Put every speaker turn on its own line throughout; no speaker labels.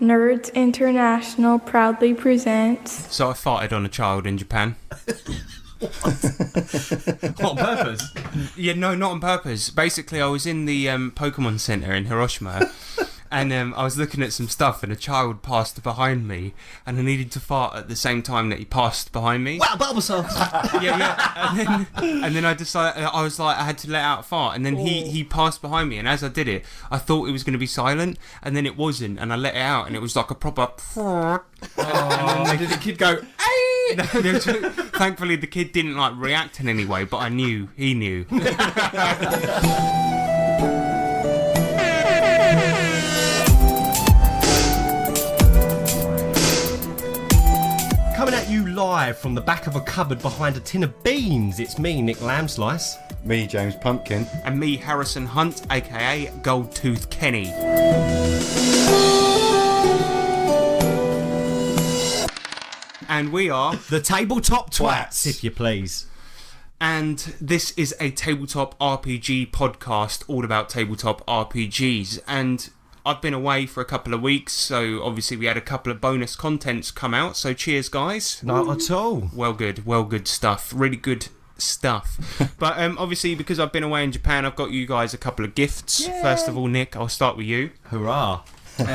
Nerds International proudly presents...
So I farted on a child in Japan.
What, on purpose?
Yeah, no, not on purpose. Basically, I was in the Pokemon Center in Hiroshima, and I was looking at some stuff, and a child passed behind me, and I needed to fart at the same time that he passed behind me.
Wow, Bulbasaur!
Yeah. And then I decided, I was like, I had to let out a fart, and then he passed behind me, and as I did it, I thought it was going to be silent, and then it wasn't, and I let it out, and it was like a proper...
And did the kid go, hey?
Thankfully, the kid didn't like react in any way, but I knew he knew.
Coming at you live from the back of a cupboard behind a tin of beans, it's me, Nick Lambslice.
Me, James Pumpkin.
And me, Harrison Hunt, aka Goldtooth Kenny. And we are
the Tabletop Twats, if you please.
And this is a tabletop RPG podcast all about tabletop RPGs. And I've been away for a couple of weeks, so obviously we had a couple of bonus contents come out. So cheers, guys.
Not at all.
Well good stuff. Really good stuff. But obviously, because I've been away in Japan, I've got you guys a couple of gifts. Yay. First of all, Nick, I'll start with you.
Hurrah.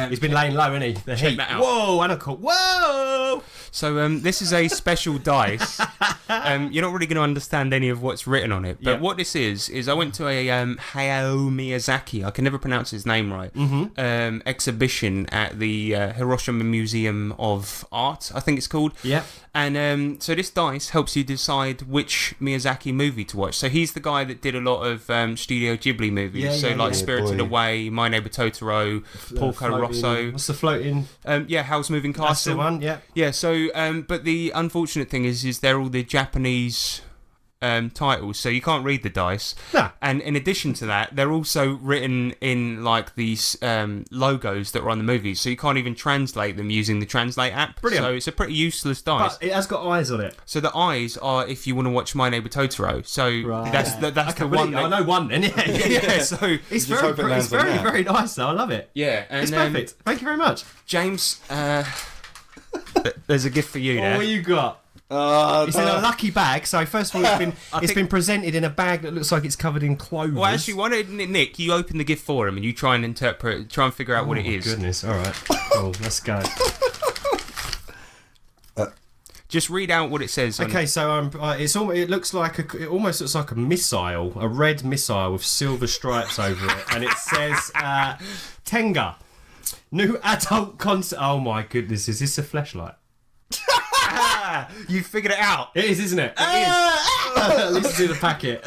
He's been laying low, hasn't he? The
check
heat.
That out.
Whoa, and a call. Whoa!
So this is a special dice. You're not really going to understand any of what's written on it. But what this is I went to a Hayao Miyazaki, I can never pronounce his name right, exhibition at the Hiroshima Museum of Art, I think it's called.
Yeah.
And so this dice helps you decide which Miyazaki movie to watch. So he's the guy that did a lot of Studio Ghibli movies. Spirited Away, My Neighbor Totoro, Porco Rosso.
What's the floating?
Howl's Moving Castle.
That's the one, yeah.
Yeah, so, but the unfortunate thing is they're all the Japanese titles, so you can't read the dice.
Nah.
And in addition to that, they're also written in, like, these logos that were on the movies, so you can't even translate them using the Translate app.
Brilliant.
So it's a pretty useless dice.
But it has got eyes on it.
So the eyes are if you want to watch My Neighbor Totoro. So that's the one.
I know one then.
Yeah. So
it's very nice though. I love it.
Yeah, and
it's perfect. Thank you very much,
James. There's a gift for you there.
What you got? It's in a lucky bag. So first of all, it's been presented in a bag that looks like it's covered in clovers.
Well, actually, why don't Nick, you open the gift for him and you try and figure out what it is.
Goodness, all right. Cool, let's go.
Just read out what it says.
Okay, so it almost looks like a missile, a red missile with silver stripes over it, and it says Tenga, new adult concept. Oh my goodness, is this a fleshlight?
You figured it out.
It is, isn't it? At least it's in the packet.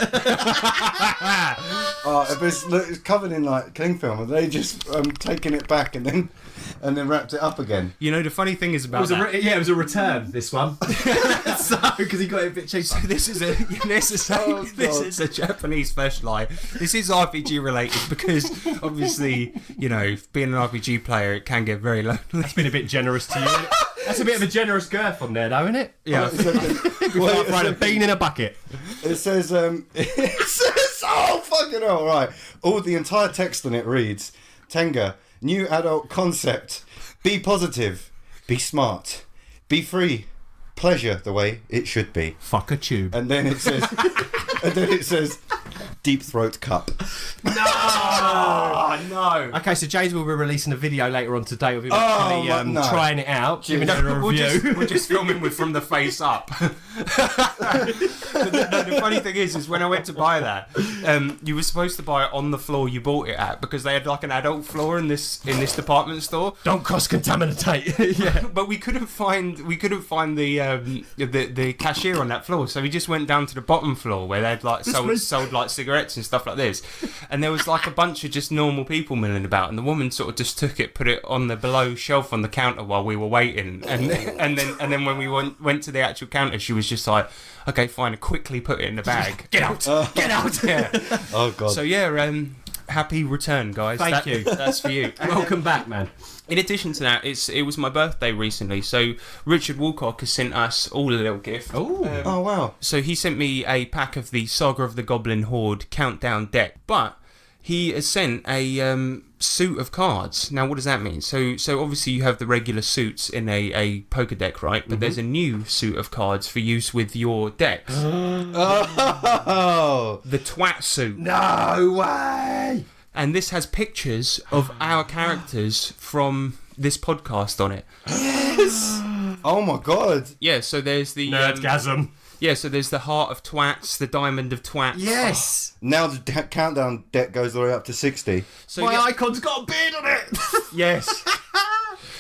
It's covered in like cling film. Are they just taking it back and then wrapped it up again?
You know, the funny thing is about
it was a return. This one, because he got it a bit cheap.
So this is a Japanese fleshlight. This is RPG related because obviously, you know, being an RPG player, it can get very lonely.
That's been a bit generous to you. That's a bit of a generous girth on there, though, isn't it?
Yeah.
Right, a bean in a bucket.
It says, oh, fucking hell, right. The entire text on it reads, Tenga, new adult concept. Be positive. Be smart. Be free. Pleasure the way it should be.
Fuck a tube.
And then it says, Deep Throat Cup.
No.
Okay, so James will be releasing a video later on today of him actually trying it out, giving it a review.
We're just filming from the face up. The funny thing is when I went to buy that, you were supposed to buy it on the floor you bought it at because they had like an adult floor in this department store.
Don't cross-contaminate.
Yeah, but we couldn't find the cashier on that floor, so we just went down to the bottom floor where they'd like sold like cigarettes and stuff like this, and there was like a bunch of just normal people milling about, and the woman sort of just took it, put it on the below shelf on the counter while we were waiting, and then when we went to the actual counter, she was just like, okay, fine, and quickly put it in the bag. Get out. Yeah.
Oh god.
So yeah, happy return, guys.
Thank you.
That's for you.
Welcome back, man.
In addition to that, it was my birthday recently, so Richard Woolcock has sent us all a little gift.
Oh wow.
So he sent me a pack of the Saga of the Goblin Horde Countdown deck, but he has sent a suit of cards. Now, what does that mean? So obviously you have the regular suits in a poker deck, right? But there's a new suit of cards for use with your decks.
Oh,
The twat suit.
No way!
And this has pictures of our characters from this podcast on it.
oh my god!
Yeah, so there's the...
Nerdgasm.
yeah, so there's the Heart of Twats, the Diamond of Twats.
Yes!
Now the countdown deck goes all the way up to 60.
So
My
yeah,
icon's got a beard on it!
yes.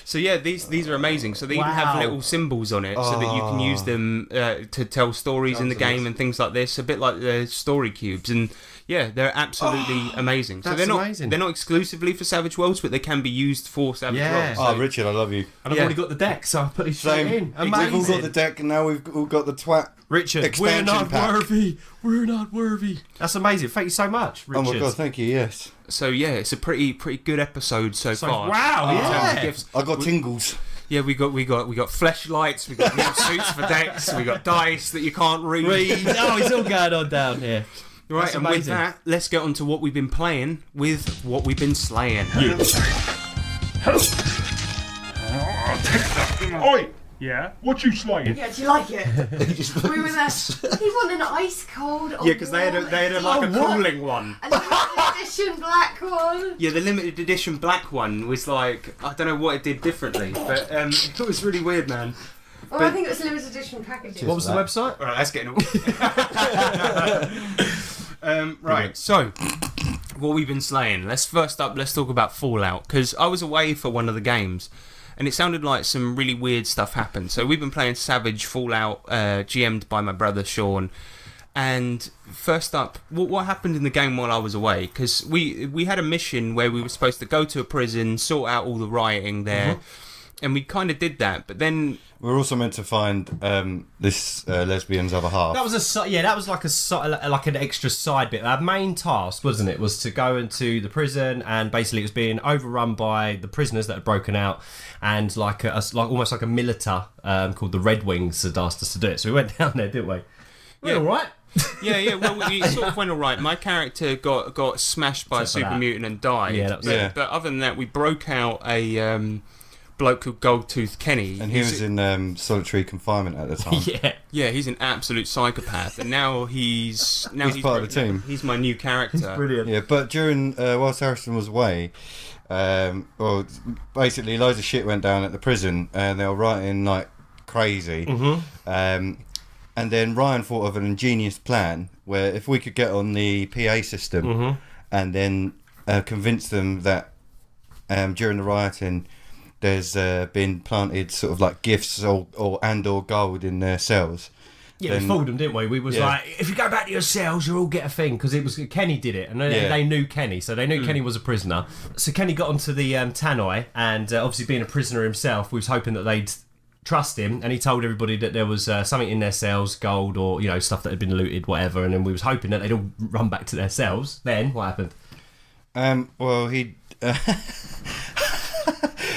So yeah, these are amazing. So they even have
Wow.
little symbols on it, so that you can use them to tell stories in the game and things like this. A bit like the story cubes, and yeah, they're absolutely amazing. So
that's
they're not
amazing.
they're not exclusively for Savage Worlds, but they can be used for Savage
Yeah.
Worlds.
Oh,
So-
Richard, I love you.
And I've
Yeah.
already got the deck, so I'll put it straight
Same.
in.
We've all
Amazing.
got the deck, and now we've all got the twat.
Richard,
Expansion
we're not
pack.
worthy. We're not worthy. That's amazing. Thank you so much, Richard.
Oh my god, thank you. Yes,
So yeah, it's a pretty good episode so far.
Wow,
In terms of
yeah.
gifts.
I got tingles.
Yeah, we got fleshlights, we got new suits for decks, we got dice that you can't read.
Oh, it's all going on down here.
Right,
That's
and with
amazing.
that, let's get on to what we've been playing with what we've been slaying.
Oi! Yeah? What you slaying?
Yeah, do you like it? We were there. He wanted an ice cold.
Yeah, because they had like a cooling one.
And limited edition black one.
Yeah, the limited edition black one was like, I don't know what it did differently, but it was really weird, man.
Well, I think it was limited edition packaging.
What was the website?
Alright, let's get into right, so what we've been slaying. Let's talk about Fallout, because I was away for one of the games and it sounded like some really weird stuff happened. So we've been playing Savage Fallout, GM'd by my brother Sean. And first up, what happened in the game while I was away? Because we had a mission where we were supposed to go to a prison, sort out all the rioting there, and we kind of did that. But then
We're also meant to find this lesbian's other half.
That was that was like an extra side bit. Our main task, wasn't it, was to go into the prison, and basically it was being overrun by the prisoners that had broken out, and like almost like a militar called the Red Wings had asked us to do it. So we went down there, didn't we?
Yeah.
All right.
yeah, well, we sort of went all right. My character got smashed by a
Except for
super
that.
mutant and died.
Yeah, that was
it.
But other than that, we broke out a bloke called Goldtooth Kenny.
And he was in solitary confinement at the time.
Yeah.
Yeah, he's an absolute psychopath, and now he's
part of the team.
He's my new character.
Brilliant.
Yeah, but during whilst Harrison was away, well, basically loads of shit went down at the prison, and they were writing like crazy. And then Ryan thought of an ingenious plan where if we could get on the PA system and then convince them that during the rioting there's been planted sort of like gifts or gold in their cells.
Yeah,
Then-
we fooled them, didn't we? We was
Yeah.
like, if you go back to your cells, you'll all get a thing, because it was Kenny did it, and they knew Kenny, so they knew Kenny was a prisoner. So Kenny got onto the tannoy, and obviously being a prisoner himself, we was hoping that they'd trust him, and he told everybody that there was something in their cells, gold or stuff that had been looted, whatever, and then we was hoping that they'd all run back to their cells. Then what happened?
Well, he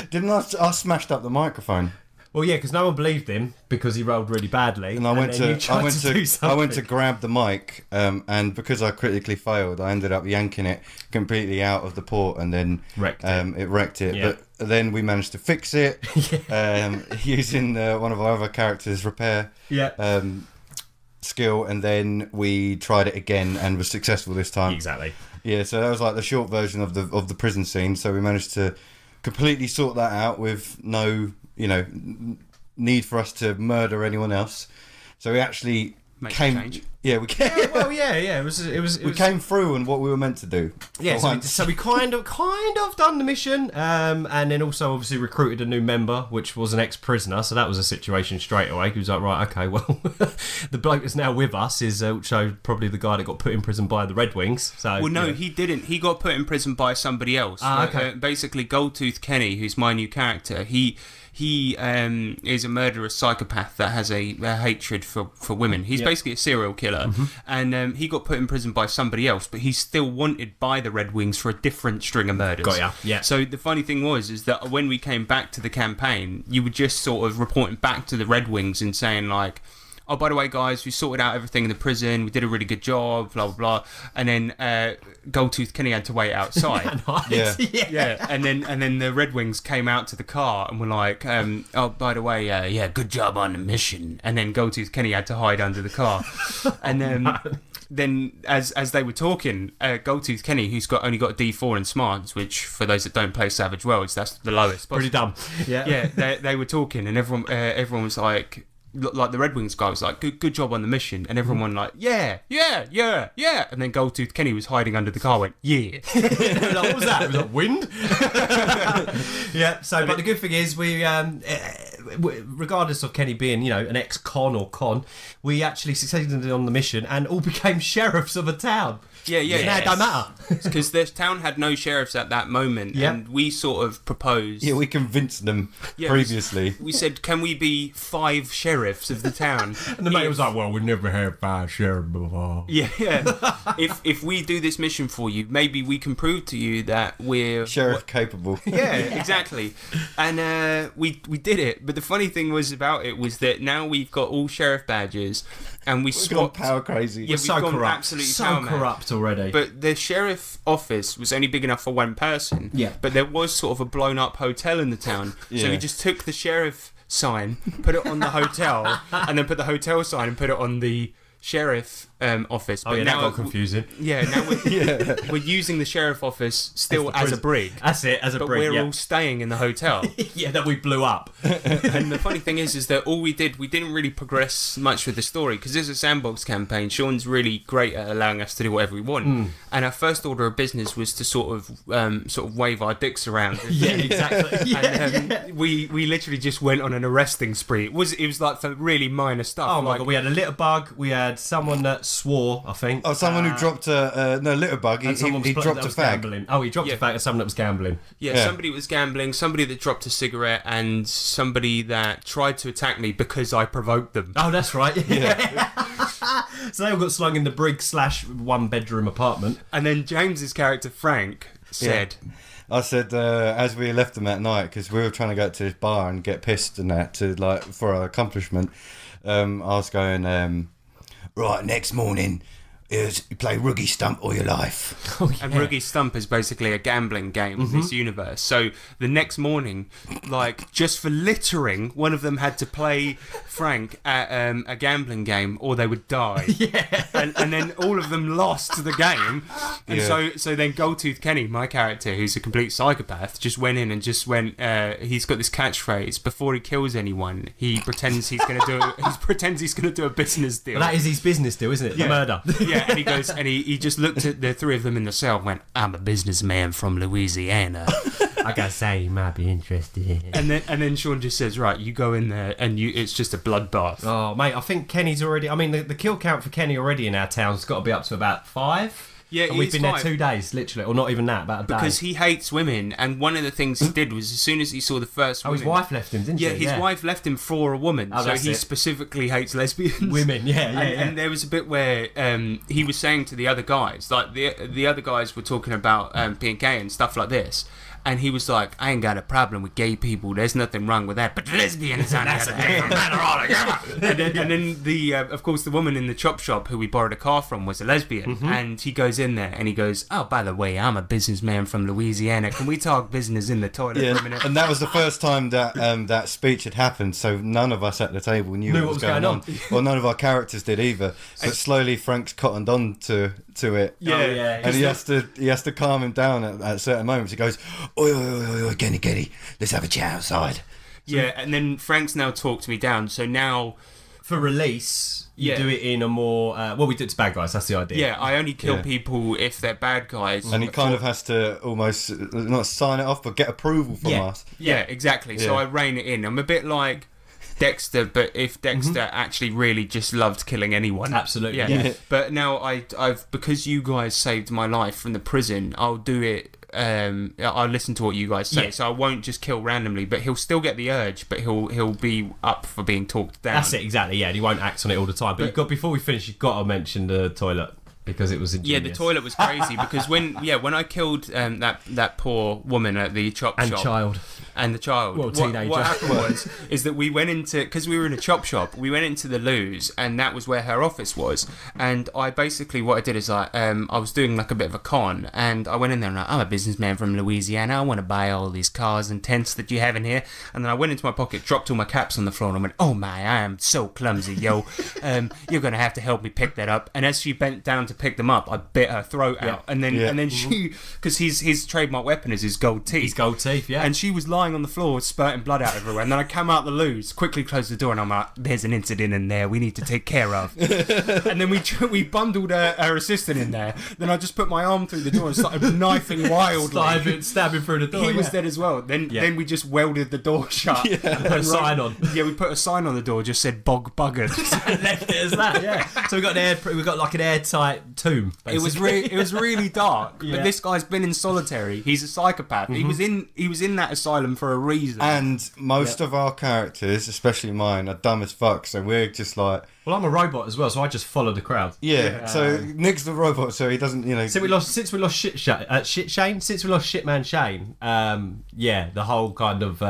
didn't I smashed up the microphone.
Well, yeah, because no one believed him because he rolled really badly.
And I went
then you
to
tried do
I went to
something.
grab the mic, and because I critically failed, I ended up yanking it completely out of the port, and then
Wrecked it.
it wrecked it.
Yeah.
But then we managed to fix it using one of our other characters' repair
Yeah.
skill, and then we tried it again and was successful this time.
Exactly.
Yeah, so that was like the short version of the prison scene. So we managed to completely sort that out with no need for us to murder anyone else. So we actually
Make a
came.
change.
Yeah, we came.
Well, yeah. It was.
We came through on what we were meant to do.
Yeah,
For
so we,
once.
so we kind of done the mission, and then also obviously recruited a new member, which was an ex-prisoner. So that was a situation straight away. He was like, right, okay, well, the bloke that's now with us is probably the guy that got put in prison by the Red Wings. So
Well, no,
yeah.
he didn't. He got put in prison by somebody else.
Ah, okay.
Basically, Goldtooth Kenny, who's my new character, he is a murderous psychopath that has a hatred for women. He's basically a serial killer, and he got put in prison by somebody else, but he's still wanted by the Red Wings for a different string of murders.
Got ya, yeah.
So the funny thing is that when we came back to the campaign, you were just sort of reporting back to the Red Wings and saying like, oh, by the way, guys, we sorted out everything in the prison. We did a really good job, blah, blah, blah. And then Goldtooth Kenny had to wait outside.
Nice.
Yeah, and then the Red Wings came out to the car and were like, oh, by the way, yeah, good job on the mission. And then Goldtooth Kenny had to hide under the car. And then as they were talking, Goldtooth Kenny, who's only got a D4 in Smarts, which for those that don't play Savage Worlds, that's the lowest.
Pretty dumb.
Yeah, they were talking, and everyone was like the Red Wings guy was like, good job on the mission, and everyone like, yeah, and then Goldtooth Kenny was hiding under the car, went, yeah.
Like, what was that? Was that wind? Yeah. So, but the good thing is, we, regardless of Kenny being, an ex-con or con, we actually succeeded on the mission and all became sheriffs of a town.
Yeah.
Now it don't matter.
Because the town had no sheriffs at that moment, and we sort of proposed.
Yeah, we convinced them previously.
We said, can we be 5 sheriffs of the town?
And the mate was like, well, we've never had 5 sheriffs before.
Yeah. If we do this mission for you, maybe we can prove to you that we're
Sheriff capable.
Yeah, exactly. And we did it. But the funny thing was about it was that now we've got all sheriff badges, and
We've gone power crazy.
Yeah, we've
so
gone
corrupt.
absolutely
So
power mad.
corrupt already.
But the sheriff office was only big enough for one person.
Yeah.
But there was sort of a blown up hotel in the town. So we just took the sheriff sign, put it on the hotel, and then put the hotel sign and put it on the sheriff office. But
now that got confusing.
Yeah, now we're using the sheriff office still as a brig.
That's it, as a
But
brig.
we're all staying in the hotel.
Yeah, that we blew up.
And the funny thing is that all we didn't really progress much with the story, because this is a sandbox campaign. Sean's really great at allowing us to do whatever we want. And our first order of business was to sort of wave our dicks around.
Yeah, exactly.
And we literally just went on an arresting spree. It was like for really minor stuff.
Oh my god, we had a litter bug, we had someone that swore, I think.
Oh, someone who dropped a litter bug. He dropped a fag.
Gambling. Oh, he dropped a fag and someone that was gambling.
Yeah, somebody was gambling, somebody that dropped a cigarette, and somebody that tried to attack me because I provoked them.
Oh, that's right. Yeah. So they all got slung in the brig / 1 bedroom apartment.
And then James's character Frank said,
I said, as we left them at night, because we were trying to go to this bar and get pissed and that for our accomplishment, I was going, right, next morning, you play Ruggy Stump all your life.
Oh, yeah.
And Ruggy Stump is basically a gambling game in this universe. So the next morning, just for littering, one of them had to play Frank at a gambling game or they would die.
Yeah.
And then all of them lost the game. And so then Goldtooth Kenny, my character, who's a complete psychopath, just went in and just went, he's got this catchphrase, before he kills anyone, he pretends he's going to do a business deal.
Well, that is his business deal, isn't it? The murder.
Yeah, and he goes, and he just looked at the 3 of them in the cell and went, I'm a businessman from Louisiana.
I gotta say, you might be interested.
And then Sean just says, right, you go in there and it's just a bloodbath.
Oh, mate, I think Kenny's already... I mean, the kill count for Kenny already in our town's got to be up to about 5.
Yeah,
and we've been there 2 days, literally, or not even that, about a day.
Because he hates women, and one of the things he did was as soon as he saw the first woman...
his wife left him, didn't she?
Yeah, his wife left him for a woman, so he specifically hates lesbians.
Women, yeah.
And there was a bit where he was saying to the other guys, like the other guys were talking about being gay and stuff like this, and he was like, I ain't got a problem with gay people, there's nothing wrong with that, but lesbians on that's a different matter altogether. And then the of course the woman in the chop shop who we borrowed a car from was a lesbian, and he goes in there and he goes, oh, by the way, I'm a businessman from Louisiana, can we talk business in the toilet for a minute?
And that was the first time that that speech had happened, so none of us at the table knew what was going on. Well, none of our characters did either, but slowly Frank's cottoned on to it. And he has to calm him down at certain moments. He goes, oi, Kenny, let's have a chat outside.
Yeah, and then Frank's now talked me down, so now...
For release, you do it in a more... we do it to bad guys, that's the idea.
Yeah, I only kill people if they're bad guys.
And he kind of has to almost, not sign it off, but get approval from us.
Yeah, exactly. So I rein it in. I'm a bit like Dexter, but if Dexter actually really just loved killing anyone.
Absolutely.
Yeah. But now I've because you guys saved my life from the prison, I'll do it... I'll listen to what you guys say, so I won't just kill randomly, but he'll still get the urge, but he'll be up for being talked down.
That's it, exactly, yeah, and he won't act on it all the time. But before we finish, you've got to mention the toilet, because it was ingenious.
Yeah, the toilet was crazy, because when I killed that poor woman at the chop shop...
And child.
and the child.
Well, teenager.
What happened is that we went into, because we were in a chop shop, we went into the loos, and that was where her office was. And what I did is I was doing like a bit of a con, and I went in there and I'm a businessman from Louisiana. I want to buy all these cars and tents that you have in here. And then I went into my pocket, dropped all my caps on the floor, and I went, "Oh my, I am so clumsy, yo. You're gonna have to help me pick that up." And as she bent down to pick them up, I bit her throat out, and then she, because his trademark weapon is his gold teeth.
His gold teeth, yeah.
And she was lying on the floor, spurting blood out everywhere. And then I come out the loos, quickly closed the door, and I'm like, "There's an incident in there we need to take care of." And then we bundled her assistant in there. Then I just put my arm through the door and started knifing wildly.
Stabbing through the door.
He was dead as well. Then we just welded the door shut.
And put a sign on.
Yeah, we put a sign on the door, just said "Bog Buggered."
And left it as that, yeah. So we got like an airtight tomb. Basically.
It was really dark.
Yeah.
But this guy's been in solitary. He's a psychopath. He was in that asylum for a reason.
And most of our characters, especially mine, are dumb as fuck. So we're just like,
Well, I'm a robot as well, so I just follow the crowd.
yeah. So Nick's the robot, so he doesn't,
Since we lost Shitman Shane, the whole kind of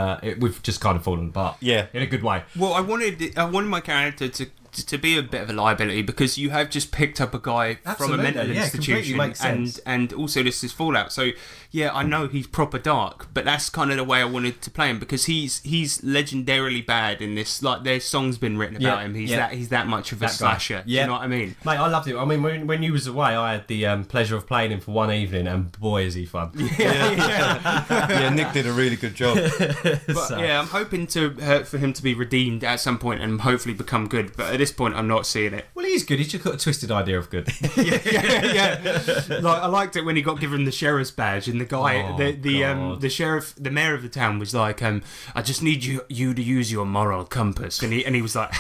we've just kind of fallen apart.
Yeah.
In a good way.
Well, I wanted my character to be a bit of a liability, because you have just picked up a guy from a
Absolutely,
mental
yeah,
institution,
completely makes sense.
and also this is Fallout. So yeah, I know he's proper dark, but that's kind of the way I wanted to play him, because he's legendarily bad in this. Like, there's songs been written about him. He's that much of a slasher. Do you know what I mean?
Mate, I loved it. I mean, when you was away, I had the pleasure of playing him for one evening, and boy, is he fun.
yeah, Nick did a really good job.
But yeah, I'm hoping for him to be redeemed at some point and hopefully become good. But at this point, I'm not seeing it.
Well, he's good. He's just got a twisted idea of good.
yeah. Like, I liked it when he got given the sheriff's badge, and the guy, the sheriff, the mayor of the town was like, "I just need you to use your moral compass," and he was like,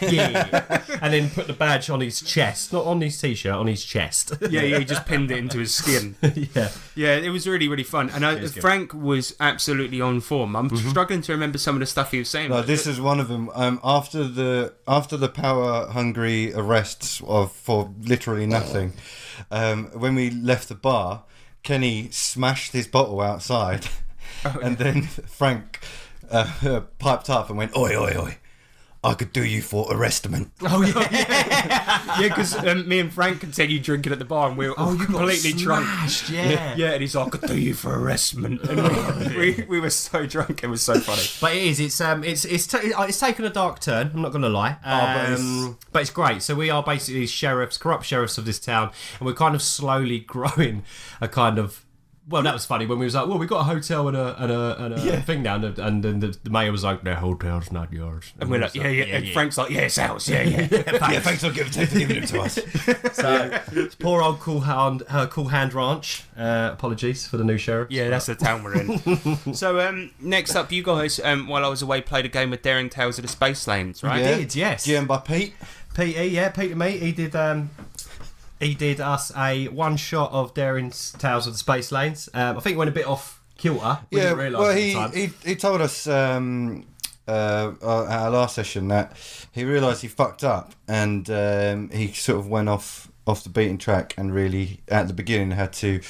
yeah, and then put the badge on his chest, not on his t-shirt, on his chest.
yeah, he just pinned it into his skin. Yeah, it was really, really fun, and Frank was absolutely on form. I'm struggling to remember some of the stuff he was saying.
No, this is one of them. After the power-hungry arrests for literally nothing, when we left the bar, Kenny smashed his bottle outside, and then Frank piped up and went, "Oi, oi, oi. I could do you for arrestment."
Oh yeah,
because me and Frank continued drinking at the bar, and we were completely drunk.
Yeah,
and he's like, "I could do you for arrestment," and we were so drunk. It was so funny.
But it is. It's taken a dark turn. I'm not going to lie. But it's great. So we are basically corrupt sheriffs of this town, and we're kind of slowly growing a kind of. Well, that was funny when we was like, "Well, we got a hotel and a thing down," and then the mayor was like, "The hotel's not yours,"
and we're like, "Yeah." And Frank's like, "Yeah, it's ours. Yeah."
Yeah, thanks for giving it to us.
So it's poor old Cool Hand Ranch. Apologies for the new sheriff.
Yeah, that's the town we're in. So next up, you guys, while I was away, played a game of Daring Tales of the Space Lanes, right?
We did, yes.
GM by Pete.
Peter and me. He did us a one shot of Daring Tales of the Space Lanes. I think it went a bit off kilter. We didn't realise at the time.
He told us at our last session that he realised he fucked up, and he sort of went off the beaten track, and really at the beginning had to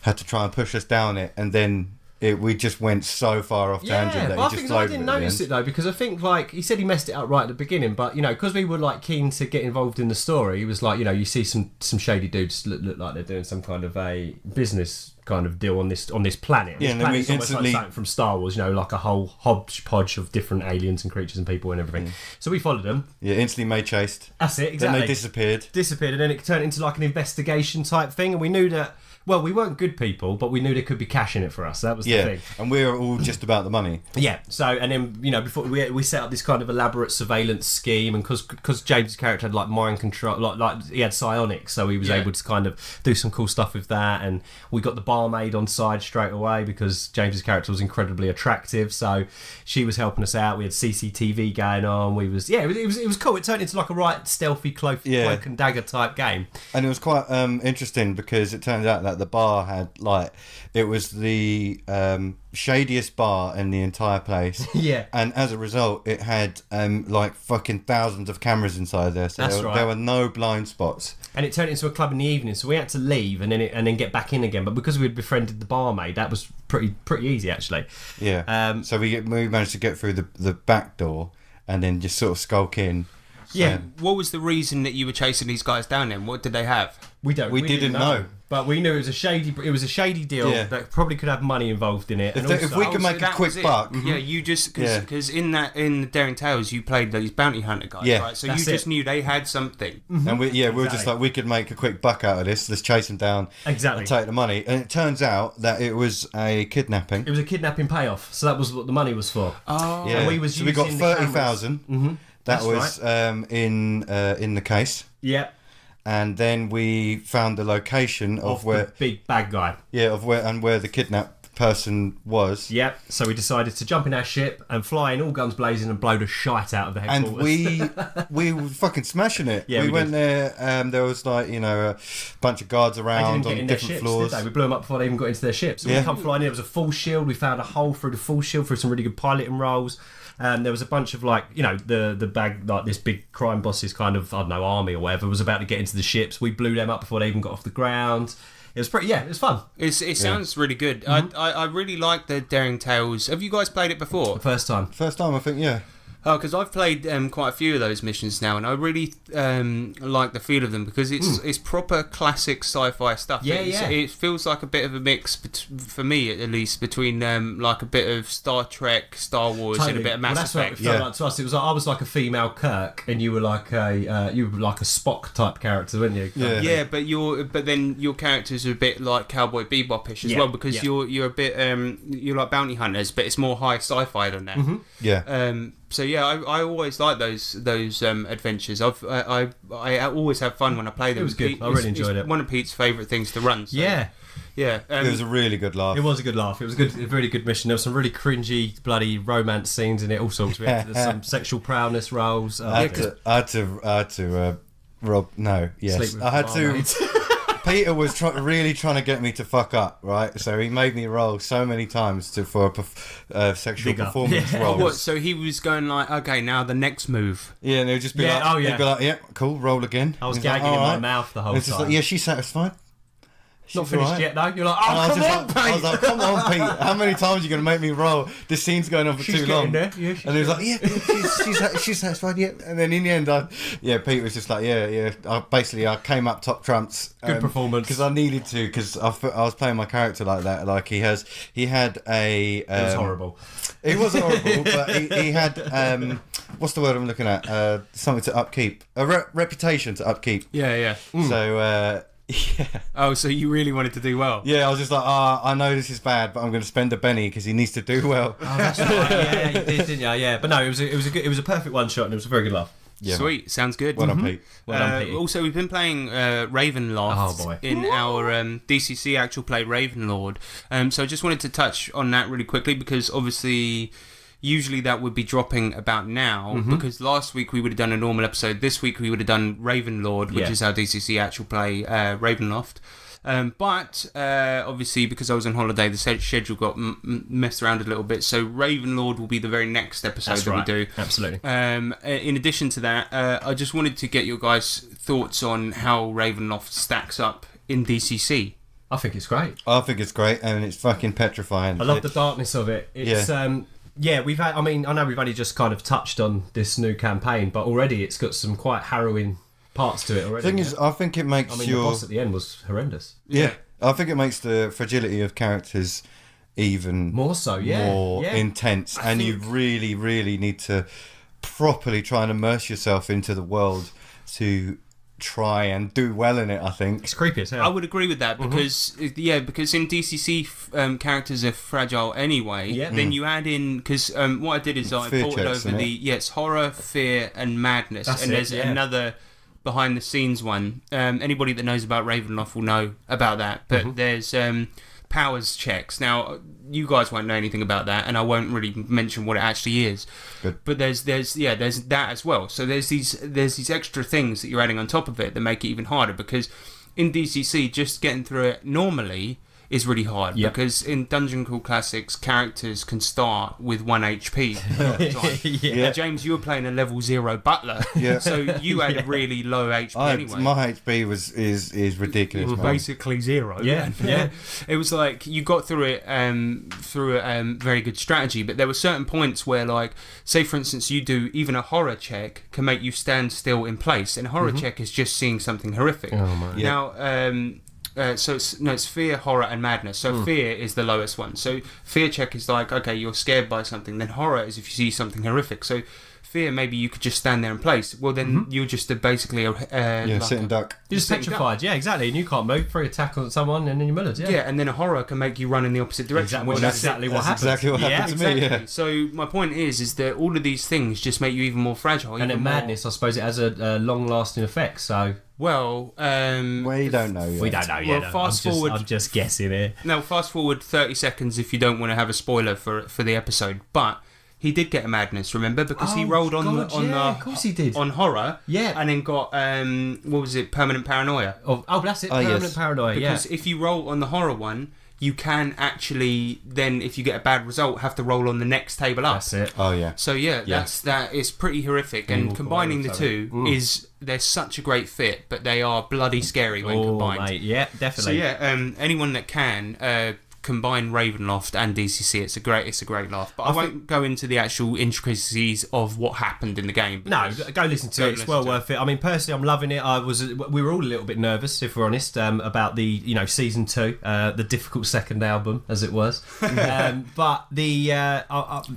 try and push us down it, and then we just went so far off tangent that he just
I didn't notice it though, because I think, like, he said he messed it up right at the beginning, but because we were like keen to get involved in the story, he was like, you see some shady dudes look like they're doing some kind of a business kind of deal on this planet.
Yeah, and then we instantly,
like something from Star Wars, like a whole hodgepodge of different aliens and creatures and people and everything. So we followed them.
Yeah, instantly made chased.
That's it, exactly.
Then they disappeared,
and then it turned into like an investigation type thing, and we knew that. Well, we weren't good people, but we knew there could be cash in it for us. That was the thing.
And we were all just about the money.
Yeah. So, and then before we set up this kind of elaborate surveillance scheme, and because James' character had like mind control, like he had psionics, so he was able to kind of do some cool stuff with that. And we got the barmaid on side straight away because James' character was incredibly attractive, so she was helping us out. We had CCTV going on. It was cool. It turned into like a right stealthy cloak and dagger type game.
And it was quite interesting because it turned out that the bar had it was the shadiest bar in the entire place.
Yeah.
And as a result, it had fucking thousands of cameras inside there. So
That's right.
there were no blind spots.
And it turned into a club in the evening, so we had to leave and then get back in again. But because we'd befriended the barmaid, that was pretty easy actually.
Yeah. So we managed to get through the back door and then just sort of skulk in.
Yeah.
What was the reason that you were chasing these guys down then? What did they have?
We
didn't know.
But we knew it was a shady deal that probably could have money involved in it.
If we could make a quick buck.
Yeah, you just because in the Daring Tales you played these bounty hunter guys, right? So you just knew they had something.
And we were just like, we could make a quick buck out of this. Let's chase them down.
Exactly.
And take the money. And it turns out that it was a kidnapping.
It was a kidnapping payoff, so that was what the money was for.
Oh,
Yeah.
And we was
so we got
using the
30,000. That
That's
was in the case.
Yeah.
And then we found the location of where
the big bad guy.
where the kidnapped person was.
Yep. So we decided to jump in our ship and fly in all guns blazing and blow the shite out of the headquarters.
And we were fucking smashing it.
Yeah,
we
we
went
did.
there. There was a bunch of guards
They
around
didn't get
on
in their
different
ships,
floors.
did they? We blew them up before they even got into their ships. So
Yeah.
we come flying in. There was a full shield. We found a hole through the full shield through some really good piloting rolls. There was a bunch of the bag, this big crime boss's kind of army or whatever was about to get into the ships. We blew them up before they even got off the ground. It was it was fun.
It sounds really good. I really like the Daring Tales. Have you guys played it before?
The first time.
First time, I think, yeah.
Oh, because I've played quite a few of those missions now, and I really like the feel of them because it's proper classic sci-fi stuff.
Yeah,
It feels like a bit of a mix, for me at least, between like a bit of Star Trek, Star Wars, and a bit of Mass
that's
Effect.
what it felt like to us. It was I was like a female Kirk, and you were like a Spock type character, weren't you?
Yeah.
Yeah, but then your characters are a bit like Cowboy Bebop-ish as well because you're a bit you're like bounty hunters, but it's more high sci-fi than that.
Yeah.
So yeah, I always like those adventures. I always have fun when I play them.
It was good. I really enjoyed it.
One of Pete's favourite things to run. So,
Yeah.
yeah.
It was a really good laugh.
It was a good laugh. It was a really good mission. There was some really cringy, bloody romance scenes in it. All sorts. We had some sexual prowess rolls.
I had to Rob. No, yes,
Sleep with
I had
the
to.
barmaid.
Peter was really trying to get me to fuck up, right? So he made me roll so many times for sexual
Bigger.
performance
Yeah.
roles.
What? So he was going like, okay, now the next move.
Yeah, and it would just be
Yeah,
like,
oh, yeah.
he'd be like, yeah, cool, roll again.
I was
And he's like,
gagging in
"All
my
right."
mouth the whole
And it's just
time.
like, yeah, she's satisfied.
Not
She's
finished
all right.
yet, though. You're like,
And I was
oh,
just
come on,
like, I was
Pete.
like, come on, Pete. How many times are you going to make me roll? This scene's going on for
She's
too
getting
long.
there. Yeah, she's
And he was like, yeah, she's satisfied, yeah. And then in the end, Pete was just like, yeah. I came up top trumps.
Good performance.
Because I needed to, because I was playing my character like that. Like he had a...
It was horrible.
It was horrible, but he had... what's the word I'm looking at? Something to upkeep. A reputation to upkeep.
Yeah.
So... yeah.
Oh, so you really wanted to do well.
Yeah, I was just like, I know this is bad, but I'm going to spend a penny because he needs to do well.
Oh, that's right. Yeah, you did, didn't you? Yeah, but no, it was a perfect one shot, and it was a very good laugh.
Yeah,
Sweet, sounds good.
well done, Pete.
Well done, Pete.
Also, we've been playing Ravenloft
Oh, boy.
in our DCC actual play Ravenlord. So I just wanted to touch on that really quickly because obviously usually that would be dropping about now because last week we would have done a normal episode. This week we would have done Ravenlord, which is our DCC actual play Ravenloft. But obviously because I was on holiday, the schedule got messed around a little bit. So Ravenlord will be the very next episode
That's
that
right.
we do.
Absolutely.
In addition to that, I just wanted to get your guys' thoughts on how Ravenloft stacks up in DCC.
I think it's great.
I think it's great and it's fucking petrifying.
I love the darkness of it. It's we've had. I mean, I know we've only just kind of touched on this new campaign, but already it's got some quite harrowing parts to it already.
The thing is, I think it makes
the boss at the end was horrendous.
Yeah, I think it makes the fragility of characters even
More so, yeah.
more intense, and you really, really need to properly try and immerse yourself into the world to try and do well in it. I think
It's creepy as hell.
I would agree with that because because in DCC characters are fragile anyway.
Yeah.
Then you add in because what I did is I
fear
ported
checks,
over
isn't it?
it's horror, fear, and madness,
That's
and
it,
there's
yeah.
another behind the scenes one. Anybody that knows about Ravenloft will know about that. But there's powers checks. Now you guys won't know anything about that, and I won't really mention what it actually is.
Good.
But there's that as well. So there's these extra things that you're adding on top of it that make it even harder because in DCC, just getting through it normally is really hard
Yep.
because in Dungeon Crawl Classics, characters can start with 1 HP. all the time.
Yeah.
Now, James, you were playing a level 0 butler,
Yeah.
so you had a really low HP anyway.
My HP is ridiculous.
It was
man.
basically 0.
Yeah, yeah.
It was like you got through it through a very good strategy, but there were certain points where, like, say for instance, you do even a horror check can make you stand still in place, and a horror check is just seeing something horrific.
Oh, man.
Yeah.
Now, so it's fear, horror, and madness. So fear is the lowest one. So fear check is like, okay, you're scared by something. Then horror is if you see something horrific. So fear, maybe you could just stand there in place. Well, then you're just basically like
sit and duck.
You're just petrified, yeah, exactly. And you can't move, free attack on someone, and then you're mullered, yeah.
yeah, and then a horror can make you run in the opposite direction.
Exactly,
which
that's
is
exactly what
That's
happens.
exactly what happened to me.
Exactly.
Yeah.
So my point is that all of these things just make you even more fragile.
And
even
in
more-
madness, I suppose it has a long-lasting effect, so...
Well,
We don't know yet.
We don't know yet.
Well, fast forward-
I'm just guessing here.
now fast forward 30 seconds if you don't want to have a spoiler for the episode. But he did get a madness, remember? Because he rolled on
God,
on
yeah, of course he did.
on horror,
Yeah.
and then got what was it? Permanent paranoia.
Oh, that's it,
Oh,
permanent
yes.
paranoia, yeah.
Because if you roll on the horror one, you can actually then, if you get a bad result, have to roll on the next table up.
That's it.
Oh yeah.
So yeah, that is pretty horrific.
And you
And
walk
combining
away
the
with
two
something.
is they're such a great fit, but they are bloody scary when
Oh,
combined.
mate, yeah,
So
definitely.
yeah, anyone that can combine Ravenloft and DCC, it's a great laugh. But I won't go into the actual intricacies of what happened in the game.
No,
because-
go listen to
Go
it. It's
listen
well
to
worth it. I mean, personally, I'm loving it. We were all a little bit nervous, if we're honest, about the season 2, the difficult second album, as it was. But the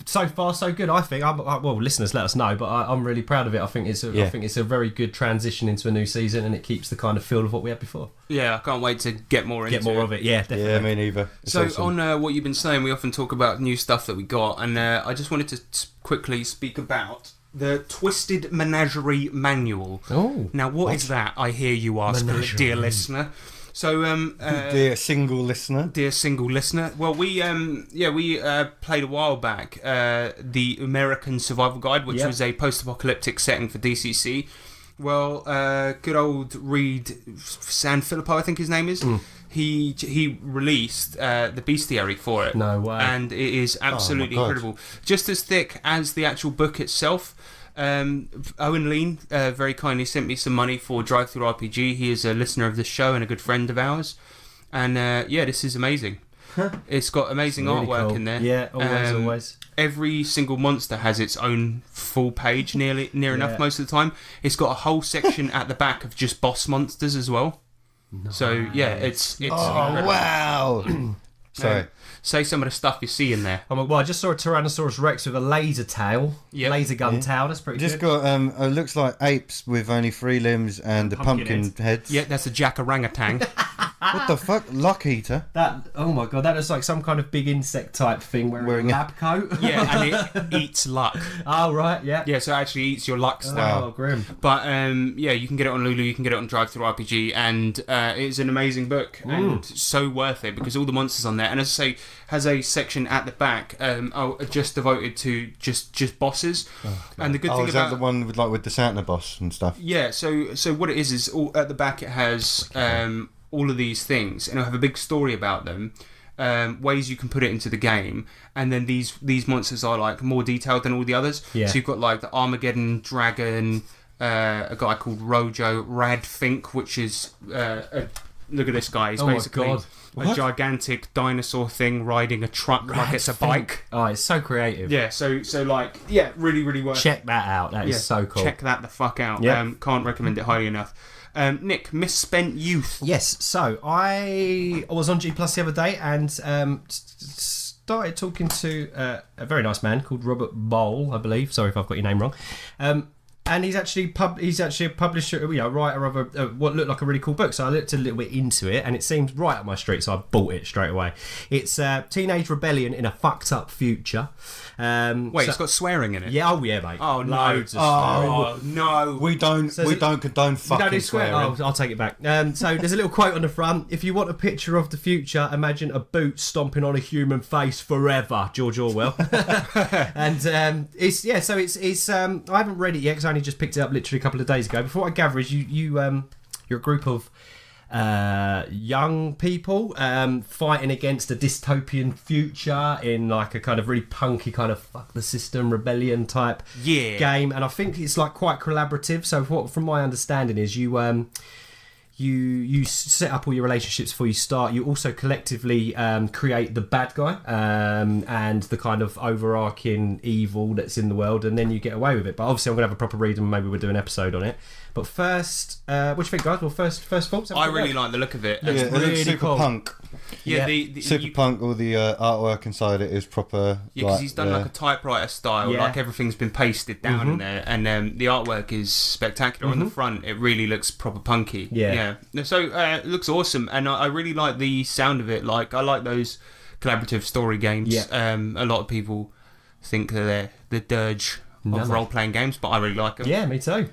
so far so good. I think. Well, listeners, let us know. But I'm really proud of it. I think it's a very good transition into a new season, and it keeps the kind of feel of what we had before.
Yeah, I can't wait to get more into
Get more of it. Yeah, definitely.
Yeah, me neither. It's
So
awesome.
on what you've been saying, we often talk about new stuff that we got, and I just wanted to quickly speak about the Twisted Menagerie Manual.
Oh,
Now, what is that? I hear you ask, dear listener. So,
Dear single listener.
dear single listener, well, we played a while back the American Survival Guide, which
Yep.
was a post-apocalyptic setting for DCC. Well, good old Reed San Filippo, I think his name is. He released the Bestiary for it.
No way.
And it is absolutely
God.
incredible. Just as thick as the actual book itself. Owen Lean very kindly sent me some money for Drive Through RPG. He is a listener of this show and a good friend of ours. And this is amazing. It's got amazing
Really
artwork
cool.
in there.
Yeah, always.
Every single monster has its own full page, near enough most of the time. It's got a whole section at the back of just boss monsters as well. So yeah, it's
Oh
incredible.
wow. Sorry.
Say some of the stuff you see in there.
I just saw a Tyrannosaurus Rex with a laser tail,
Yep.
laser gun tail. That's pretty
Just
good.
got it looks like apes with only 3 limbs and the
Pumpkin
pumpkin heads.
Yeah, that's a jack orangutan.
What the fuck? Lockheater?
Oh my god, that looks like some kind of big insect type thing wearing a lab coat.
Yeah, and it eats luck.
Oh right, yeah.
Yeah, so it actually eats your luck stuff.
Wow.
Oh, grim.
But you can get it on Lulu, you can get it on Drive Through RPG, and it's an amazing book and so worth it because all the monsters on there. And as I say, has a section at the back just devoted to just bosses. And the good thing
Is
about
that the one with the Santa boss and stuff?
yeah, so what it is all, at the back it has all of these things, and it'll have a big story about them. Ways you can put it into the game, and then these monsters are like more detailed than all the others.
Yeah.
So you've got like the Armageddon dragon, a guy called Rojo Radfink, which is look at this guy. He's
Oh my
basically
God.
a gigantic dinosaur thing riding a truck like it's a bike.
Oh, it's so creative.
Yeah, so like really really worth.
Check that out. That is so cool.
Check that the fuck out.
Yeah.
Can't recommend it highly enough. Nick, Misspent Youth.
Yes, so I was on G Plus the other day and started talking to a very nice man called Robert Bowl, I believe. Sorry if I've got your name wrong. And he's actually a publisher, writer of what looked like a really cool book. So I looked a little bit into it, and it seemed right up my street. So I bought it straight away. It's Teenage Rebellion in a Fucked Up Future.
Wait, it's got swearing in it.
Yeah, mate.
Oh no!
Loads of swearing.
Oh no!
We don't condone fucking swearing.
I'll take it back. So there's a little quote on the front. If you want a picture of the future, imagine a boot stomping on a human face forever. George Orwell. And it's I haven't read it yet because I only just picked it up literally a couple of days ago. Before I gather is you're a group of young people fighting against a dystopian future in like a kind of really punky kind of fuck the system rebellion type game, and I think it's like quite collaborative. So what, from my understanding, is you set up all your relationships before you start. You also collectively create the bad guy and the kind of overarching evil that's in the world, and then you get away with it. But obviously I'm going to have a proper read and maybe we'll do an episode on it. But first, what do you think, guys? Well, first thoughts?
I really like the look of it.
Yeah, it looks
really
super
cool.
punk.
Yeah,
Super punk. All the artwork inside it is proper.
Yeah, because he's done like a typewriter style, like everything's been pasted down in there, and the artwork is spectacular on the front. It really looks proper punky. Yeah. So it looks awesome, and I really like the sound of it. Like I like those collaborative story games. Yeah. A lot of people think that they're the dirge of role-playing games, but I really like them.
Yeah, me too.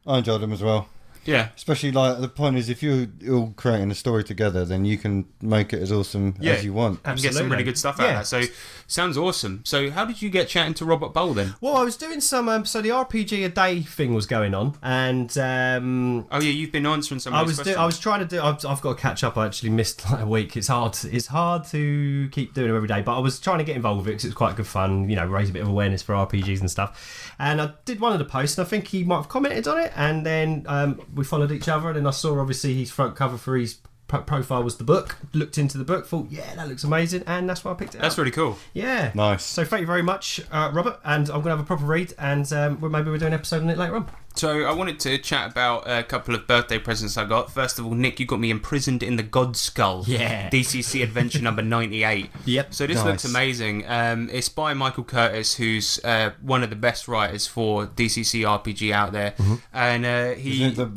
I enjoyed them as well.
Yeah.
Especially, like, the point is, if you're all creating a story together, then you can make it as awesome as you want.
And get some really good stuff out of that. So, sounds awesome. So, how did you get chatting to Robert Bowl then?
Well, I was doing some. So the RPG a day thing was going on, and
oh yeah, you've been answering some of these questions.
I was trying to do. I've got to catch up. I actually missed like a week. It's hard to keep doing them every day, but I was trying to get involved with it because it's quite good fun. You know, raise a bit of awareness for RPGs and stuff. And I did one of the posts, and I think he might have commented on it, and then we followed each other, and then I saw obviously his front cover for his profile was the book. Looked into the book, thought, yeah, that looks amazing, and that's why I picked it up.
That's really cool.
Yeah.
Nice.
So thank you very much, Robert, and I'm going to have a proper read, and maybe we'll do an episode on it later on.
So I wanted to chat about a couple of birthday presents I got. First of all, Nick, you got me Imprisoned in the God Skull.
Yeah.
DCC Adventure Number 98.
Yep.
So this looks amazing. It's by Michael Curtis, who's one of the best writers for DCC RPG out there. And he...
Isn't it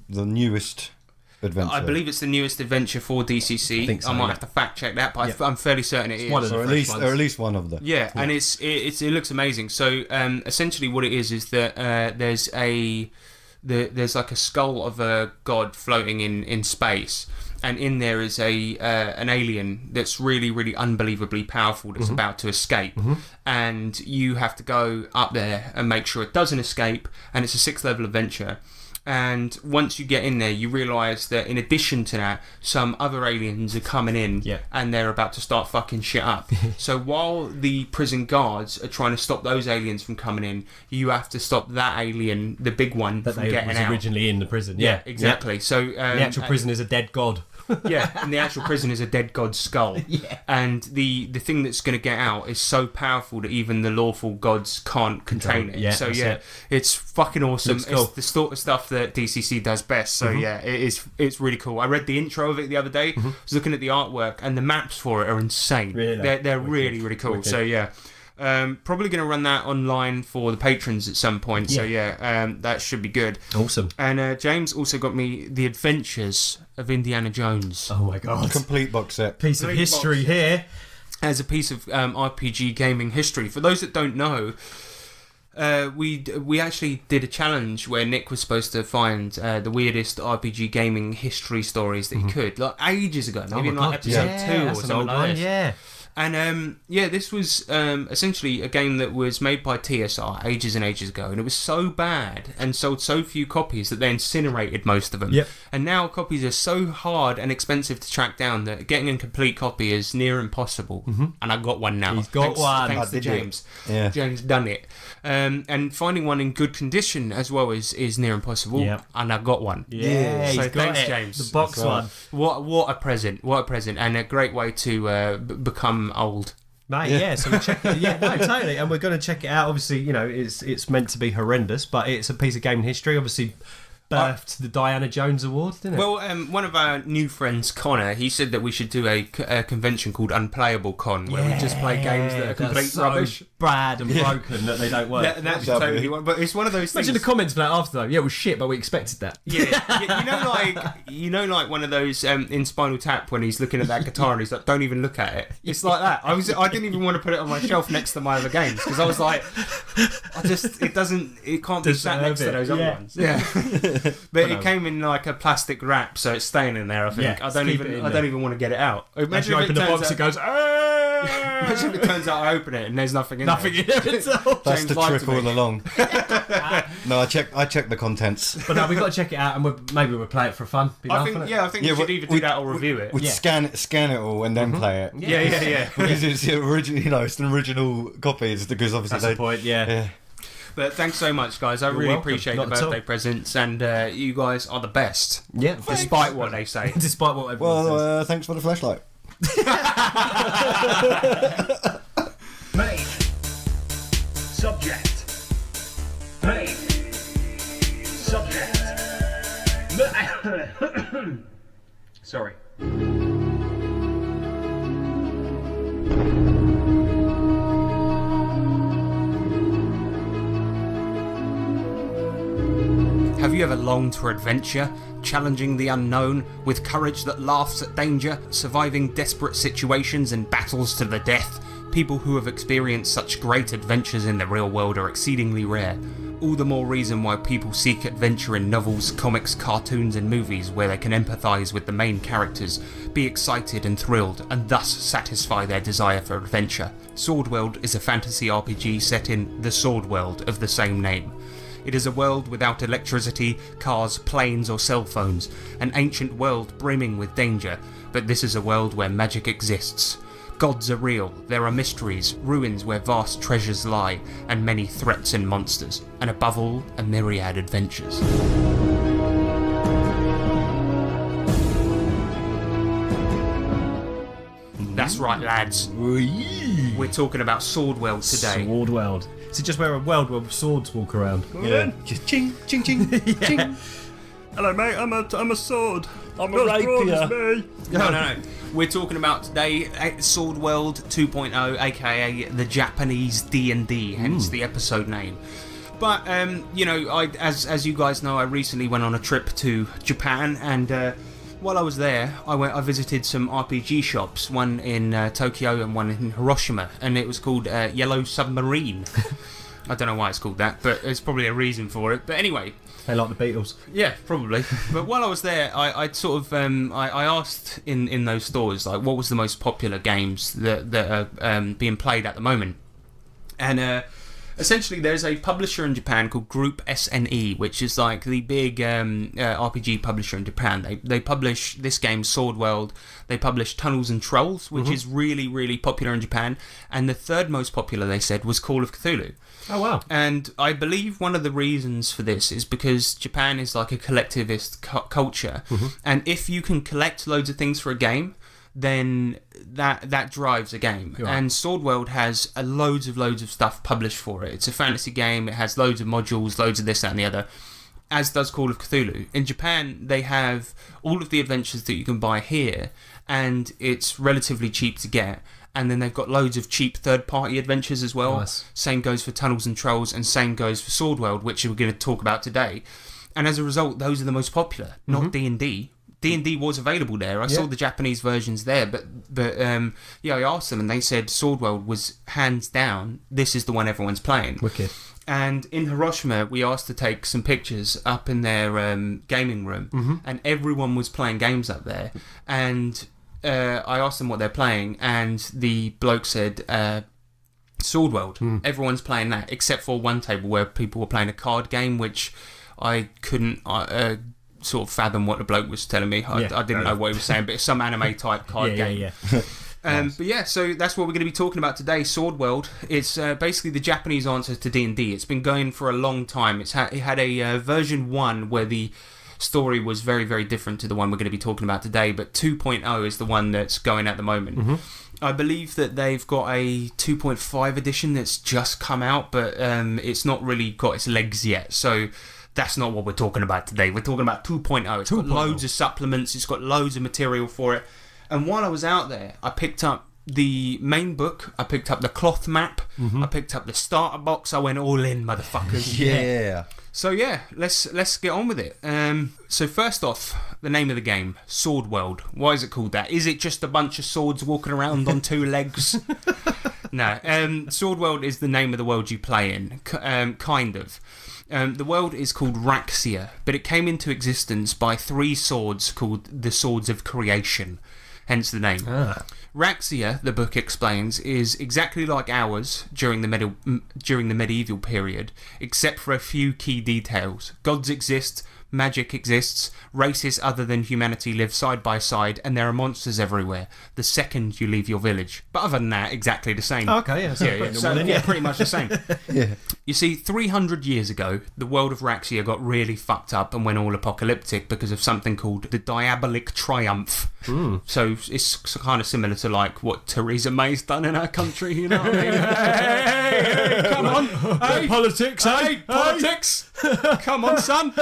the newest adventure?
I believe it's the newest adventure for DCC.
I think so,
might have to fact check that, but I'm fairly certain it is.
One of the
or at least one of them.
Yeah, and it looks amazing. So essentially, what it is that there's like a skull of a god floating in space, and in there is an alien that's really, really unbelievably powerful that's about to escape, and you have to go up there and make sure it doesn't escape. And it's a 6th level adventure. And once you get in there, you realise that in addition to that, some other aliens are coming in and they're about to start fucking shit up. So while the prison guards are trying to stop those aliens from coming in, you have to stop that alien, the big one,
that
from
they
getting
was
out.
Originally in the prison.
Yeah, exactly.
Yeah.
So
the actual prison is a dead god.
Yeah, and the actual prison is a dead god's skull. Yeah. And the thing that's going to get out is so powerful that even the lawful gods can't contain it.
Yeah,
so it's fucking awesome.
Cool.
It's the sort of stuff that DCC does best. So it's really cool. I read the intro of it the other day. I was looking at the artwork, and the maps for it are insane.
Really?
They're really, really cool.
Wicked.
So yeah. Probably going to run that online for the patrons at some point. So that should be good.
Awesome.
And James also got me The Adventures of Indiana Jones.
Oh my god.
Complete box set.
Piece of history here.
As a piece of RPG gaming history. For those that don't know, we actually did a challenge where Nick was supposed to find the weirdest RPG gaming history stories that he could, like ages ago, maybe in like episode 2 or something like this.
Yeah.
And this was essentially a game that was made by TSR ages and ages ago, and it was so bad and sold so few copies that they incinerated most of them.
Yep.
And now copies are so hard and expensive to track down that getting a complete copy is near impossible. And I got one now.
He's got one.
Thanks to James.
Yeah.
James done it. And finding one in good condition as well is near impossible.
Yep.
And I got one.
Yeah,
So
he's got
thanks,
it.
James.
The box one.
What a present! What a present, and a great way to become old.
Mate, yeah, so we check it. Yeah, no, totally. And we're going to check it out. Obviously, you know, it's meant to be horrendous, but it's a piece of gaming history. Obviously, birthed the Diana Jones Award, didn't it?
Well, one of our new friends, Connor, he said that we should do a convention called Unplayable Con, where we just play games that are complete
so
rubbish.
bad and broken that they don't work.
That'd be totally one, but it's one of those things.
Imagine the comments for that after though. Yeah, it was shit, but we expected that.
Yeah, you know, like one of those in Spinal Tap when he's looking at that guitar and he's like, "Don't even look at it." It's like that. I didn't even want to put it on my shelf next to my other games because I was like, it can't be sat next to those other ones. Yeah, but it came in like a plastic wrap, so it's staying in there. I think I don't even want to get it out.
Imagine you open the box, it goes.
Imagine if it turns out I open it and there's nothing in
Nothing
there.
in there at all.
That's
James
the
lied
trick
to me.
all along. No, I check the contents.
But no, we've got to check it out, and maybe we'll play it for fun. Be
I
laughing
think,
at it.
yeah, I think
Yeah,
we should
we-
either do that or review it.
We'd
Yeah.
scan it all and then play it.
Yeah.
Because it's the original, it's an original copy. It's because obviously
That's the point, yeah.
But thanks so much, guys. I really
welcome.
appreciate
Not
the
at all.
birthday presents, and you guys are the best,
Yeah,
despite what they say.
despite what everyone says.
Well, thanks for the flashlight.
Main. Subject. Main. Subject. Sorry.
Have you ever longed for adventure, challenging the unknown, with courage that laughs at danger, surviving desperate situations and battles to the death? People who have experienced such great adventures in the real world are exceedingly rare. All the more reason why people seek adventure in novels, comics, cartoons and movies where they can empathise with the main characters, be excited and thrilled, and thus satisfy their desire for adventure. Sword World is a fantasy RPG set in the Sword World of the same name. It is a world without electricity, cars, planes or cell phones, an ancient world brimming with danger, but this is a world where magic exists. Gods are real, there are mysteries, ruins where vast treasures lie, and many threats and monsters, and above all, a myriad adventures. That's right, lads. We're talking about Sword World today.
Sword world. Is it just where a world where swords walk around?
Yeah. Just ching, ching, ching, ching.
Hello, mate. I'm a sword. I'm
a rapier.
No. We're talking about today Sword World 2.0, aka the Japanese D&D, hence the episode name. But as you guys know, I recently went on a trip to Japan, and while I was there, I visited some RPG shops, one in Tokyo and one in Hiroshima, and it was called Yellow Submarine. I don't know why it's called that, but there's probably a reason for it. But anyway,
They like the Beatles.
yeah, probably. But while I was there, I sort of I asked in those stores, like, what was the most popular games that are being played at the moment, and essentially there's a publisher in Japan called Group SNE, which is like the big RPG publisher in Japan. They publish this game Sword World. They publish Tunnels and Trolls, which is really, really popular in Japan, and the third most popular, they said, was Call of Cthulhu.
Oh, wow.
And I believe one of the reasons for this is because Japan is like a collectivist culture, and if you can collect loads of things for a game, then that drives a game.
Right.
And Sword World has loads of stuff published for it. It's a fantasy game. It has loads of modules, loads of this, that, and the other, as does Call of Cthulhu. In Japan, they have all of the adventures that you can buy here, and it's relatively cheap to get. And then they've got loads of cheap third-party adventures as well.
Nice.
Same goes for Tunnels and Trolls, and same goes for Sword World, which we're going to talk about today. And as a result, those are the most popular, not D&D. D&D was available there. I saw the Japanese versions there, but I asked them, and they said Sword World was hands down, this is the one everyone's playing.
Wicked.
And in Hiroshima, we asked to take some pictures up in their gaming room, and everyone was playing games up there. And I asked them what they're playing, and the bloke said Sword World. Everyone's playing that, except for one table where people were playing a card game, which I couldn't sort of fathom what the bloke was telling me. I didn't know what he was saying, but it's some anime type card game.
Yeah.
But yeah, so that's what we're going to be talking about today, Sword World. It's basically the Japanese answer to D&D. It's been going for a long time. It had a version 1 where the story was very, very different to the one we're going to be talking about today, but 2.0 is the one that's going at the moment. I believe that they've got a 2.5 edition that's just come out, but it's not really got its legs yet, so that's not what we're talking about today. We're talking about 2.0. It's got loads of supplements, it's got loads of material for it. And while I was out there, I picked up the main book, I picked up the cloth map, I picked up the starter box, I went all in, motherfuckers.
Yeah.
So yeah, let's get on with it. So first off, the name of the game, Sword World. Why is it called that? Is it just a bunch of swords walking around on two legs? No. Sword World is the name of the world you play in, kind of. The world is called Raxia, but it came into existence by 3 swords called the Swords of Creation. hence the name. Raxia, the book explains, is exactly like ours during the medieval period, except for a few key details. Gods exist, magic exists, races other than humanity live side by side, and there are monsters everywhere the second you leave your village. But other than that, exactly the same.
Okay, yeah.
So, pretty much the same.
Yeah.
You see, 300 years ago, the world of Raxia got really fucked up and went all apocalyptic because of something called the Diabolic Triumph. So it's kind of similar to like what Theresa May's done in her country, you know what I mean? Hey, come on! Hey,
Politics,
hey, politics! Come on, son!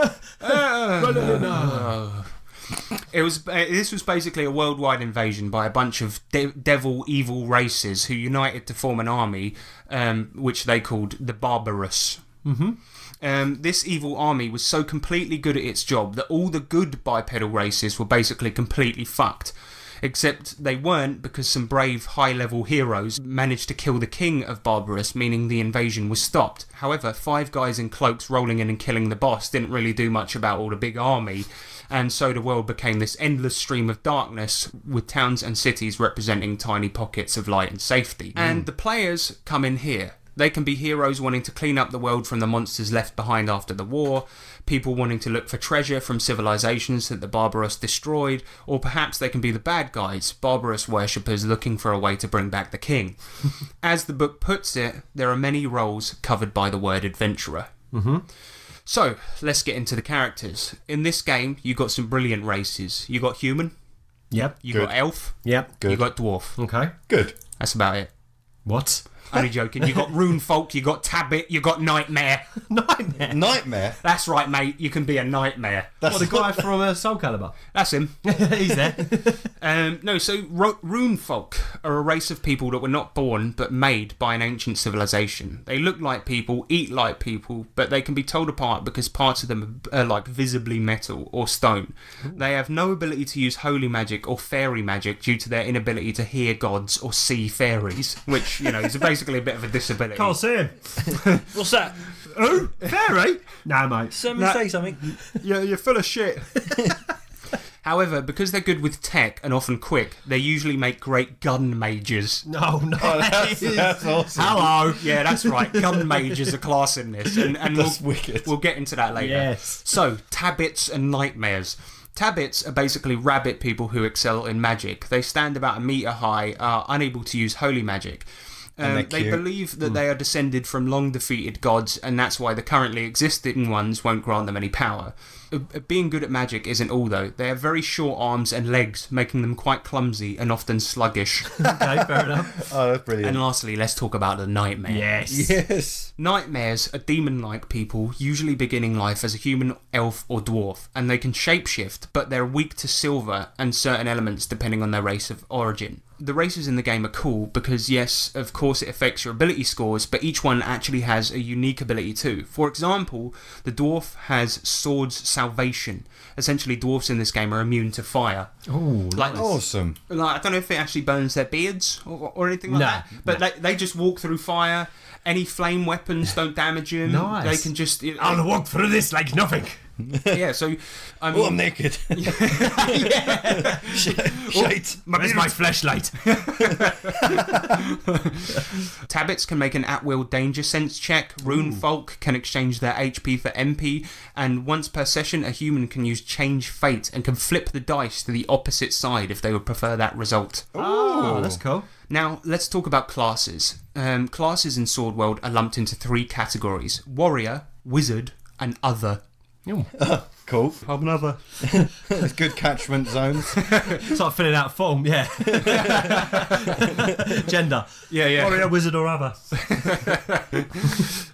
This was basically a worldwide invasion by a bunch of devil evil races who united to form an army, which they called the Barbarous. This evil army was so completely good at its job that all the good bipedal races were basically completely fucked. Except they weren't, because some brave high-level heroes managed to kill the king of Barbarous, meaning the invasion was stopped. However, 5 guys in cloaks rolling in and killing the boss didn't really do much about all the big army, and so the world became this endless stream of darkness, with towns and cities representing tiny pockets of light and safety. And the players come in here. They can be heroes wanting to clean up the world from the monsters left behind after the war, people wanting to look for treasure from civilizations that the Barbarous destroyed, or perhaps they can be the bad guys, Barbarous worshippers looking for a way to bring back the king. As the book puts it, there are many roles covered by the word adventurer. So, let's get into the characters. In this game, you got some brilliant races. You got human,
Yep.
you
Good.
got elf,
Yep.
Good.
you got dwarf.
Okay.
Good.
That's about it.
What?
Only joking. You got rune folk, you got tabbit, you got nightmare.
Nightmare.
Nightmare.
That's right, mate. You can be a nightmare.
That's
The guy from Soul Calibur.
That's him.
He's there.
No, so rune folk are a race of people that were not born but made by an ancient civilization. They look like people, eat like people, but they can be told apart because parts of them are like visibly metal or stone. They have no ability to use holy magic or fairy magic due to their inability to hear gods or see fairies, which, you know, is basically a bit of a disability.
Can't see him.
What's that?
Who? Fairy? No, mate.
Somebody say something.
You're full of shit. However, because they're good with tech and often quick, they usually make great gun mages.
No.
That's awesome.
Hello. Yeah, that's right. Gun mage is a class in this, and
That's wicked.
we'll get into that later.
Yes.
So, tabbits and nightmares. Tabbits are basically rabbit people who excel in magic. They stand about 1 meter high, are unable to use holy magic.
And they're
They
cute.
believe that they are descended from long defeated gods, and that's why the currently existing ones won't grant them any power. Being good at magic isn't all, though. They have very short arms and legs, making them quite clumsy and often sluggish.
Okay, fair enough.
Oh, that's brilliant.
And lastly, let's talk about the nightmare.
Yes.
Yes.
Nightmares are demon-like people, usually beginning life as a human, elf, or dwarf, and they can shapeshift, but they're weak to silver and certain elements depending on their race of origin. The races in the game are cool because, yes, of course it affects your ability scores, but each one actually has a unique ability too. For example, the dwarf has Sword's Salvation. Essentially, dwarfs in this game are immune to fire.
Oh,
Like,
Awesome.
I don't know if it actually burns their beards or anything like
No,
that, but they just walk through fire. Any flame weapons don't damage them.
Nice.
They can just...
I'll walk through this like nothing.
Yeah, so... I
Oh, I'm
mean,
naked.
yeah.
Shite.
Where's my flashlight?
Tabbits can make an at-will danger sense check. Rune folk can exchange their HP for MP. And once per session, a human can use Change Fate and can flip the dice to the opposite side if they would prefer that result.
Oh, that's cool.
Now, let's talk about classes. Classes in Sword World are lumped into 3 categories. Warrior, Wizard, and Other.
Cool.
Another.
There's good catchment zones.
It's like filling out a form, yeah. Gender.
Yeah.
Warrior, wizard, or other.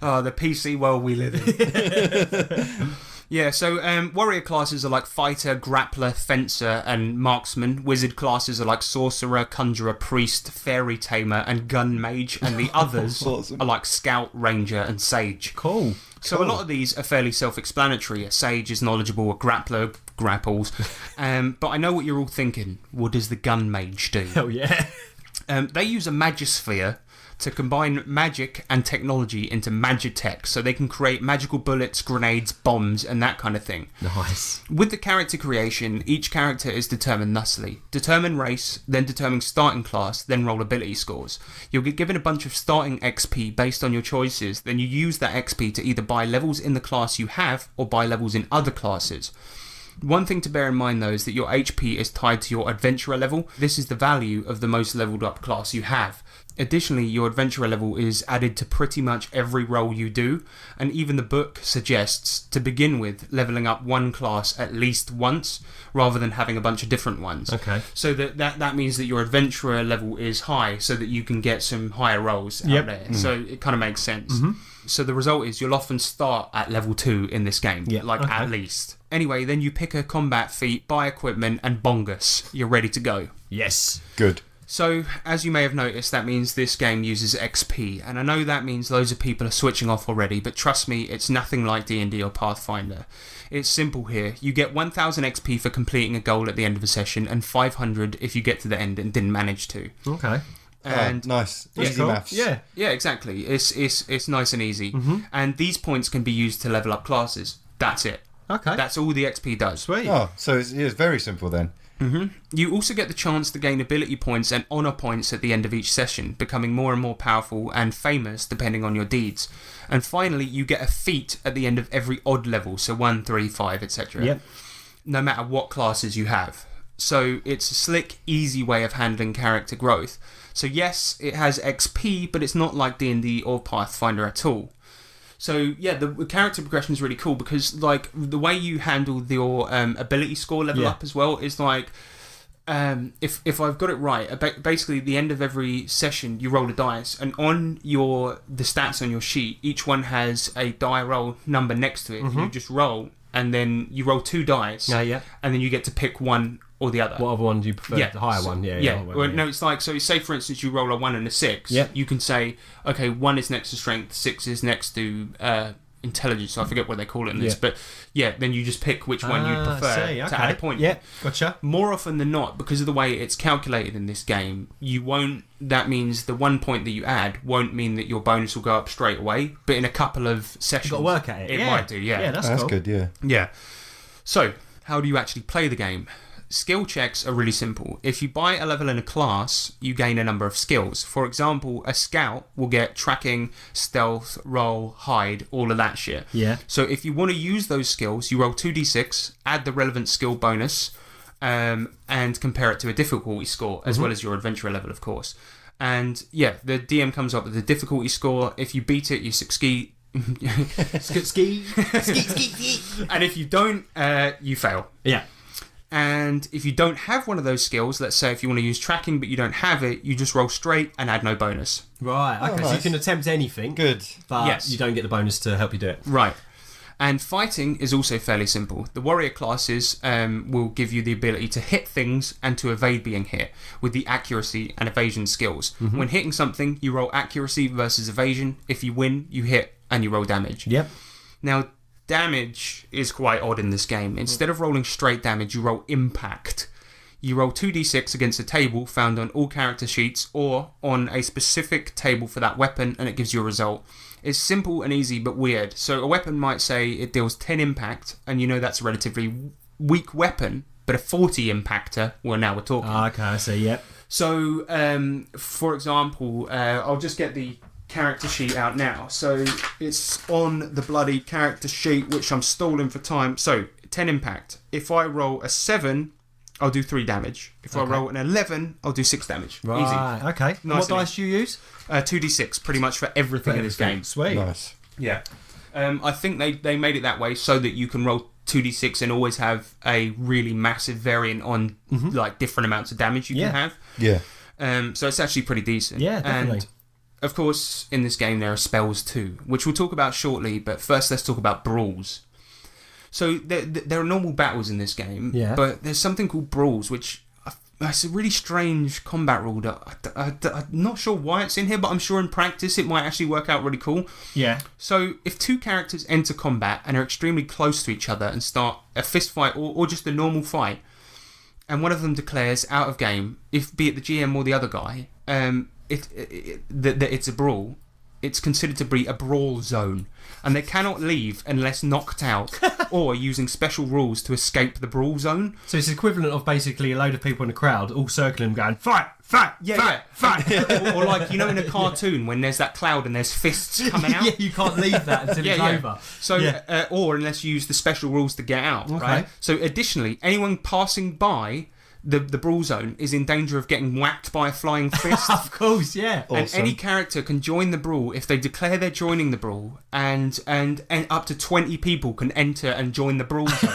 Oh, the PC world we live in. Yeah, so warrior classes are like fighter, grappler, fencer, and marksman. Wizard classes are like sorcerer, conjurer, priest, fairy tamer, and gun mage. And the others
Awesome.
are like scout, ranger, and sage.
Cool.
So a lot of these are fairly self-explanatory. A sage is knowledgeable, a grappler grapples. But I know what you're all thinking. What does the gun mage do?
Hell yeah.
They use a magisphere to combine magic and technology into magitech, so they can create magical bullets, grenades, bombs, and that kind of thing.
Nice.
With the character creation, each character is determined thusly. Determine race, then determine starting class, then roll ability scores. You'll get given a bunch of starting XP based on your choices, then you use that XP to either buy levels in the class you have or buy levels in other classes. One thing to bear in mind though is that your HP is tied to your adventurer level. This is the value of the most leveled up class you have. Additionally, your adventurer level is added to pretty much every role you do, and even the book suggests, to begin with, leveling up one class at least once, rather than having a bunch of different ones.
Okay.
So that means that your adventurer level is high, so that you can get some higher rolls out there. So it kind of makes sense. So the result is you'll often start at level 2 in this game, at least. Anyway, then you pick a combat feat, buy equipment, and bongus. You're ready to go.
Yes.
Good.
So, as you may have noticed, that means this game uses XP, and I know that means loads of people are switching off already, but trust me, it's nothing like D&D or Pathfinder. It's simple here. You get 1000 XP for completing a goal at the end of a session, and 500 if you get to the end and didn't manage to.
Okay.
And
nice. Easy
cool.
maths.
Yeah.
yeah, exactly. It's nice and easy. And these points can be used to level up classes. That's it.
Okay.
That's all the XP does.
Sweet.
Oh, so it's very simple then.
You also get the chance to gain ability points and honour points at the end of each session, becoming more and more powerful and famous depending on your deeds. And finally, you get a feat at the end of every odd level, so 1, 3, 5, etc.
Yep.
No matter what classes you have. So it's a slick, easy way of handling character growth. So yes, it has XP, but it's not like D&D or Pathfinder at all. So yeah, the character progression is really cool because like the way you handle your ability score level up as well is like if I've got it right, basically at the end of every session you roll a dice, and on the stats on your sheet, each one has a die roll number next to it. You just roll, and then you roll 2 dice, and then you get to pick one or the other.
What other one do you prefer?
Yeah.
The higher one? Yeah.
Well, no, it's like, so say for instance you roll a 1 and a 6.
Yeah.
You can say, okay, 1 is next to strength, 6 is next to intelligence. I forget what they call it in this, but yeah, then you just pick which one you'd prefer to add a point.
Yeah, gotcha.
More often than not, because of the way it's calculated in this game, that means the 1 point that you add won't mean that your bonus will go up straight away, but in a couple of sessions,
You've got to work at it.
It might do,
Yeah, that's cool.
good, yeah.
Yeah. So, how do you actually play the game? Skill checks are really simple. If you buy a level in a class, you gain a number of skills. For example, a scout will get tracking, stealth, roll, hide, all of that shit.
Yeah.
So if you want to use those skills, you roll 2d6, add the relevant skill bonus, and compare it to a difficulty score, as well as your adventurer level, of course. And yeah, the DM comes up with the difficulty score. If you beat it, you succeed.
Ski.
And if you don't, you fail.
Yeah.
And if you don't have one of those skills, let's say if you want to use tracking but you don't have it, you just roll straight and add no bonus.
Right, okay, so you
nice.
can attempt anything.
Good.
But you don't get the bonus to help you do it.
Right. And fighting is also fairly simple. The warrior classes will give you the ability to hit things and to evade being hit with the accuracy and evasion skills. When hitting something, you roll accuracy versus evasion. If you win, you hit and you roll damage.
Yep.
Now, damage is quite odd in this game. Instead of rolling straight damage, you roll impact. You roll 2d6 against a table found on all character sheets or on a specific table for that weapon, and it gives you a result. It's simple and easy but weird. So a weapon might say it deals 10 impact, and you know that's a relatively weak weapon, but a 40 impactor, well, now we're talking.
Okay, I see, yep.
So, for example, I'll just get the character sheet out now. So it's on the bloody character sheet, which I'm stalling for time. So 10 impact. If I roll a 7, I'll do 3 damage. If I roll an 11, I'll do 6 damage.
Right,
Easy.
okay.
Nice.
What dice do you use?
2d6, pretty much for everything in this game.
Sweet.
Nice.
Yeah. I think they made it that way so that you can roll 2d6 and always have a really massive variant on like different amounts of damage you can have.
Yeah.
So it's actually pretty decent.
Yeah, definitely.
And of course, in this game there are spells too, which we'll talk about shortly, but first let's talk about Brawls. So there are normal battles in this game, but there's something called Brawls, which it's a really strange combat rule that I'm not sure why it's in here, but I'm sure in practice it might actually work out really cool.
Yeah.
So if 2 characters enter combat and are extremely close to each other and start a fist fight or just a normal fight, and one of them declares out of game, if be it the GM or the other guy, that it's a brawl, it's considered to be a brawl zone, and they cannot leave unless knocked out or using special rules to escape the brawl zone.
So it's equivalent of basically a load of people in the crowd all circling, going fight, fight,
Yeah,
fight.
or like, you know, in a cartoon when there's that cloud and there's fists coming out.
Yeah, you can't leave that until it's over.
So, or unless you use the special rules to get out, right? So, additionally, anyone passing by the brawl zone is in danger of getting whacked by a flying fist.
Of course, yeah.
And
Awesome.
any character can join the brawl if they declare they're joining the brawl, and up to 20 people can enter and join the brawl zone.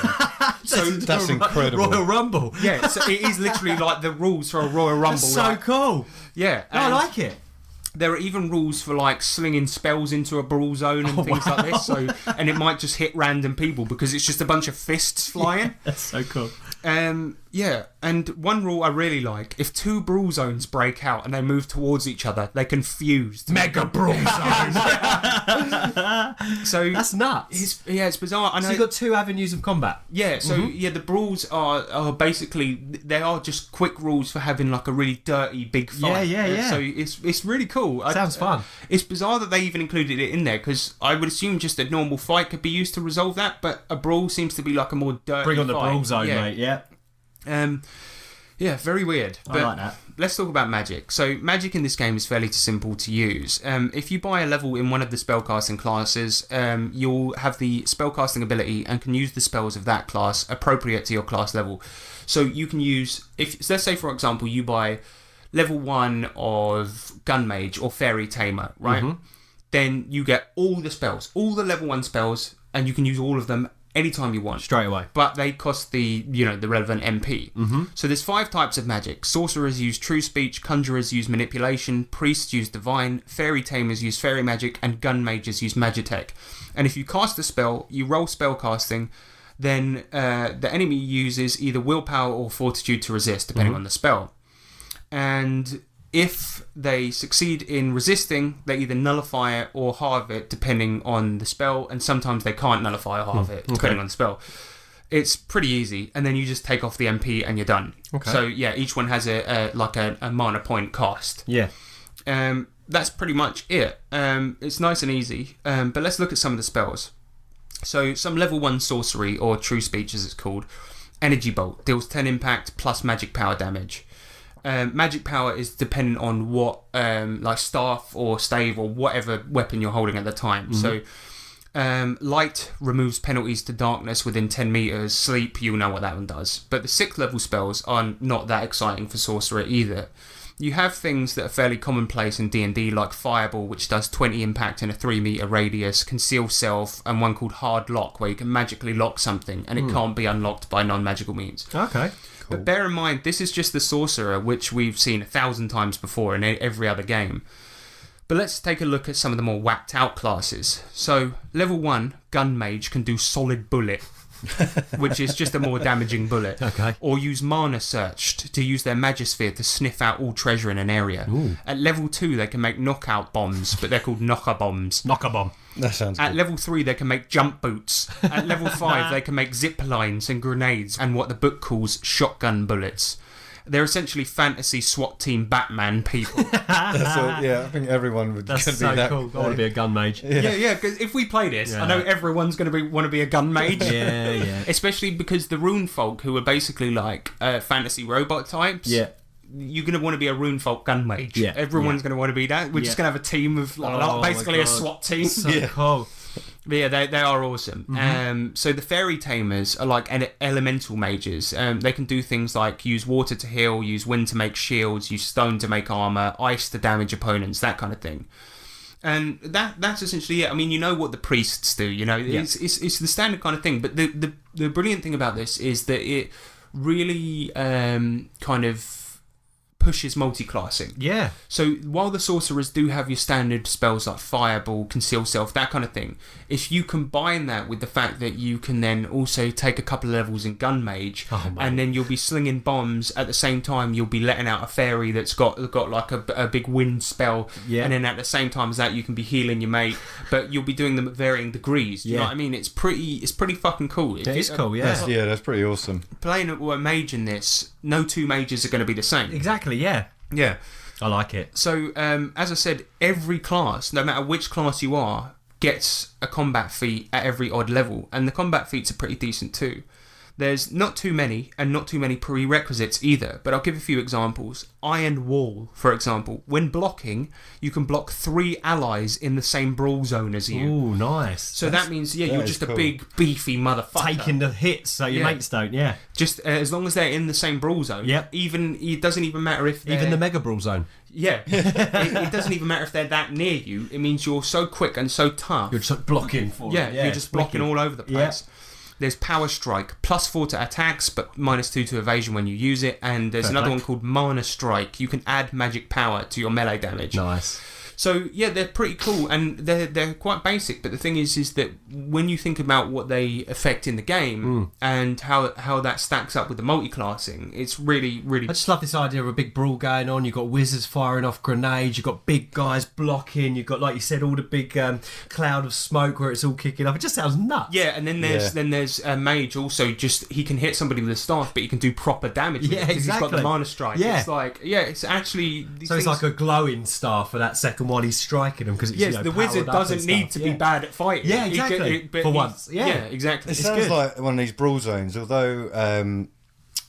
So
That's incredible.
Royal Rumble.
yeah, so it is literally like the rules for a Royal Rumble.
That's so
right?
cool.
Yeah,
I
and
like it.
there are even rules for like slinging spells into a brawl zone and things like this. So, and it might just hit random people because it's just a bunch of fists flying.
That's so cool.
Yeah, and one rule I really like: if two brawl zones break out and they move towards each other, they can fuse. to make a brawl zone. So
That's nuts.
it's bizarre. I know.
So you've got two avenues of combat.
Yeah, so the brawls are basically, they are just quick rules for having like a really dirty big fight.
Yeah.
So it's really cool.
Sounds fun.
It's bizarre that they even included it in there because I would assume just a normal fight could be used to resolve that, but a brawl seems to be like a more dirty.
Bring on the
fight.
brawl zone,
Yeah.
mate. Yeah.
Yeah, very weird.
I
But
like that.
let's talk about magic. So magic in this game is fairly simple to use. If you buy a level in one of the spellcasting classes, you'll have the spellcasting ability and can use the spells of that class appropriate to your class level. So you can use, if let's say for example you buy level 1 of Gun Mage or Fairy Tamer, right? Then you get all the spells, all the level 1 spells, and you can use all of them anytime you want.
Straight away.
But they cost the relevant MP. So there's 5 types of magic. Sorcerers use true speech, conjurers use manipulation, priests use divine, fairy tamers use fairy magic, and gun mages use magitech. And if you cast a spell, you roll spell casting, then the enemy uses either willpower or fortitude to resist, depending on the spell. And if they succeed in resisting, they either nullify it or halve it, depending on the spell, and sometimes they can't nullify or halve it, depending on the spell. It's pretty easy, and then you just take off the MP and you're done.
Okay.
So yeah, each one has a mana point cost.
Yeah.
That's pretty much it. It's nice and easy, but let's look at some of the spells. So some level 1 sorcery, or true speech as it's called, Energy Bolt, deals 10 impact plus magic power damage. Magic power is dependent on what, like staff or stave or whatever weapon you're holding at the time. So, light removes penalties to darkness within 10 meters. Sleep, you'll know what that one does. But the 6th level spells are not that exciting for sorcerer either. You have things that are fairly commonplace in D&D, like Fireball, which does 20 impact in a 3 meter radius, Conceal Self, and one called Hard Lock, where you can magically lock something and it can't be unlocked by non-magical means.
Okay.
But bear in mind, this is just the sorcerer, which we've seen 1,000 times before in every other game. But let's take a look at some of the more whacked out classes. So, level 1, Gun Mage can do Solid Bullet, which is just a more damaging bullet.
Okay.
Or use Mana Searched to use their Magisphere to sniff out all treasure in an area.
Ooh.
At level 2, they can make knockout bombs, but they're called knocker bombs.
Knocker bomb.
That sounds
At
good.
level 3, they can make jump boots. At level 5, they can make zip lines and grenades and what the book calls shotgun bullets. They're essentially fantasy SWAT team Batman people.
I think everyone would
That's
be
so
that.
cool. I want to be a gun mage.
Yeah, because if we play this, I know everyone's going to want to be a gun mage.
Yeah.
Especially because the rune folk, who are basically like fantasy robot types,
Yeah.
you're going to want to be a rune folk gun mage.
Yeah,
Everyone's going to want to be that. We're just going to have a team of
Oh
basically
my
a
God.
SWAT team.
So cool.
But yeah, they are awesome. So the fairy tamers are like elemental mages. They can do things like use water to heal, use wind to make shields, use stone to make armor, ice to damage opponents, that kind of thing. And that's essentially it. I mean, you know what the priests do. You know, it's the standard kind of thing. But the brilliant thing about this is that it really kind of pushes multi-classing.
Yeah.
So while the sorcerers do have your standard spells like Fireball, Conceal Self, that kind of thing, if you combine that with the fact that you can then also take a couple of levels in Gun Mage, and then you'll be slinging bombs at the same time, you'll be letting out a fairy that's got like a big wind spell, and then at the same time as that you can be healing your mate, but you'll be doing them at varying degrees. Do you know what I mean? It's pretty fucking cool.
It is cool, yeah.
That's pretty awesome.
Playing a mage in this, no two mages are going to be the same.
Exactly, yeah.
Yeah.
I like it.
So, as I said, every class, no matter which class you are, gets a combat feat at every odd level, and the combat feats are pretty decent too. There's not too many, and not too many prerequisites either, but I'll give a few examples. Iron Wall, for example. When blocking, you can block 3 allies in the same brawl zone as you.
Ooh, nice.
So that means, you're
is
just a
cool.
big, beefy motherfucker.
Taking the hits so your
Yeah.
mates don't, yeah.
Just as long as they're in the same brawl zone.
Yep.
Even it doesn't even matter if they're...
Even the Mega Brawl Zone.
Yeah. it doesn't even matter if they're that near you. It means you're so quick and so tough.
You're just like blocking for
Yeah,
it.
you're just blocking
wicked.
all over the place. There's Power Strike, +4 to attacks, but -2 to evasion when you use it. And there's another one called Mana Strike. You can add magic power to your melee damage.
Nice.
So yeah, they're pretty cool, and they're quite basic. But the thing is that when you think about what they affect in the game and how that stacks up with the multi-classing, it's really, really.
I just love this idea of a big brawl going on. You've got wizards firing off grenades. You've got big guys blocking. You've got, like you said, all the big cloud of smoke where it's all kicking up. It just sounds nuts.
Yeah, and then there's a mage also. Just he can hit somebody with a staff, but he can do proper damage. With it 'cause he's got
exactly.
the Mana Strike.
Yeah.
It's like it's actually. These
So it's
things-
like a glowing staff for that second one. He's striking them because it's
Yes, the wizard doesn't need to be bad at fighting.
Yeah,
He
exactly.
but
For
he's-
once. Yeah.
exactly.
It sounds like one of these brawl zones, although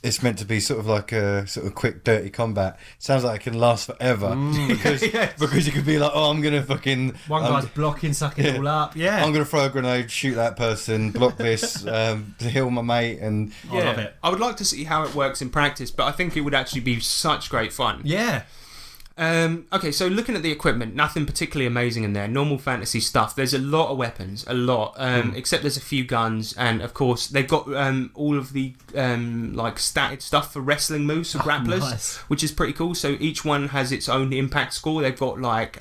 it's meant to be sort of like a sort of quick, dirty combat. It sounds like it can last forever because you could be like, oh, I'm gonna fucking
One guy's blocking, sucking it all up. Yeah.
I'm gonna throw a grenade, shoot that person, block this, heal my mate, and
I love it.
I would like to see how it works in practice, but I think it would actually be such great fun.
Yeah.
Okay, so looking at the equipment, nothing particularly amazing in there. Normal fantasy stuff. There's a lot of weapons, except there's a few guns, and of course they've got all of the like statted stuff for wrestling moves for grapplers,
nice.
which is pretty cool. So each one has its own impact score. They've got like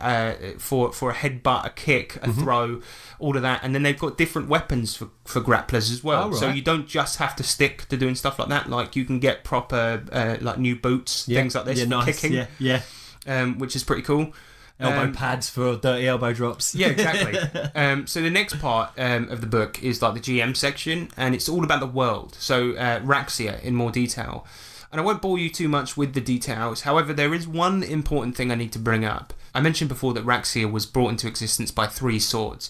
for a headbutt, a kick, a throw, all of that, and then they've got different weapons for grapplers as well.
Oh, right.
So you don't just have to stick to doing stuff like that. Like you can get proper like new boots, things like this for kicking.
Yeah.
Which is pretty cool.
Elbow pads for dirty elbow drops.
Yeah, exactly. So the next part of the book is like the GM section, and it's all about the world. So Raxia in more detail. And I won't bore you too much with the details. However, there is one important thing I need to bring up. I mentioned before that Raxia was brought into existence by 3 swords.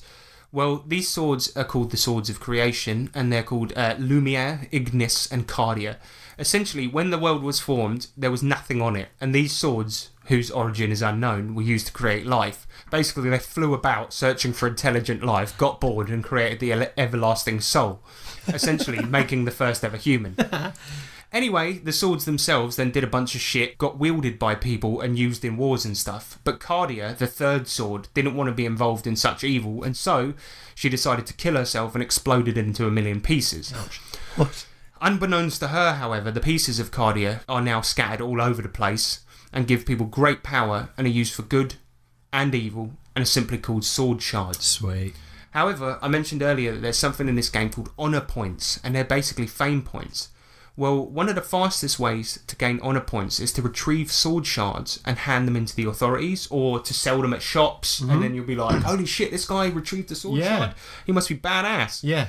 Well, these swords are called the Swords of Creation, and they're called Lumiere, Ignis, and Cardia. Essentially, when the world was formed, there was nothing on it, and these swords, whose origin is unknown, were used to create life. Basically, they flew about searching for intelligent life, got bored, and created the everlasting soul, essentially making the first ever human. Anyway, the swords themselves then did a bunch of shit, got wielded by people and used in wars and stuff. But Cardia, the 3rd sword, didn't want to be involved in such evil, and so she decided to kill herself and exploded into 1,000,000 pieces.
what?
Unbeknownst to her, however, the pieces of Cardia are now scattered all over the place and give people great power and are used for good and evil and are simply called sword shards.
Sweet.
However, I mentioned earlier that there's something in this game called honour points, and they're basically fame points. Well, one of the fastest ways to gain honour points is to retrieve sword shards and hand them into the authorities, or to sell them at shops, and then you'll be like, holy shit, this guy retrieved a sword shard? He must be badass.
Yeah.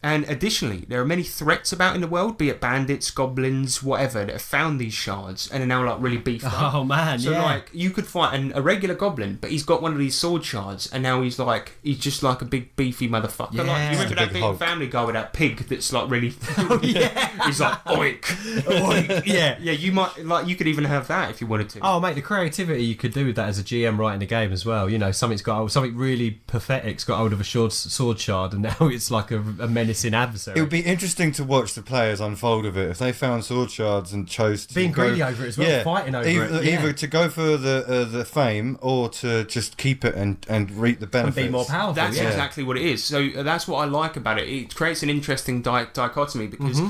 And additionally, there are many threats about in the world, be it bandits, goblins, whatever, that have found these shards and are now like really beefed up.
Oh man,
So like you could fight a regular goblin, but he's got one of these sword shards, and now he's just like a big beefy motherfucker.
Yeah.
Like, you remember that
Big
big
Hulk.
Family Guy with that pig that's like really?
Oh, yeah.
He's like oink.
Oink, yeah.
Yeah, you might like you could even have that if you wanted to.
Oh mate, the creativity you could do with that as a GM writing the game as well. You know, something really pathetic's got hold of a sword shard, and now it's like a menacing adversary.
It would be interesting to watch the players unfold of it if they found sword shards and chose to
Being
go,
greedy over it as well, fighting over it. Yeah.
Either to go for the fame or to just keep it and reap the
And
benefits.
be more powerful.
That's
yeah.
exactly what it is. So that's what I like about it. It creates an interesting dichotomy because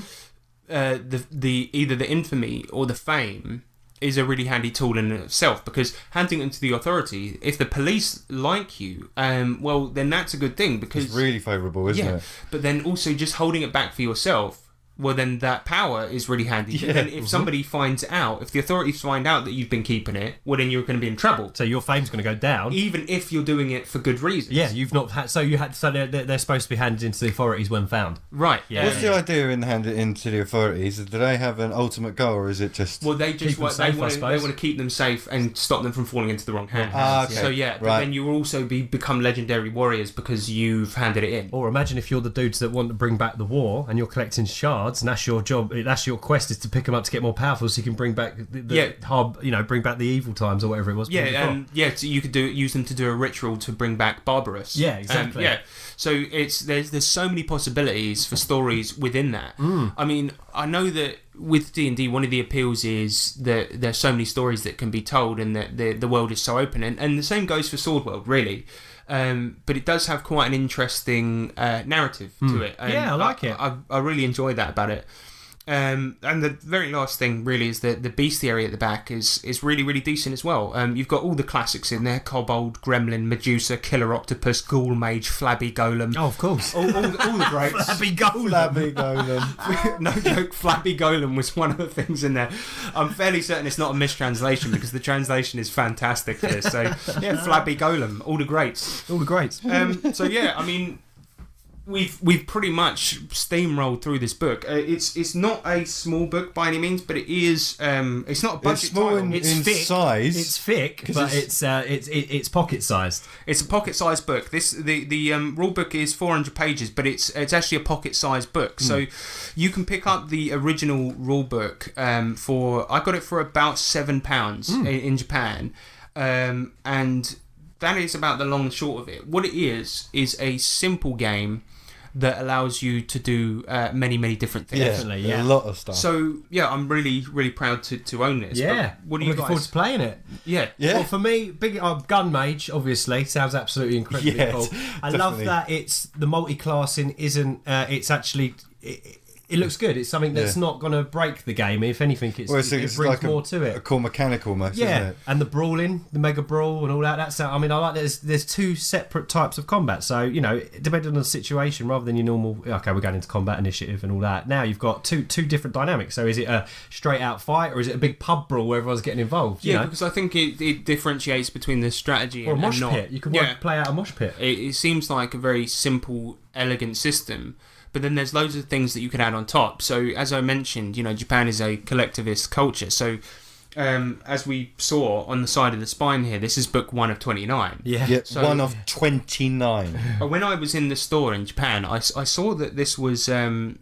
the either the infamy or the fame is a really handy tool in itself, because handing it to the authority, if the police like you, well then that's a good thing, because
It's really favourable, isn't it?
but then also just holding it back for yourself well then that power is really handy.
Yeah.
But then if somebody finds out, if the authorities find out that you've been keeping it, well then you're going to be in trouble.
So your fame's going to go down.
Even if you're doing it for good reasons.
Yeah, you've not had. So you had. So they're supposed to be handed into the authorities when found.
Right.
Yeah.
What's the idea in handing it into the authorities? Do they have an ultimate goal, or is it just?
Well, they just
Keep them safe, I suppose.
they want to keep them safe and stop them from falling into the wrong hands.
Okay.
So yeah, but
Right.
then you will also become legendary warriors because you've handed it in.
Or imagine if you're the dudes that want to bring back the war and you're collecting shards, and that's your job. That's your quest, is to pick them up to get more powerful, so you can bring back bring back the evil times or whatever it was.
Yeah,
before.
and so you could use them to do a ritual to bring back Barbarous.
Yeah, exactly.
Yeah, so there's so many possibilities for stories within that. I mean, I know that with D&D, one of the appeals is that there's so many stories that can be told, and that the world is so open, and the same goes for Sword World, really. But it does have quite an interesting narrative to it. And
Yeah, I like it.
I really enjoy that about it. And the very last thing really is that the bestiary at the back is really, really decent as well. You've got all the classics in there: Kobold, Gremlin, Medusa, Killer Octopus, Ghoul Mage, Flabby Golem.
Oh, of course.
All the greats.
Flabby Golem.
Flabby Golem.
No joke, Flabby Golem was one of the things in there. I'm fairly certain it's not a mistranslation because the translation is fantastic here. So yeah, Flabby Golem, all the greats.
All the greats.
So yeah, I mean, we've pretty much steamrolled through this book. It's not a small book by any means, but it is. It's not a budget
It's small
title.
in
thick.
size.
It's thick, but it's pocket sized.
It's a pocket-sized book. The rule book is 400 pages, but it's actually a pocket-sized book. So you can pick up the original rule book for. I got it for about £7 in Japan, and that is about the long and short of it. What it is a simple game that allows you to do many different things.
Definitely, yeah.
A lot of stuff.
So yeah, I'm really proud to own this.
Yeah.
But what do
I'm
you
looking forward
guys?
to playing it.
Yeah.
Yeah.
Well, for me, big gun mage obviously sounds absolutely incredibly
Yeah,
cool. I love
definitely.
that it's the multi-classing isn't. It's actually. It looks good. It's something that's not going to break the game. If anything, it
It's
brings
like
more to
a
it.
core mechanic almost, isn't
Yeah,
it?
and the brawling, the mega brawl, and all that. That's. I mean, I like. There's two separate types of combat. So depending on the situation, rather than your normal. Okay, we're going into combat initiative and all that. Now you've got two different dynamics. So is it a straight out fight, or is it a big pub brawl where everyone's getting involved?
Yeah, because I think it differentiates between the strategy
or a
and
mosh
not.
pit. You can play out a mosh pit.
It seems like a very simple, elegant system, but then there's loads of things that you can add on top. So as I mentioned, Japan is a collectivist culture. So as we saw on the side of the spine here, this is book 1 of 29.
Yeah.
Yeah,
So-
one of 29.
When I was in the store in Japan, I saw that this was on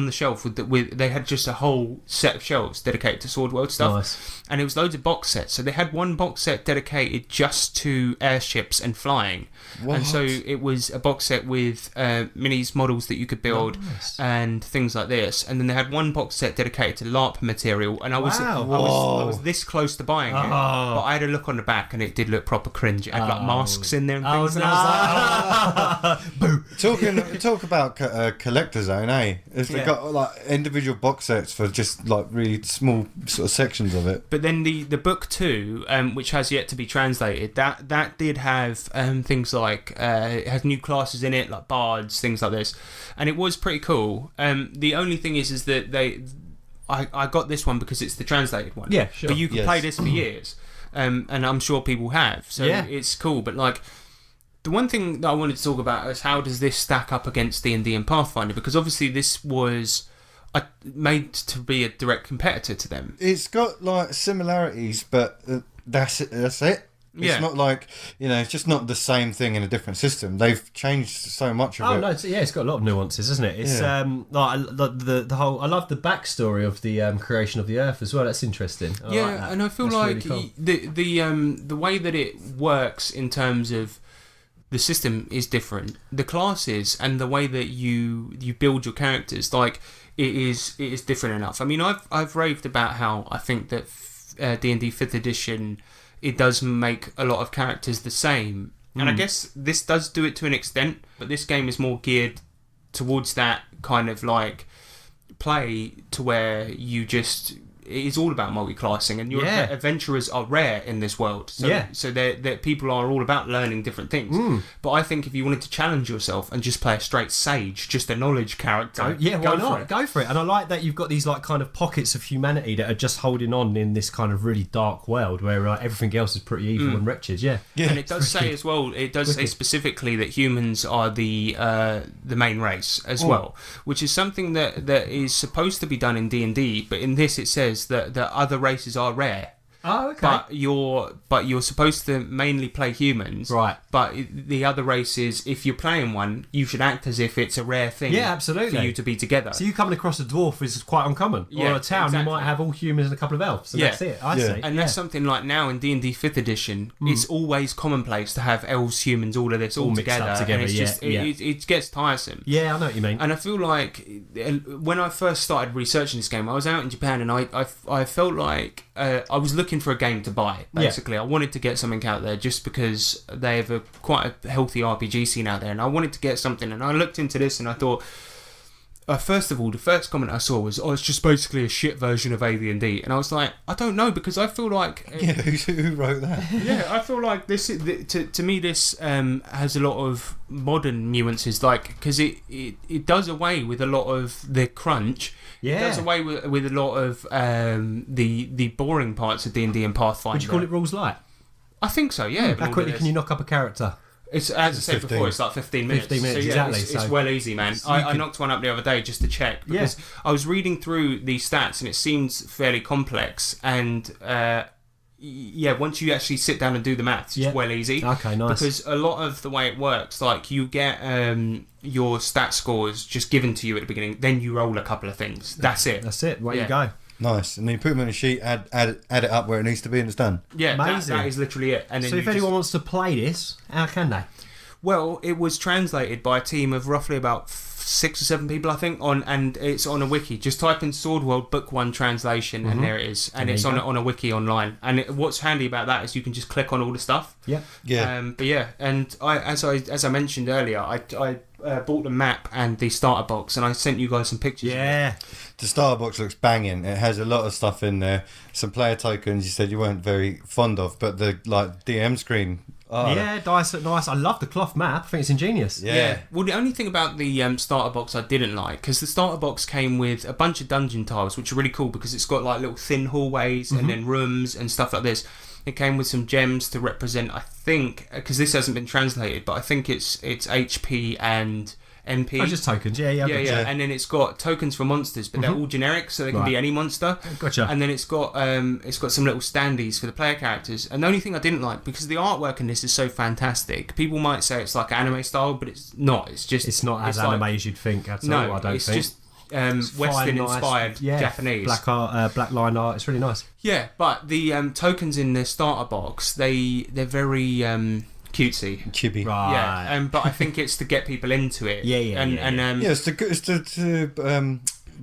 the shelf with they had just a whole set of shelves dedicated to Sword World stuff.
Nice.
And it was loads of box sets. So they had one box set dedicated just to airships and flying.
What?
And so it was a box set with minis, models that you could build,
Nice.
and things like this. And then they had one box set dedicated to LARP material. And I was
Wow.
I was this close to buying it,
Oh.
but I had a look on the back, and it did look proper cringe. It had like masks in there and
Oh,
things.
no.
And I was like,
Talk about collector zone, eh? If they've
Yeah.
got like individual box sets for just like really small sort of sections of it.
But then the book 2, which has yet to be translated, that did have things like it has new classes in it, like bards, things like this, and it was pretty cool. The only thing is that I got this one because it's the translated one.
Yeah, sure.
But you can
Yes.
play this for years, and I'm sure people have. So
Yeah.
it's cool. But like, the one thing that I wanted to talk about is how does this stack up against D&D and Pathfinder? Because obviously this was made to be a direct competitor to them.
It's got like similarities, but that's it. It's
Yeah.
not like it's just not the same thing in a different system. They've changed so much of
Oh
it.
no! It's got a lot of nuances, isn't it? It's
Yeah.
the whole. I love the backstory of the creation of the Earth as well. That's interesting. I like that.
And I feel
That's
like
really cool.
the way that it works in terms of the system is different. The classes and the way that you build your characters, like it is different enough. I mean, I've raved about how I think that D&D 5th edition, it does make a lot of characters the same, and I guess this does do it to an extent, but this game is more geared towards that kind of like play to where you just it is all about multi-classing, and your
Yeah.
adventurers are rare in this world. So,
Yeah.
so they're people are all about learning different things. But I think if you wanted to challenge yourself and just play a straight sage, just a knowledge character,
Yeah, why
go
not?
for it.
Go for it. And I like that you've got these like kind of pockets of humanity that are just holding on in this kind of really dark world where everything else is pretty evil and wretched. Yeah.
And it does say as well, it does say specifically that humans are the main race as well, which is something that is supposed to be done in D&D, but in this it says that other races are rare.
Oh, okay.
But you're supposed to mainly play humans,
Right.
But the other races, if you're playing one, you should act as if it's a rare thing.
Yeah, absolutely.
For you to be together.
So you coming across a dwarf is quite uncommon.
Yeah,
or a town,
exactly.
you might have all humans and a couple of elves. And
Yeah.
that's it. I
Yeah.
see.
And that's something like now in D&D 5th edition, it's always commonplace to have elves, humans, all of this all
mixed
together.
up together,
and it's
yeah,
just,
yeah.
It gets tiresome.
Yeah, I know what you mean.
And I feel like when I first started researching this game, I was out in Japan and I felt like I was looking for a game to buy, basically. I wanted to get something out there just because they have quite a healthy RPG scene out there, and I wanted to get something. And I looked into this and I thought, first of all, the first comment I saw was, it's just basically a shit version of AD&D. And I was like, I don't know, because I feel like...
Yeah, who wrote that?
Yeah, I feel like this to me this has a lot of modern nuances, like because it does away with a lot of the crunch.
Yeah.
It does away with a lot of the boring parts of D&D and Pathfinder.
Would you call it rules light?
I think so. Yeah.
How quickly can you knock up a character?
It's as I said
15.
before, it's like 15 minutes.
15 minutes,
so, yeah,
exactly,
It's
so-
well easy, man. I knocked one up the other day just to check because
Yeah.
I was reading through these stats and it seems fairly complex. And once you actually sit down and do the maths,
Yeah.
it's well easy.
Okay, nice.
Because a lot of the way it works, like you get your stat scores just given to you at the beginning, then you roll a couple of things. That's it.
That's it. Way
Yeah.
you go.
Nice. And then you put them in a sheet, add it up where it needs to be, and it's done.
Yeah,
Amazing.
that is literally it. And then
So if
you just-
anyone wants to play this, how can they?
Well, it was translated by a team of roughly about 6 or 7 people, I think, and it's on a wiki. Just type in Sword World Book 1 translation, and there it is. And
There
it's
you
on
go.
a wiki online. And what's handy about that is you can just click on all the stuff.
Yeah.
Yeah.
But yeah, and as I mentioned earlier, I bought the map and the starter box, and I sent you guys some pictures.
Yeah.
The starter box looks banging. It has a lot of stuff in there. Some player tokens you said you weren't very fond of, but the DM screen. Oh,
Yeah, dice look nice. I love the cloth map. I think it's ingenious.
Yeah.
Well, the only thing about the starter box I didn't like, because the starter box came with a bunch of dungeon tiles, which are really cool because it's got like little thin hallways and then rooms and stuff like this. It came with some gems to represent, I think, because this hasn't been translated, but I think it's HP and MP.
Oh, just tokens. Yeah.
yeah,
Gotcha.
and then it's got tokens for monsters, but they're all generic, so they can be
Right.
any monster.
Gotcha.
And then it's got some little standees for the player characters. And the only thing I didn't like, because the artwork in this is so fantastic, people might say it's like anime style, but it's not. It's just
It's not as
like-
anime as you'd think at all,
No,
I don't
it's
think.
just Western inspired Japanese.
Black line art. It's really nice.
Yeah, but the tokens in the starter box, they're very cutesy.
Chibi.
Right.
Yeah, but I think it's to get people into it.
Yeah,
and
Yeah, it's to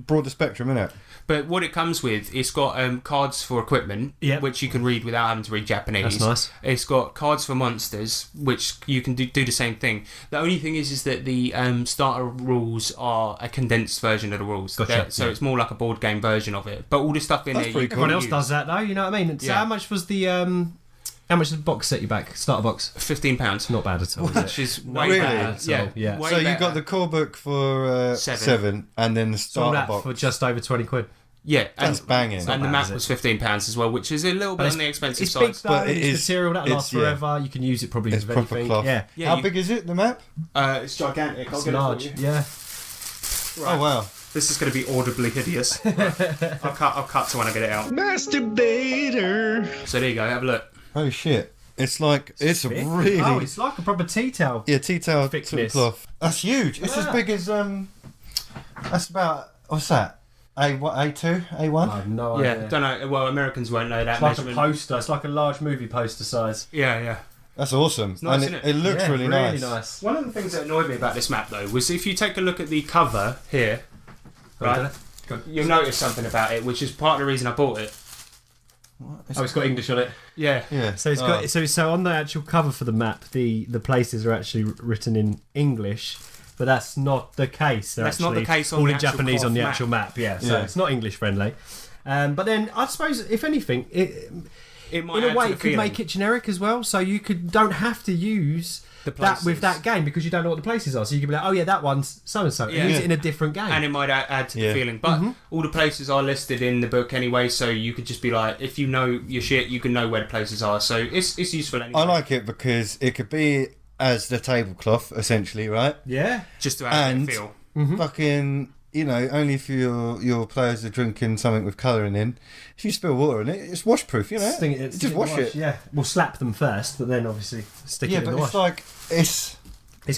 broad the spectrum, isn't it?
But what it comes with, it's got cards for equipment,
Yep.
which you can read without having to read Japanese.
That's nice.
It's got cards for monsters, which you can do the same thing. The only thing is that the starter rules are a condensed version of the rules.
Gotcha,
So
yeah.
it's more like a board game version of it. But all the stuff in
That's
there,
pretty
you can
Everyone else
use.
does that though. You know what I mean? So
Yeah.
how much was the How much did the box set you back? Starter box?
£15.
Not bad at all, is it?
Which is way
Really?
better.
Bad at all, yeah.
way
So you
better.
got the core book for
Seven.
and then the
Sold
starter
that
box.
for just over 20 quid.
Yeah,
That's banging.
not
And the
bad,
map
is it?
was £15 as well, which is a little bit on the expensive
It's
side.
big though,
But it
it's
is-
material that lasts
it's- yeah.
forever. You can use it probably
It's
with
proper
anything.
cloth.
Yeah,
Yeah,
How
you-
big is it, the map?
It's gigantic. I'll
it's
get
large.
it for you.
Yeah.
Right.
Oh, wow.
This is going to be audibly hideous. Right. I'll cut to when I get it out.
Masturbator.
So there you go. Have a look.
Oh, shit. It's like, it's
Thick.
really...
Oh, it's like a proper tea towel.
Yeah, tea-towel
Thickness.
cloth. That's huge. It's as
Yeah.
big as, that's about, what's that? A2? A1?
I have no
Yeah,
idea.
don't know. Well, Americans won't know that
It's like a
measurement.
poster. It's like a large movie poster size.
Yeah.
That's awesome.
nice,
and
isn't
it looks
Yeah,
really nice.
One of the things that annoyed me about this map, though, was if you take a look at the cover here, right, you'll notice something about it, which is part of the reason I bought it.
Oh, it's got English on it.
Yeah.
Yeah.
So it's got so on the actual cover for the map, the places are actually written in English, but that's not the case. They're
That's not the
actually
case on
all
the
in
actual
Japanese on
cloth
the
map.
actual map. Yeah, so
Yeah.
it's not English friendly. But then I suppose, if anything,
It might
in
add
a way,
to
it
the
could
feeling.
make it generic as well. So you don't have to use
The
that with
places.
that game because you don't know what the places are. So you can be like, oh yeah, that one's so and so.
Yeah.
Use it in a different game.
And it might add to
Yeah.
the feeling. But
Mm-hmm.
all the places are listed in the book anyway, so you could just be like, if you know your shit, you can know where the places are. So it's useful anyway.
I like it because it could be as the tablecloth, essentially, right?
yeah.
Just to add
And
a feel.
fucking, only if your players are drinking something with colouring in. If you spill water in it, it's washproof,
Sting it, stick
Just
it in
wash
the
it.
Yeah. We'll slap them first, but then obviously stick
Yeah,
it in
but
the
it's
wash.
like
It's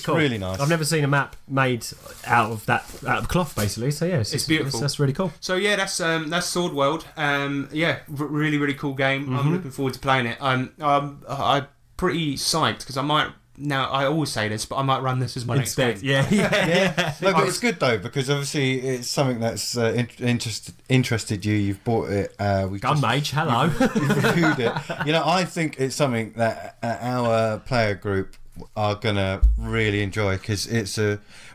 cool.
really nice.
I've never seen a map made out of cloth, basically. So yeah,
It's beautiful.
That's really cool.
So yeah, that's Sword World. Really really cool game.
Mm-hmm.
I'm looking forward to playing it. I'm pretty psyched because I might. Now I always say this, but I might run this as my next game.
Yeah.
No, but it's good though because obviously it's something that's interested you. You've bought it. We've
Gun Mage, hello.
We've reviewed it. I think it's something that our player group are gonna really enjoy because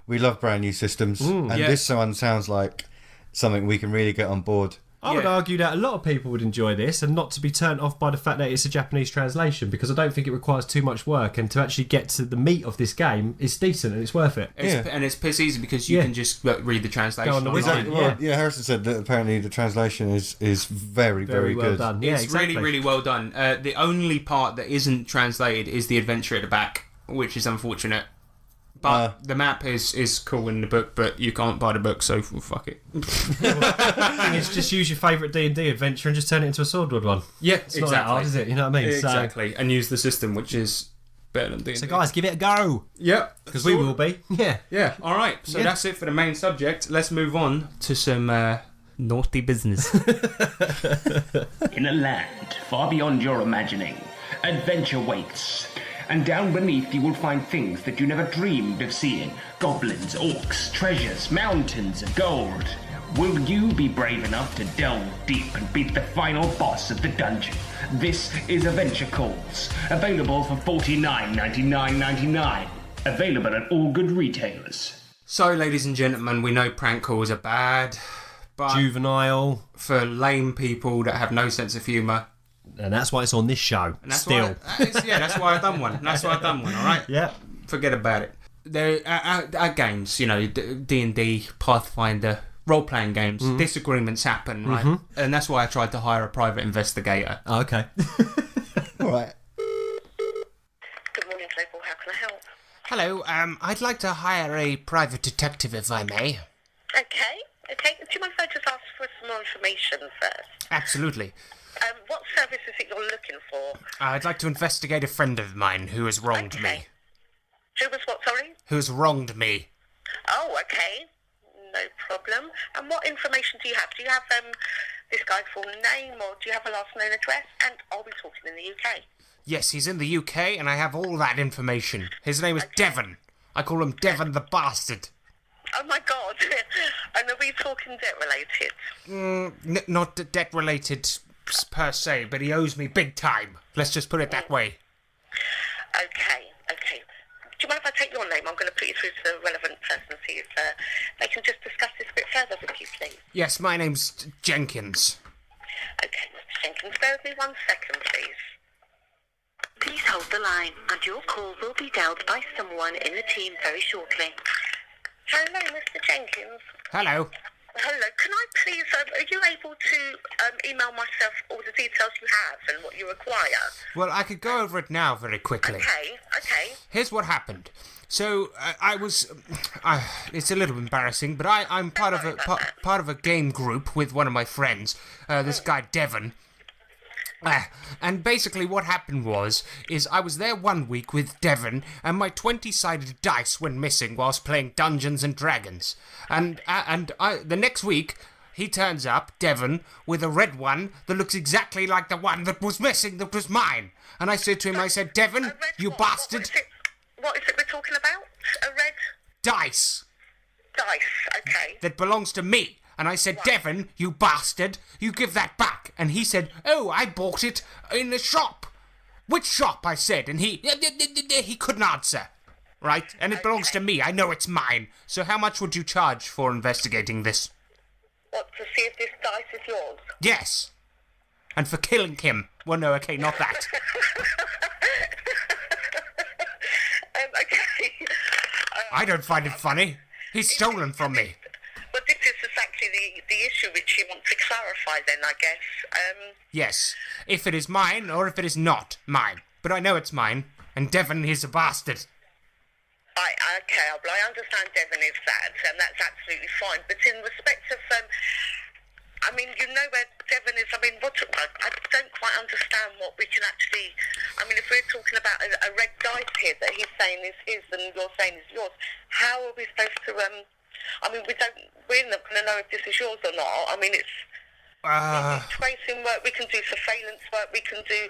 we love brand new systems, and
Yeah.
this one sounds like something we can really get on board.
I would
Yeah.
argue that a lot of people would enjoy this and not to be turned off by the fact that it's a Japanese translation because I don't think it requires too much work and to actually get to the meat of this game is decent and it's worth it.
And it's piss easy because you
Yeah.
can just read the translation.
Go on the
online.
website.
Exactly. Well, Harrison said that apparently the translation is very
Very well
good.
done. Yeah,
It's
exactly.
really, really well done. The only part that isn't translated is the adventure at the back, which is unfortunate. But the map is cool in the book, but you can't buy the book, so fuck it.
It's just use your favourite D&D adventure and just turn it into a Sword World one.
Yeah,
It's not that hard, is it? You know what I mean?
Exactly. And use the system, which is better than D&D.
So guys, give it a go
yeah,
because we will be. Yeah.
Yeah. All right. So
Yeah.
that's it for the main subject. Let's move on to some naughty business.
In a land far beyond your imagining, adventure waits. And down beneath you will find things that you never dreamed of seeing. Goblins, orcs, treasures, mountains of gold. Will you be brave enough to delve deep and beat the final boss of the dungeon? This is Adventure Calls, available for $49.99.99. Available at all good retailers.
So, ladies and gentlemen, we know prank calls are bad, but
Juvenile.
for lame people that have no sense of humour,
And that's why it's on this show.
and that's
Still.
that's why I've done one. That's why I've done one. All right.
Yeah.
Forget about it. There at games, D&D, Pathfinder, role-playing games, disagreements happen, right? And that's why I tried to hire a private investigator.
Oh, okay.
All right.
Good morning, Global. How can I help?
Hello, I'd like to hire a private detective, if I may.
Okay. Do you mind if I just ask for some more information first?
Absolutely.
What service is it you're looking for?
I'd like to investigate a friend of mine who has wronged me.
Okay. Who was what, sorry?
Who has wronged me.
Oh, okay. No problem. And what information do you have? Do you have this guy's full name or do you have a last known address? And are we talking in the UK?
Yes, he's in the UK, and I have all that information. His name is Devon. I call him Devon the Bastard.
Oh my God. And are we talking debt related?
Not debt-related per se, but he owes me big time. Let's just put it that way.
Okay. Do you mind if I take your name? I'm going to put you through to the relevant person and see if they can just discuss this a bit further with you, please.
Yes, my name's Jenkins.
Okay, Mr. Jenkins, bear with me 1 second, please. Please hold the line, and your call will be dealt by someone in the team very shortly. Hello, Mr. Jenkins.
Hello.
Hello, can I please, are you able to email myself all the details you have and what you require?
Well, I could go over it now very quickly.
Okay.
Here's what happened. So it's a little embarrassing, but I'm part of a game group with one of my friends, this guy Devon. And basically what happened is I was there 1 week with Devon, and my 20-sided dice went missing whilst playing Dungeons and Dragons. And the next week, he turns up, Devon, with a red one that looks exactly like the one that was missing, that was mine. And I said to him, Devon,
A red
you
what?
bastard.
What is it we're talking about? A red
Dice
dice, okay.
that belongs to me. And I said, Devon, you bastard, you give that back. And he said, oh, I bought it in the shop. Which shop? I said. And he couldn't answer. Right? And it belongs to me. I know it's mine. So how much would you charge for investigating this?
What, to see if this dice is yours?
Yes. And for killing him. Well, no, okay, not that.
Okay.
I don't find it funny. He's stolen from me.
Well, this is exactly the issue which you want to clarify then, I guess.
Yes. If it is mine or if it is not mine. But I know it's mine, and Devon is a bastard.
Okay, well, I understand Devon is that, and that's absolutely fine. But in respect of, I mean, you know where Devon is. I mean, I don't quite understand what we can actually. I mean, if we're talking about a red dice here that he's saying is his and you're saying is yours, how are we supposed to? I mean, we're not going to know if this is yours or not. I mean, it's. Tracing work, we can do surveillance work, we can do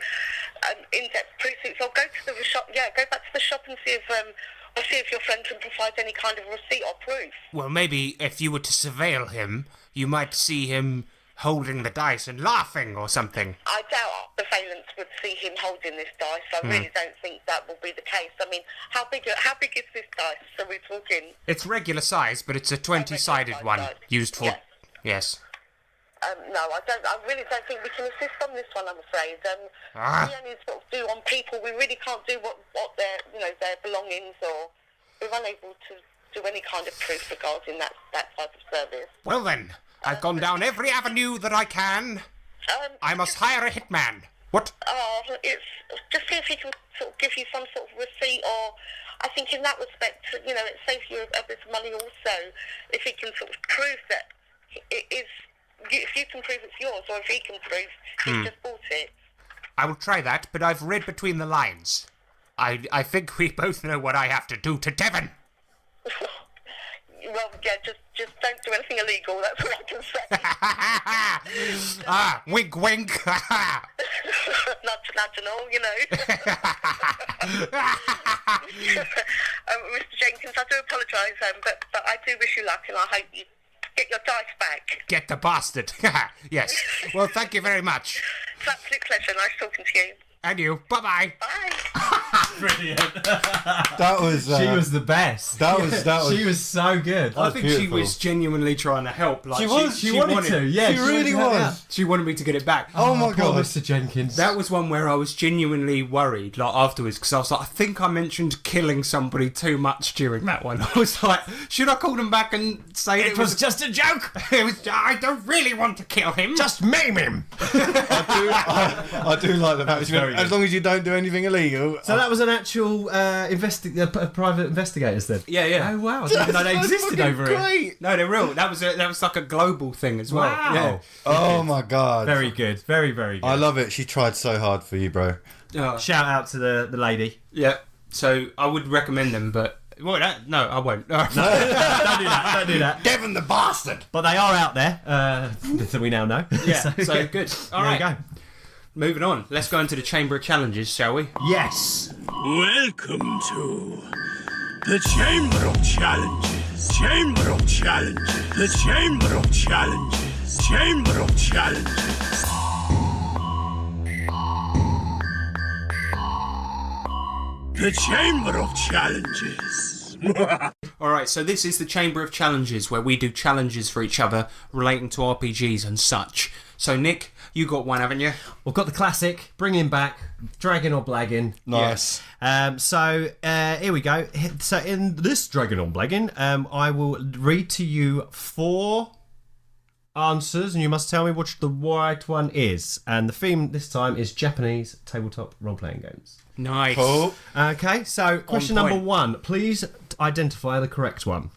in-depth precincts, or go to the shop. Yeah, go back to the shop and see if your friend can provide any kind of receipt or proof.
Well, maybe if you were to surveil him, you might see him holding the dice and laughing or something.
I doubt surveillance would see him holding this dice. I really don't think that will be the case. I mean, how big is this dice? So we're talking.
It's regular size, but it's a 20-sided one
size.
used for.
Yes.
Yes.
No, I really don't think we can assist on this one, I'm afraid. We only sort of do on people. We really can't do what their belongings, or we're unable to do any kind of proof regarding that type of service.
Well then, I've gone down every avenue that I can. I must hire a hitman. What?
It's just see if he can sort of give you some sort of receipt, or I think in that respect, it saves you a bit of money also if he can sort of prove that it is. If you can prove it's yours, or if he can prove he's just bought it.
I will try that, but I've read between the lines. I think we both know what I have to do to Devon.
Well, yeah, just don't do anything illegal, that's what I can say.
Wink, wink.
Nudge, nudge and all, Mr. Jenkins, I do apologise, but I do wish you luck, and I hope you get your dice back.
Get the bastard. Yes. Well, thank you very much.
It's an absolute pleasure. Nice talking to you.
And you. Bye-bye.
Bye.
Brilliant.
That was.
She was the best.
That was.
She was so good.
I think
beautiful.
she was genuinely trying to help. Like,
She wanted to. Yeah,
She really was.
She wanted me to get it back.
Oh my
Poor
god.
Mr. Jenkins.
That was one where I was genuinely worried, like, afterwards, because I was like, I think I mentioned killing somebody too much during that one. I was like, should I call them back and say it was
just a joke.
I don't really want to kill him.
Just maim him.
I do like that.
was very
As
good.
long as you don't do anything illegal.
So that was an actual private investigators then?
Yeah.
Oh wow, I didn't know they existed over here.
Great.
No, they're real. That was like a global thing as well.
Wow.
Yeah.
Oh my god.
Very good, very good.
I love it. She tried so hard for you, bro.
Shout out to the lady.
Yeah. So I would recommend them, but no, I won't.
Don't do that. Don't do that.
Devon the bastard.
But they are out there, that we now know.
Yeah. So good. All
There
right.
you go.
Moving on. Let's go into the Chamber of Challenges, shall we?
Yes.
Welcome to the Chamber of Challenges. Chamber of Challenges. The Chamber of Challenges. Chamber of Challenges. The Chamber of Challenges.
All right. So this is the Chamber of Challenges, where we do challenges for each other relating to RPGs and such. So Nick, you got one, haven't you?
We've got the classic, bringing back, dragging or blagging.
Nice.
So here we go. So in this dragging or blagging, I will read to you 4 answers, and you must tell me which the right one is. And the theme this time is Japanese tabletop role-playing games.
Nice.
Cool.
Okay, so question
point.
number 1. Please identify the correct one.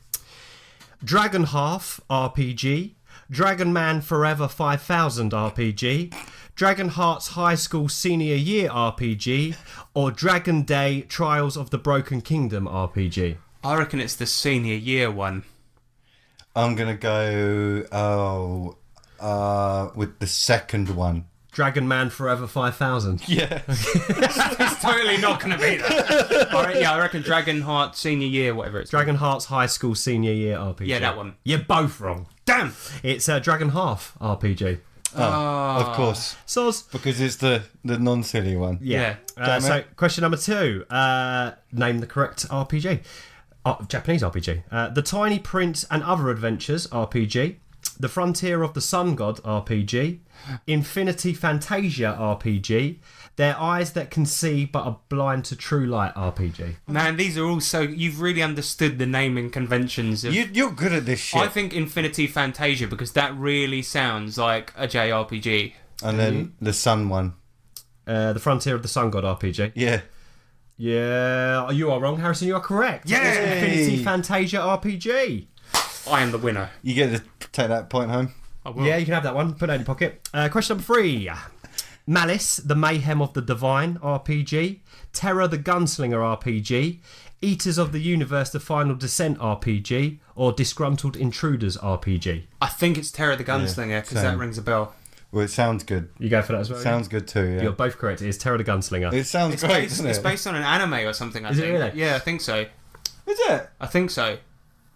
Dragon Half RPG, Dragon Man Forever 5000 RPG, Dragon Hearts High School Senior Year RPG, or Dragon Day Trials of the Broken Kingdom RPG.
I reckon it's the senior year one.
I'm gonna go. With the second one.
Dragon Man Forever 5000.
Yeah.
It's totally not going to be that. All right, yeah, I reckon Dragon Heart Senior Year, whatever it's
Dragon Hearts High School Senior Year RPG.
Yeah, that one.
You're both wrong.
Damn.
It's Dragon Half RPG.
Of course.
Soz.
Because it's the non-silly one.
Yeah.
Damn
So,
it.
question number 2. Name the correct RPG. Japanese RPG. The Tiny Prince and Other Adventures RPG. The Frontier of the Sun God RPG, Infinity Fantasia RPG, Their Eyes That Can See But Are Blind to True Light RPG.
Man, these are all so... You've really understood the naming conventions of...
You're good at this shit.
I think Infinity Fantasia, because that really sounds like a JRPG.
And then the Sun one.
The Frontier of the Sun God RPG.
Yeah.
Yeah, you are wrong, Harrison. You are correct.
Yay!
It's Infinity Fantasia RPG.
I am the winner.
You get to take that point home.
I will.
Yeah, you can have that one. Put that in your pocket. Question number 3. Malice, the Mayhem of the Divine RPG. Terror, the Gunslinger RPG. Eaters of the Universe, the Final Descent RPG. Or Disgruntled Intruders RPG.
I think it's Terror the Gunslinger, because that
same.
rings a bell.
Well, it sounds good.
You go for that as well?
Sounds good too, yeah.
You're both correct. It is Terror the Gunslinger.
It sounds
It's
great,
based,
doesn't
it's
it?
based on an anime or something, I
Is it
think.
really?
Yeah, I think so.
Is it?
I think so.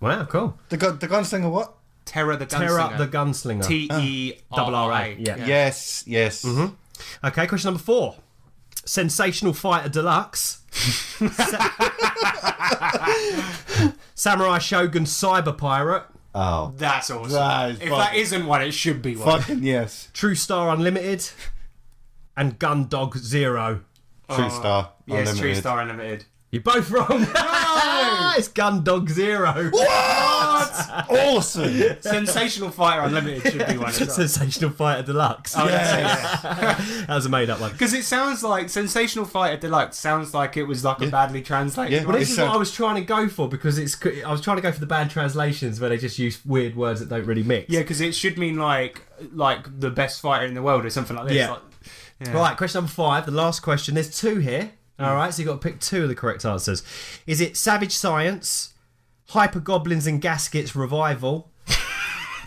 Wow, cool.
The gunslinger what?
Terror the Gunslinger.
Terror the Gunslinger.
T-E-R-R-A.
Yeah.
Yes.
Okay, question number 4. Sensational Fighter Deluxe. Samurai Shogun Cyber Pirate.
Oh.
That's awesome.
That is
If that isn't one, it should be one.
Fucking yes.
True Star Unlimited. And Gundog Zero.
True Star.
Yes,
Unlimited.
True Star Unlimited.
You're both wrong. It's Gundog Zero.
Awesome.
Sensational Fighter Unlimited should be one as well.
Sensational Fighter Deluxe.
Oh,
That was a made up one.
Because it sounds like Sensational Fighter Deluxe sounds like it was like a badly translated.
Yeah.
Well, this is
It's,
what I was trying to go for because I was trying to go for the bad translations where they just use weird words that don't really mix.
Yeah, because it should mean like the best fighter in the world or something like this.
Yeah.
Like, yeah.
Right, question number 5, the last question. There's 2 here. All right, so you've got to pick 2 of the correct answers. Is it Savage Science, Hyper Goblins and Gaskets Revival,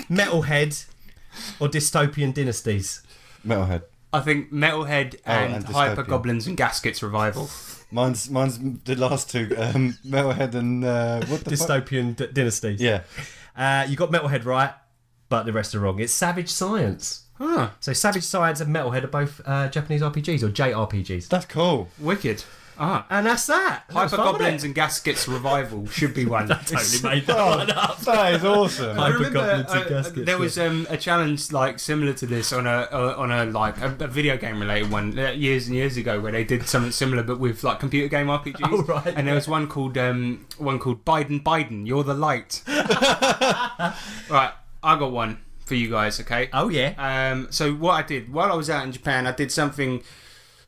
Metalhead, or Dystopian Dynasties?
Metalhead.
I think Metalhead and
and
Hyper
Dystopian.
Goblins and Gaskets Revival.
Mine's the last 2. Metalhead and what the fuck?
Dystopian Dynasties.
Yeah.
You got Metalhead right, but the rest are wrong. It's Savage Science.
Huh.
So Savage Science and Metalhead are both Japanese RPGs or JRPGs.
That's cool.
Wicked. Ah.
And that's that. That was
Hyper
fun, wasn't
Goblins
it?
and Gaskets Revival should be one.
Totally made that one up.
That is awesome.
I
Hyper
remember
Goblins and Gaskets,
there was a challenge like similar to this on a video game related one years and years ago where they did something similar but with like computer game RPGs.
Oh, right,
And there was one called Biden, You're the Light. Right, I got one for you guys. Okay.
Oh yeah.
So what I did while I was out in Japan, I did something.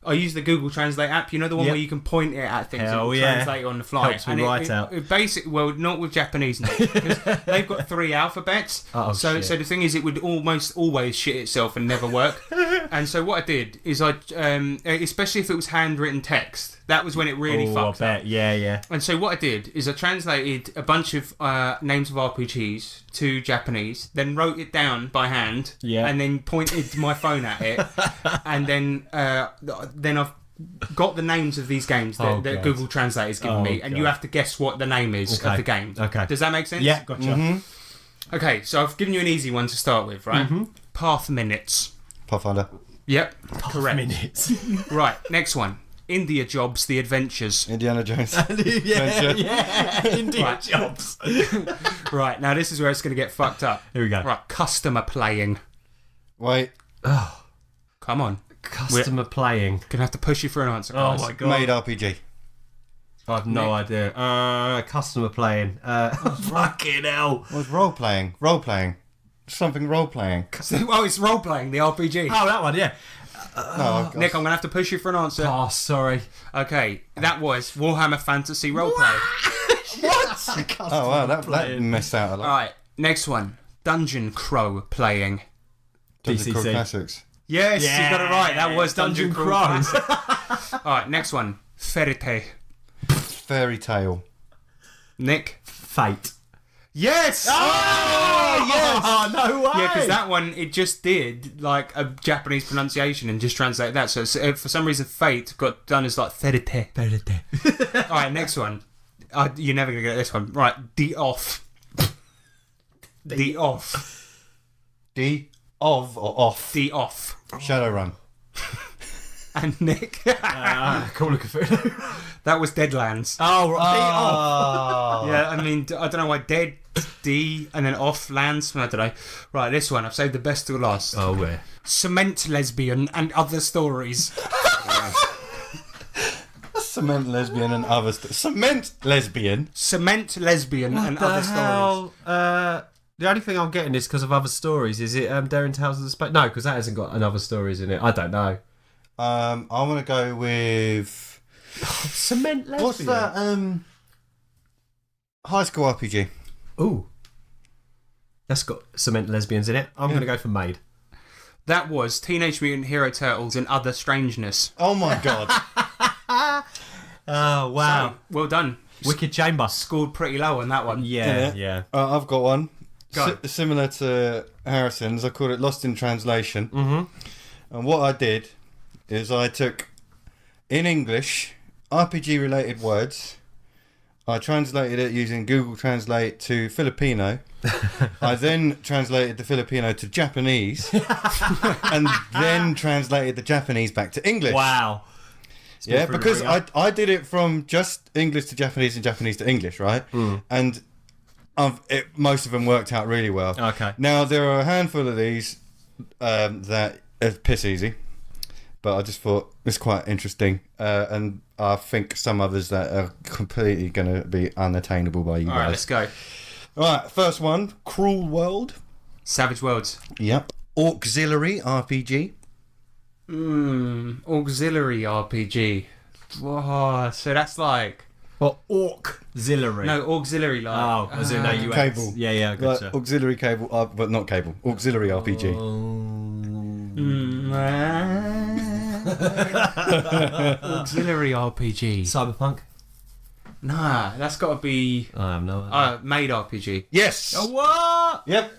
I used the Google Translate app. You know the one
Yep.
where you can point it at things
Hell
and
yeah.
translate on the fly.
Helps me write out.
It basically, well, not with Japanese now, because they've got 3 alphabets.
Oh,
so
shit.
so the thing is, it would almost always shit itself and never work. And so what I did is especially if it was handwritten text, that was when it really
I
fucked
bet.
up.
Yeah.
And so what I did is I translated a bunch of names of RPGs to Japanese, then wrote it down by hand,
Yeah.
and then pointed my phone at it, and then I've got the names of these games that
God.
Google Translate has given
Oh,
me, and you
God.
have to guess what the name is of the game.
Okay.
Does that make sense?
Yeah, gotcha.
Okay, so I've given you an easy one to start with, right? Path minutes.
Pathfinder.
Yep, correct.
Minutes.
Right, next one. India Jobs: The Adventures.
Indiana Jones.
yeah. India
Right.
Jobs.
Right, now this is where it's going to get fucked up.
Here we go.
Right, customer playing.
Wait.
Come on.
Customer playing.
Gonna have to push you for an answer,
Oh
guys.
my god.
Made RPG.
I have no idea. Customer playing. Fucking hell.
What's role playing? Role playing. Something role playing.
Well, it's role playing, the RPG.
Oh, that one, yeah.
Oh,
Nick, I'm gonna have to push you for an answer.
Oh, sorry.
Okay, that was Warhammer Fantasy Roleplay.
oh wow, that messed out a lot.
Alright, next one. Dungeon Crow playing.
Dungeon Crawl
DCC.
Classics.
Yes, you got it right. That was Dungeon Crow.
Crow.
Alright, next one. Ferite.
Fairy Tale.
Nick.
Fate.
Yes!
Oh, no way.
Yeah, because that one, it just did like a Japanese pronunciation and just translated that. So for some reason, Fate got done as like Ferite. Alright, next one. You're never going to get this one. Right, D off. D off.
D of or off.
D off.
Shadowrun.
And Nick.
Call of Cthulhu.
That was Deadlands.
Oh, right.
Yeah, I mean, I don't know why Dead, D, and then off lands. I don't know. Right, this one. I've saved the best till last.
Oh, where?
Cement lesbian and other stories.
Cement lesbian and other cement lesbian.
Cement lesbian and other stories.
The only thing I'm getting is because of other stories. Is it Daring Tales of the Space? No, because that hasn't got another stories in it. I don't know.
I want to go with
Cement lesbian.
what's that? High school RPG.
Ooh, that's got cement lesbians in it. I'm going to go for Maid.
That was Teenage Mutant Hero Turtles and Other Strangeness.
Oh my god.
Oh wow!
So, well done.
Wicked Chamber.
Scored pretty low on that one.
Yeah.
I've got one.
Go.
Similar to Harrison's. I called it Lost in Translation.
Mm-hmm.
And what I did is I took, in English, RPG related words. I translated it using Google Translate to Filipino. I then translated the Filipino to Japanese. And then translated the Japanese back to English.
Wow.
Yeah, because I did it from just English to Japanese and Japanese to English, right? And most of them worked out really well.
Okay.
Now, there are a handful of these that are piss easy, but I just thought it's quite interesting. And I think some others that are completely going to be unattainable by you
All right,
guys.
let's go.
All right, first one, Cruel World.
Savage Worlds.
Yep. Auxiliary RPG.
Auxiliary RPG. Oh, so that's like...
Well, auxiliary.
No, auxiliary like...
Oh, as in AUX.
Cable.
Yeah, good
Like,
sir.
auxiliary cable, but not cable. Auxiliary RPG.
Auxiliary RPG.
Cyberpunk.
Nah, that's got to be...
I have no idea.
Made RPG.
Yes.
What?
Yep.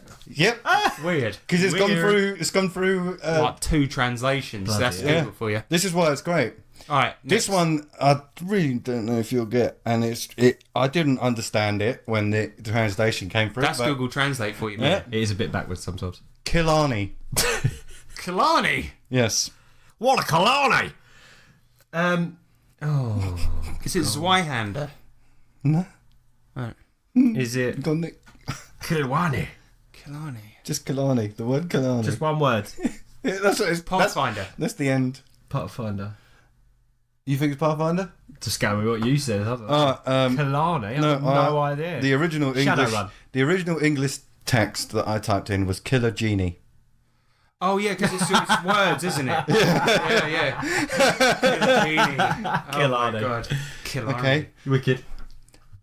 Weird.
Because it's gone through.
Like 2 translations.
Bloody
That's
hell.
good for you.
This is why it's great.
All right.
This one I really don't know if you'll get, and I didn't understand it when the translation came through.
That's
but
Google Translate for you,
Yeah.
mate.
It is a bit backwards sometimes.
Killarney.
Killarney.
Yes.
What a Kalani!
Is it Zweihander?
No.
Is it
Go on, Nick.
Kilwani?
Killarney.
Just Killarney. The word Killarney.
Just one word.
Yeah, that's what it's.
Pathfinder.
That's the end.
Pathfinder.
You think it's Pathfinder?
Just go with what you said. Kalani? I have no idea.
The original English.
Shadowrun.
The original English text that I typed in was Killer Genie.
Oh, yeah, because it's words, isn't it? Yeah. Killarney. Oh, my
Killarney.
God. Killarney.
Okay.
Wicked.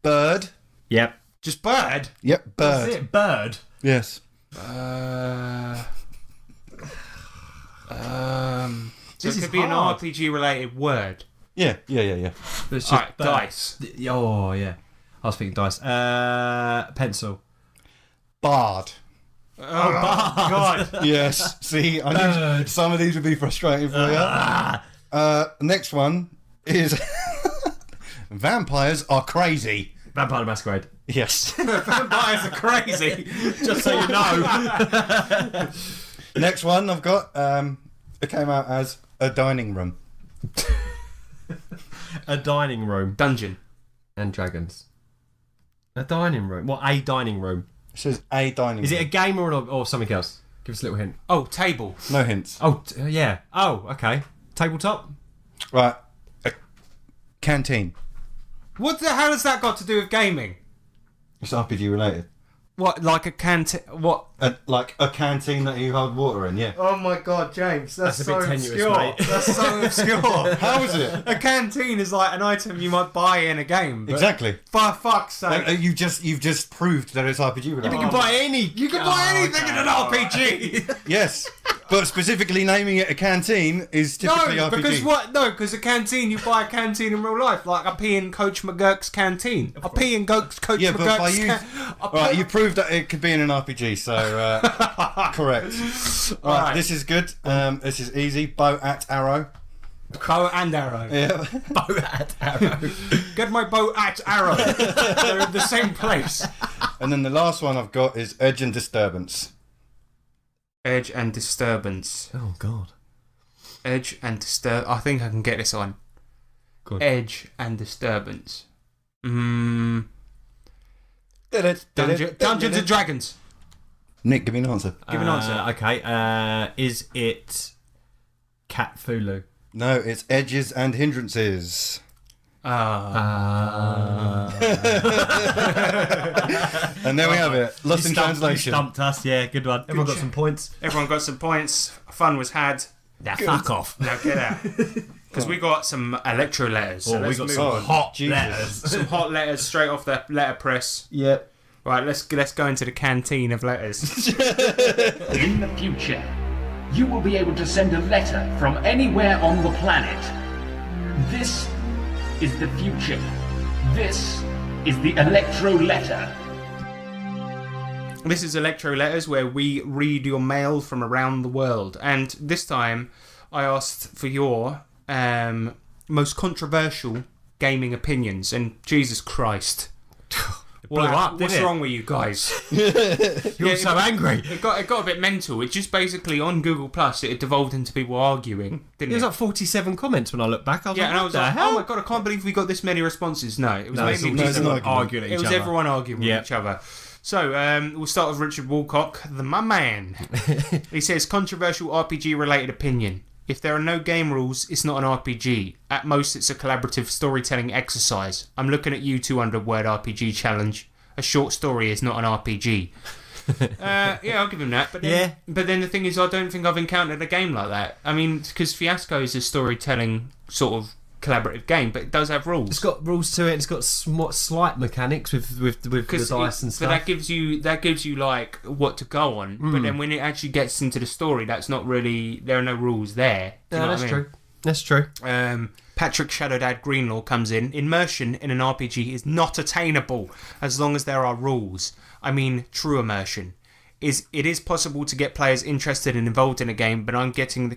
Bird.
Yep.
Just bird?
Yep. Bird.
Is it bird?
Yes.
So
This
it
is
could be an
hard.
RPG-related word.
Yeah.
It's
All right,
bird.
dice.
Oh, yeah. I was thinking dice. Pencil.
Bard.
Oh, God.
Yes. See, I knew some of these would be frustrating for you. Next one is vampires are crazy.
Vampire the Masquerade.
Yes.
Vampires are crazy.
Just so you know.
Next one I've got. It came out as a dining room.
A dining room.
Dungeon.
And dragons. A dining room. What, a dining room?
It says a dining
Is
room.
it a game or something else? Give us a little hint.
Oh, table.
No hints.
Oh, yeah. Oh, okay. Tabletop?
Right. A canteen.
What the hell has that got to do with gaming?
It's RPG related.
What, like a canteen? What?
Like a canteen that you hold water in, yeah.
Oh my God, James, that's
a
so
bit tenuous,
obscure.
mate.
That's so obscure.
How is it?
A canteen is like an item you might buy in a game. But
Exactly.
for fuck's sake.
You've just proved that it's RPG related.
You can buy any.
You can buy anything in an RPG.
Yes, but specifically naming it a canteen is typically
No,
RPG.
because what? No, because a canteen, you buy a canteen in real life, like I pee in Coach McGurk's canteen. I pee in Coach
Yeah, but by
McGurk's
you, right, you proved that it could be in an RPG, so correct. Right,
Right.
this is good. This is easy. Bow at arrow.
bow and arrow.
Yeah.
Bow at arrow.
Get my bow at arrow. They're in the same place.
And then the last one I've got is edge and disturbance.
Edge and disturbance.
Oh, God.
Edge and I think I can get this on.
Go on.
Edge and disturbance. Dungeons and Dragons.
Nick, give me an answer.
Give an answer.
Okay. Is it Cthulhu?
No, it's edges and hindrances. And there we have it. Lost in translation.
Stumped us, yeah, good one. Everyone got some points.
Everyone got some points. Fun was had.
Now fuck off.
Now get out. Because we got some electro letters. So
we
let's
got
move
some
on.
hot
Jesus.
letters.
Some hot letters straight off the letterpress.
Yep.
Right, let's go into the canteen of letters.
In the future, you will be able to send a letter from anywhere on the planet. This is the future. This is the electro letter.
This is Electro Letters, where we read your mail from around the world. And this time, I asked for your most controversial gaming opinions. And Jesus Christ. What's wrong with you guys?
You're so angry.
It got a bit mental. It just basically, on Google Plus, it devolved into people arguing, didn't
There's
it?
like 47 comments when I look back. I was
Yeah,
like,
and I was
what
like,
the
oh
hell?
my god, I can't believe we got this many responses. No, it was
No, it's
mainly
all
just
just
an
arguing at each
it was
other.
everyone arguing
Yeah.
with each other. So, we'll start with Richard Woolcock, my man. He says, controversial RPG-related opinion. If there are no game rules, it's not an RPG. At most, it's a collaborative storytelling exercise. I'm looking at you two under Word RPG Challenge. A short story is not an RPG. Yeah, I'll give him that. But then the thing is, I don't think I've encountered a game like that. I mean, because Fiasco is a storytelling sort of collaborative game, but it does have rules.
It's got rules to it. It's got slight mechanics with the dice and stuff.
But that gives you like what to go on. But then when it actually gets into the story, that's not really. There are no rules there. Do you know what I mean?
True. That's true.
Patrick Shadowdad Greenlaw comes in. Immersion in an RPG is not attainable as long as there are rules. I mean, true immersion. It is possible to get players interested and involved in a game, but getting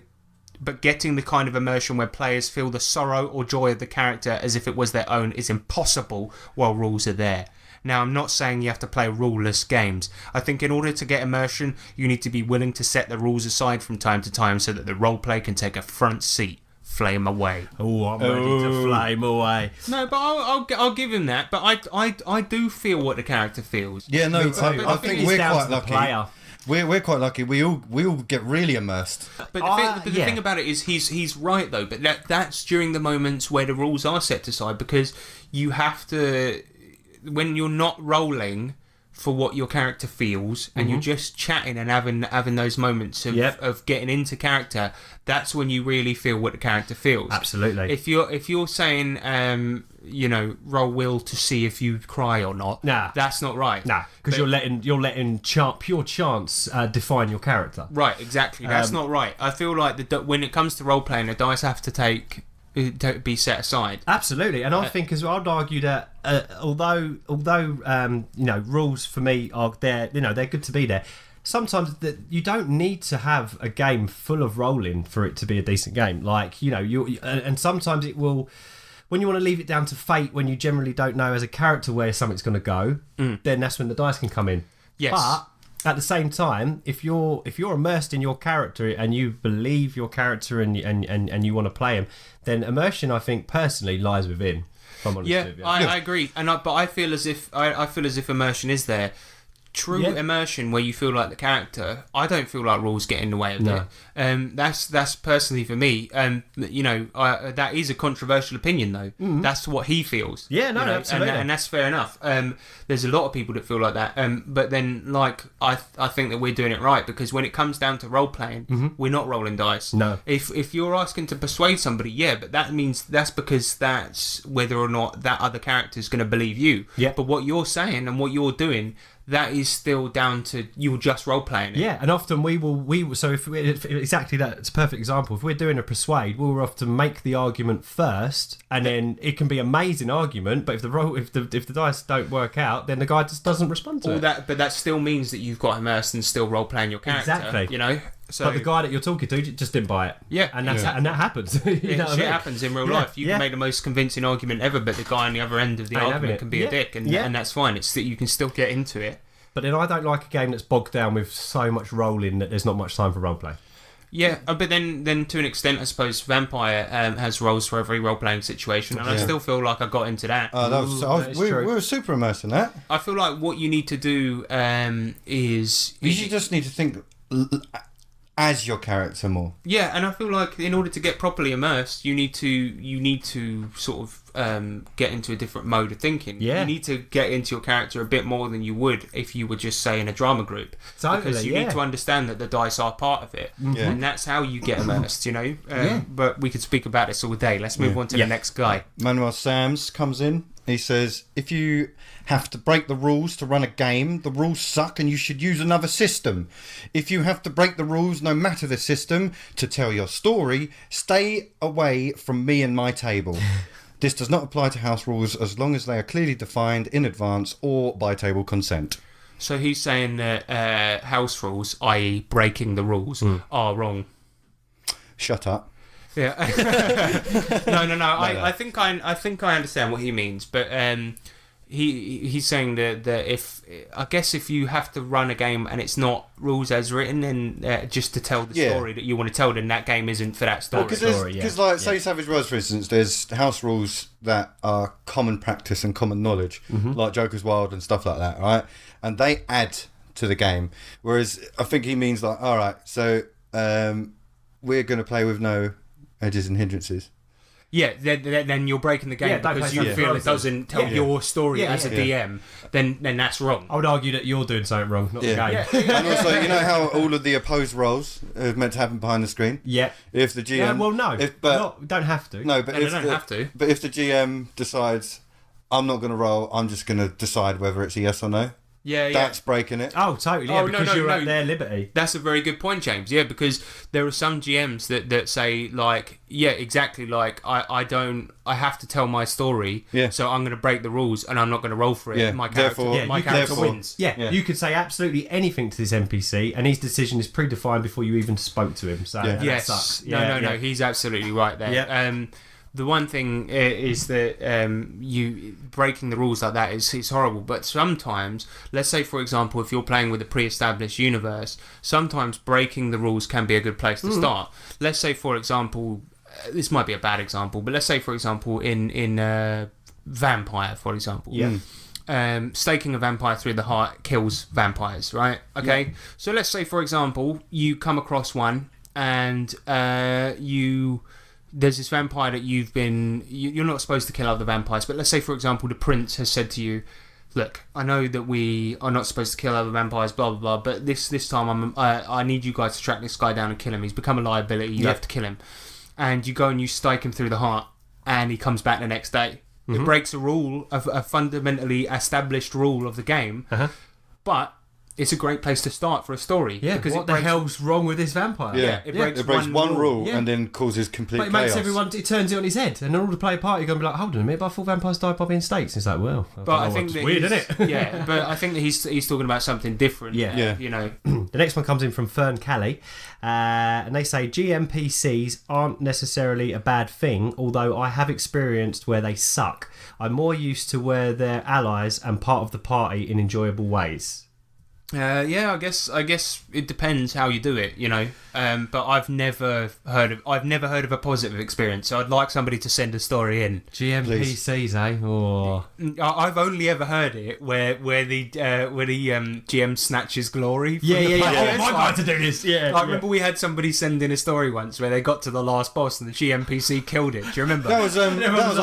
the kind of immersion where players feel the sorrow or joy of the character as if it was their own is impossible while rules are there. Now, I'm not saying you have to play ruleless games. I think in order to get immersion, you need to be willing to set the rules aside from time to time so that the roleplay can take a front seat. Flame away.
Oh, I'm ready to flame away.
No, but I'll give him that. But I do feel what the character feels.
Yeah, no, I think we're quite lucky.
Player.
We're quite lucky. We all get really immersed.
But the thing about it is he's right though. But that's during the moments where the rules are set aside, because you have to, when you're not rolling for what your character feels and you're just chatting and having those moments of getting into character, that's when you really feel what the character feels.
Absolutely.
If you're saying roll will to see if you cry or not, that's not right.
Because you're letting pure chance define your character.
Right, exactly. That's not right. I feel like when it comes to role playing, the dice have to be set aside.
Absolutely, and I think as well, I'd argue that although rules for me are there, they're good to be there. Sometimes you don't need to have a game full of rolling for it to be a decent game. Like and sometimes it will. When you want to leave it down to fate, when you generally don't know as a character where something's going to go, then that's when the dice can come in.
Yes.
But at the same time, if you're immersed in your character and you believe your character and you want to play him, then immersion, I think personally, lies within. If I'm honest with you.
I agree, but I feel as if immersion is there. True immersion, where you feel like the character. I don't feel like rules get in the way of it. That's personally for me. That is a controversial opinion, though. That's what he feels.
Yeah, no, absolutely,
and that's fair enough. There's a lot of people that feel like that. But then, I think that we're doing it right, because when it comes down to role playing, we're not rolling dice.
No.
If you're asking to persuade somebody, but that's because that's whether or not that other character is going to believe you.
Yeah.
But what you're saying and what you're doing, that is still down to you just role playing it.
Yeah, and often we will. So if exactly that, it's a perfect example. If we're doing a persuade, we'll often make the argument first, and then it can be an amazing argument. But if the dice don't work out, then the guy just doesn't respond to it.
But that still means that you've got immersed and still role playing your character.
Exactly.
So,
but the guy that you're talking to just didn't buy it.
Yeah,
and that happens.
Shit happens in real life. You can make the most convincing argument ever, but the guy on the other end of the argument can be a dick, and that's fine. It's that you can still get into it.
But then I don't like a game that's bogged down with so much rolling that there's not much time for roleplay.
Yeah, but then to an extent, I suppose Vampire has roles for every role-playing situation, and I still feel like I got into that.
We were super immersed in that.
I feel like what you need to do is...
You just need to think as your character more.
Yeah, and I feel like in order to get properly immersed, you need to sort of get into a different mode of thinking.
Yeah.
You need to get into your character a bit more than you would if you were just, say, in a drama group.
Totally,
because you need to understand that the dice are part of it.
Yeah.
And that's how you get immersed, you know? But we could speak about this all day. Let's move on to the next guy.
Manuel Sams comes in. He says, if you have to break the rules to run a game, the rules suck and you should use another system. If you have to break the rules, no matter the system, to tell your story, stay away from me and my table. This does not apply to house rules as long as they are clearly defined in advance or by table consent.
So he's saying that house rules, i.e. breaking the rules, are wrong.
Shut up.
Yeah. No. I think I understand what he means, but he's saying that if you have to run a game and it's not rules as written, and just to tell the story that you want to tell, then that game isn't for that story.
Because say Savage Worlds, for instance, there's house rules that are common practice and common knowledge, like Joker's Wild and stuff like that, right? And they add to the game. Whereas I think he means like, all right, so we're going to play with no edges and hindrances.
Yeah, then you're breaking the game because you feel it doesn't tell your story as a DM. Then that's wrong.
I would argue that you're doing something wrong, not the game.
And also, you know how all of the opposed roles are meant to happen behind the screen?
Yeah.
If the GM...
Yeah, well, no. Don't have to.
No, but
they don't have to.
But if the GM decides, I'm not going to roll, I'm just going to decide whether it's a yes or no.
Yeah.
That's breaking it.
Oh, totally. Yeah, because you're at their liberty.
That's a very good point, James. Yeah, because there are some GMs that say like, yeah, exactly. Like I have to tell my story.
Yeah.
So I'm going to break the rules and I'm not going to roll for it.
Yeah.
My character wins.
Yeah. You could say absolutely anything to this NPC, and his decision is predefined before you even spoke to him. So that sucks.
No. He's absolutely right there.
Yeah.
The one thing is that you breaking the rules like that is horrible. But sometimes, let's say for example, if you're playing with a pre-established universe, sometimes breaking the rules can be a good place to start. Let's say for example, this might be a bad example, but let's say for example in Vampire, for example.
Yeah.
Staking a vampire through the heart kills vampires, right? Okay. Yeah. So let's say for example, you come across one and there's this vampire that you're not supposed to kill other vampires, but let's say for example the prince has said to you, look, I know that we are not supposed to kill other vampires, blah blah blah, but this time I need you guys to track this guy down and kill him. He's become a liability. You have to kill him. And you go and you stake him through the heart, and he comes back the next day. It breaks a rule, a fundamentally established rule of the game, but it's a great place to start for a story.
Yeah,
because
what the hell's wrong with this vampire?
Yeah, it breaks one rule and then causes complete chaos.
But it makes everyone, it turns it on his head, and all the player party are going to be like, hold on a minute, but I thought vampires died by being staked. It's like, well,
I think that
weird, isn't it?
Yeah, but I think that he's talking about something different.
Yeah.
You know.
The next one comes in from Fern Callie, and they say GMPCs aren't necessarily a bad thing, although I have experienced where they suck. I'm more used to where they're allies and part of the party in enjoyable ways.
I guess it depends how you do it, you know. But I've never heard of a positive experience. So I'd like somebody to send a story in.
GMPCs, eh? Or
I've only ever heard it where the GM snatches glory. From
yeah.
players.
Oh, my God, to do this. Yeah.
I remember we had somebody send in a story once where they got to the last boss and the GMPC killed it. Do you remember?
That was our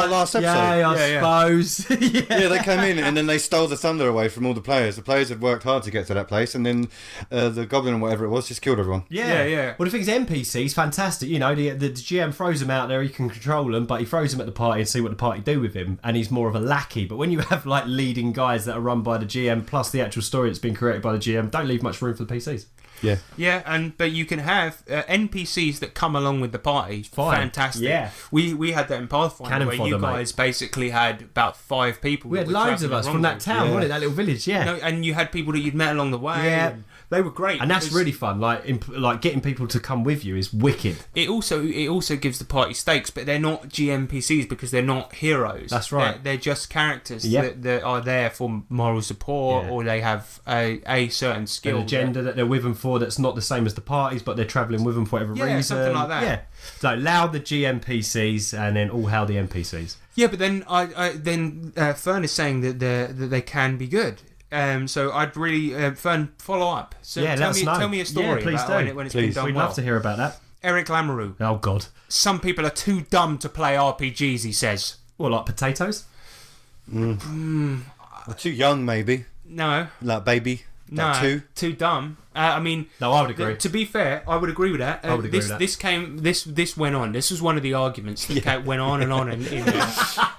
last episode.
Yeah, I suppose.
Yeah, they came in and then they stole the thunder away from all the players. The players had worked hard to get to that place, and then the goblin or whatever it was just killed everyone.
Yeah. Well, the thing is, NPCs, fantastic. You know, the GM throws them out there, he can control them, but he throws them at the party and see what the party do with him, and he's more of a lackey. But when you have like leading guys that are run by the GM plus the actual story that's been created by the GM, don't leave much room for the PCs.
Yeah, but you can have NPCs that come along with the party.
Fine.
Fantastic.
Yeah.
We had that in Pathfinder
Cannon
where
fodder,
you guys basically had about 5 people.
We had loads of us from that town, wasn't it? That little village,
and you had people that you'd met along the way.
Yeah.
And They were great.
And that's really fun. Like getting people to come with you is wicked.
It also gives the party stakes, but they're not GMPCs because they're not heroes.
That's right.
They're just characters
Yep.
that are there for moral support,
Yeah.
or they have a certain skill.
An agenda that they're with them for that's not the same as the parties, but they're travelling with them for whatever reason.
Something like that.
Yeah. So loud the GMPCs and then all hail the NPCs.
Yeah, but then Fern is saying that they can be good. So I'd really Fern, follow up. So
Yeah, let us know.
tell me a story
please
about
do.
when it's
Please.
been done
We'd
well.
love to hear about that.
Eric Lamoureux.
Oh, God.
Some people are too dumb to play RPGs, he says.
Well, like potatoes?
They're too young, maybe.
No,
Like baby.
no,
Like
too dumb. I mean,
No, I would agree.
to be fair, I would agree with that.
I would agree with that.
This went on. This was one of the arguments that went on and on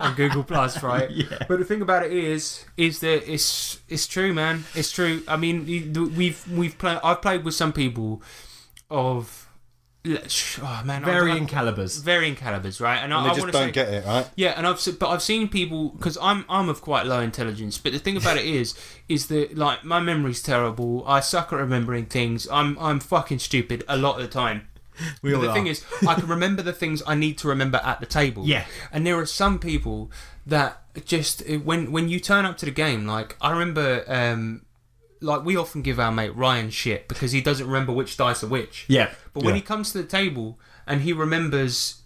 on Google Plus, right?
Yeah.
But the thing about it is that it's true, man. It's true. I mean, I've played with some people of
Varying calibers,
right? And
And
I
they just
want to
don't
say,
get it, right?
yeah, and I've seen people, because I'm of quite low intelligence, but the thing about it is that, like, my memory's terrible. I suck at remembering things. I'm fucking stupid a lot of the time.
We
But
all
the
are.
thing is, I can remember the things I need to remember at the table.
Yeah.
And there are some people that just, when you turn up to the game, like, I remember, like, we often give our mate Ryan shit because he doesn't remember which dice are which.
Yeah.
But when
Yeah.
he comes to the table and he remembers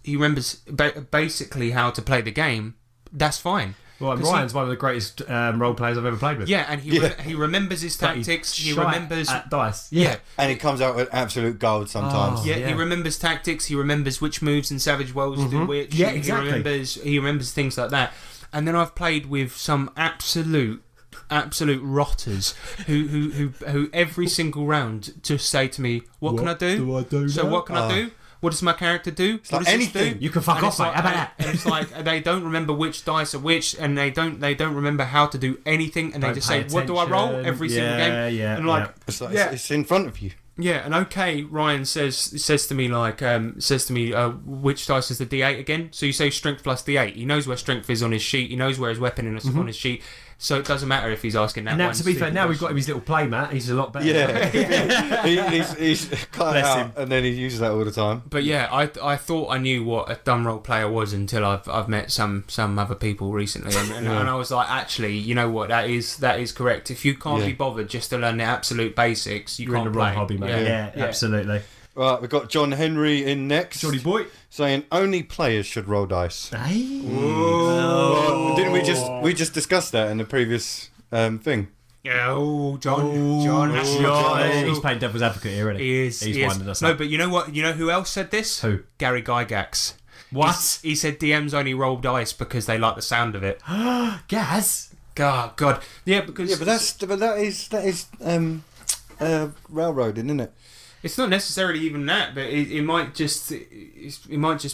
basically how to play the game, that's fine.
Well, and
'Cause
Ryan's one of the greatest role players I've ever played with.
Yeah, and he remembers his
But he's
tactics. He
shite
remembers.
at dice.
Yeah.
And it comes out with absolute gold sometimes.
Oh.
Yeah,
Yeah.
he remembers tactics. He remembers which moves in Savage Worlds do which.
Yeah,
He
exactly.
remembers things like that. And then I've played with some absolute rotters who every single round just say to me, "What can I do?
I do
So
now?"
what can I do? What does my character do? What
like
does this
anything.
do?"
You can fuck
And
off,
it's
mate.
like-
How about that?
And it's like they don't remember which dice are which, and they don't remember how to do anything, and they
Don't
just
pay
say, "What do I roll?"
attention.
every single
Yeah,
game.
yeah,
and like,
yeah.
It's like
Yeah.
it's in front of you.
yeah, and okay, Ryan says to me like which dice is the D8 again? So you say strength plus D8. He knows where strength is on his sheet. He knows where his weapon is on his sheet. So it doesn't matter if he's asking that.
And now,
one
to be fair,
stupid
now we've got
question.
him his little playmat. He's a lot better.
Yeah. he's cut
Bless
out
him.
and then he uses that all the time.
But yeah, I thought I knew what a dumb role player was until I've met some other people recently, and I was like, actually, you know what? That is correct. If you can't
Yeah.
be bothered just to learn the absolute basics, you
You're in
can't
the wrong
play.
hobby, mate. Yeah, absolutely.
Right, we've got John Henry in next.
Johnny boy.
Saying only players should roll dice.
Hey.
Didn't we just discuss that in the previous thing?
Yeah, John.
He's playing devil's advocate here, isn't he?
He is.
He's
he is.
winding us
No,
up.
but you know what? You know who else said this?
Who?
Gary Gygax.
What?
He said DMs only roll dice because they like the sound of it.
Gaz?
God. Yeah, because
Yeah, but that is railroading, isn't it?
it's not necessarily even that, but it might just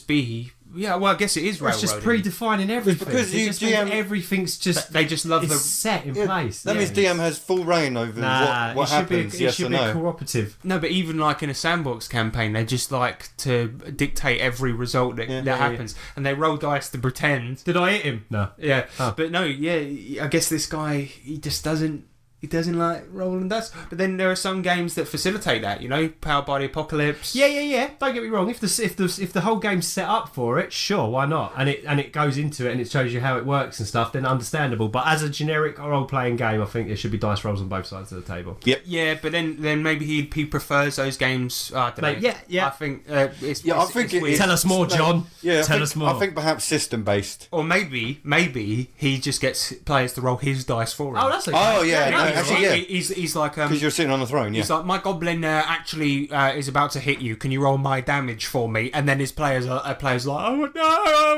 be. Yeah, well, I guess it is
Well, it's
railroading.
just predefining everything.
because
It
you
just means
GM
everything's just
They just love
it's
the.
set in
Yeah,
place.
That
Yeah.
means DM has full reign over
Nah,
what
it should
happens,
be,
yes
it should
or
be
no.
cooperative.
No, but even like in a sandbox campaign, they just like to dictate every result that happens, and they roll dice to pretend.
Did I hit him? No.
Yeah,
Oh.
but no, yeah, I guess this guy he just doesn't. He doesn't like rolling dice. But then there are some games that facilitate that. You know, Powered by the Apocalypse.
Yeah. Don't get me wrong. If the whole game's set up for it, sure, why not? And it goes into it and it shows you how it works and stuff. Then understandable. But as a generic role playing game, I think there should be dice rolls on both sides of the table.
Yeah, but then maybe he prefers those games. I don't
Mate,
know.
yeah.
I think it's.
Yeah, I
it's-
think
it's
it
weird.
is.
Tell us more, John.
Yeah,
Tell us more.
I think perhaps system based.
Or maybe he just gets players to roll his dice for him.
Oh, that's okay.
Oh yeah, no,
He's
actually,
like-
yeah,
He's like
because you're sitting on the throne. Yeah,
He's like, my goblin actually is about to hit you. Can you roll my damage for me? And then his players are like, oh no, I'm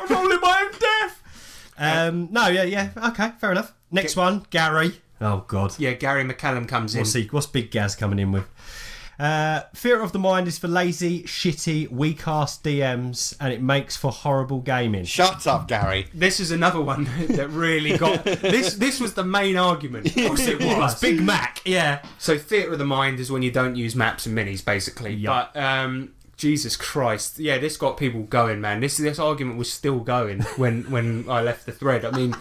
rolling my own death.
No, yeah. Okay, fair enough. Next one, Gary. Oh God.
Yeah, Gary McCallum comes in.
What's Big Gaz coming in with? Fear of the mind is for lazy, shitty, weak-ass DMs, and it makes for horrible gaming.
shut up, Gary.
This is another one that really got this was the main argument. Of course it was.
Big Mac. Yeah.
So theatre of the mind is when you don't use maps and minis, basically.
Yup.
But Jesus Christ, yeah, this got people going, man. This argument was still going when I left the thread. I mean,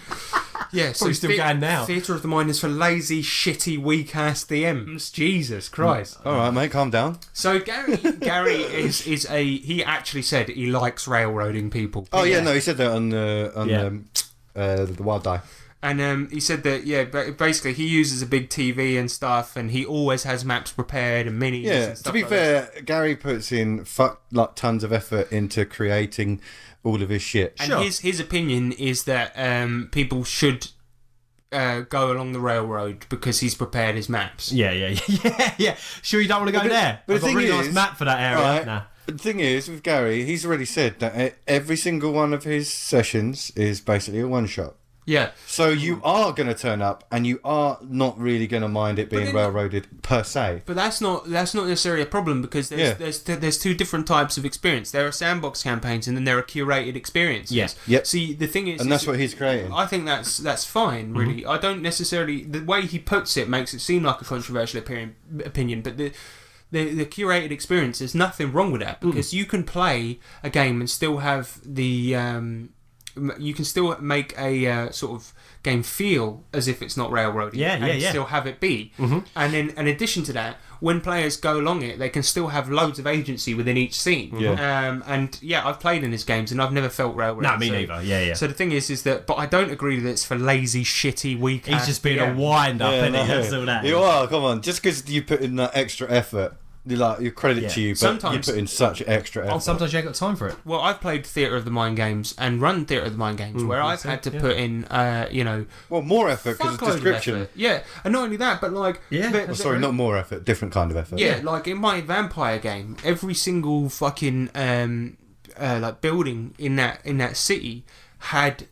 Yeah, so
Probably still going now.
Theatre of the Mind is for lazy, shitty, weak-ass DMs. Jesus Christ.
All right, mate, calm down.
So Gary is a... He actually said he likes railroading people.
Oh, yeah, no, he said that on the Wild Die.
And he said that, basically he uses a big TV and stuff, and he always has maps prepared and minis
Yeah,
and stuff
to be
like
fair, Gary puts in tons of effort into creating all of his shit.
And his opinion is that people should go along the railroad because he's prepared his maps.
Yeah. Sure, you don't want to go there.
But
I've
the
got a
thing
really
is,
nice map for that area.
right,
Nah.
the thing is, with Gary, he's already said that every single one of his sessions is basically a one-shot.
Yeah.
So you are going to turn up, and you are not really going to mind it being railroaded per se.
But that's not necessarily a problem, because there's two different types of experience. There are sandbox campaigns, and then there are curated experiences.
Yes.
Yep.
See, the thing is,
And that's what he's creating.
I think that's fine, really. I don't necessarily... The way he puts it makes it seem like a controversial opinion, but the curated experience, there's nothing wrong with that, because you can play a game and still have the... you can still make a sort of game feel as if it's not railroading, and still have it be. And then, in addition to that, when players go along it, they can still have loads of agency within each scene. I've played in his games and I've never felt railroaded.
No, me neither. Yeah.
So the thing is that, but I don't agree that it's for lazy, shitty, weak.
He's just being a wind up, isn't he? That's all that.
You are, come on. Just because you put in that extra effort, you credit to you, but
sometimes
you put in such extra effort.
Sometimes you ain't got time for it.
Well, I've played Theatre of the Mind games and run Theatre of the Mind games where I've had to put in,
well, more effort because of
fuckload of
description.
effort. Yeah, and not only that, but like...
Not more effort, different kind of effort.
Yeah, like in my vampire game, every single fucking building in that city had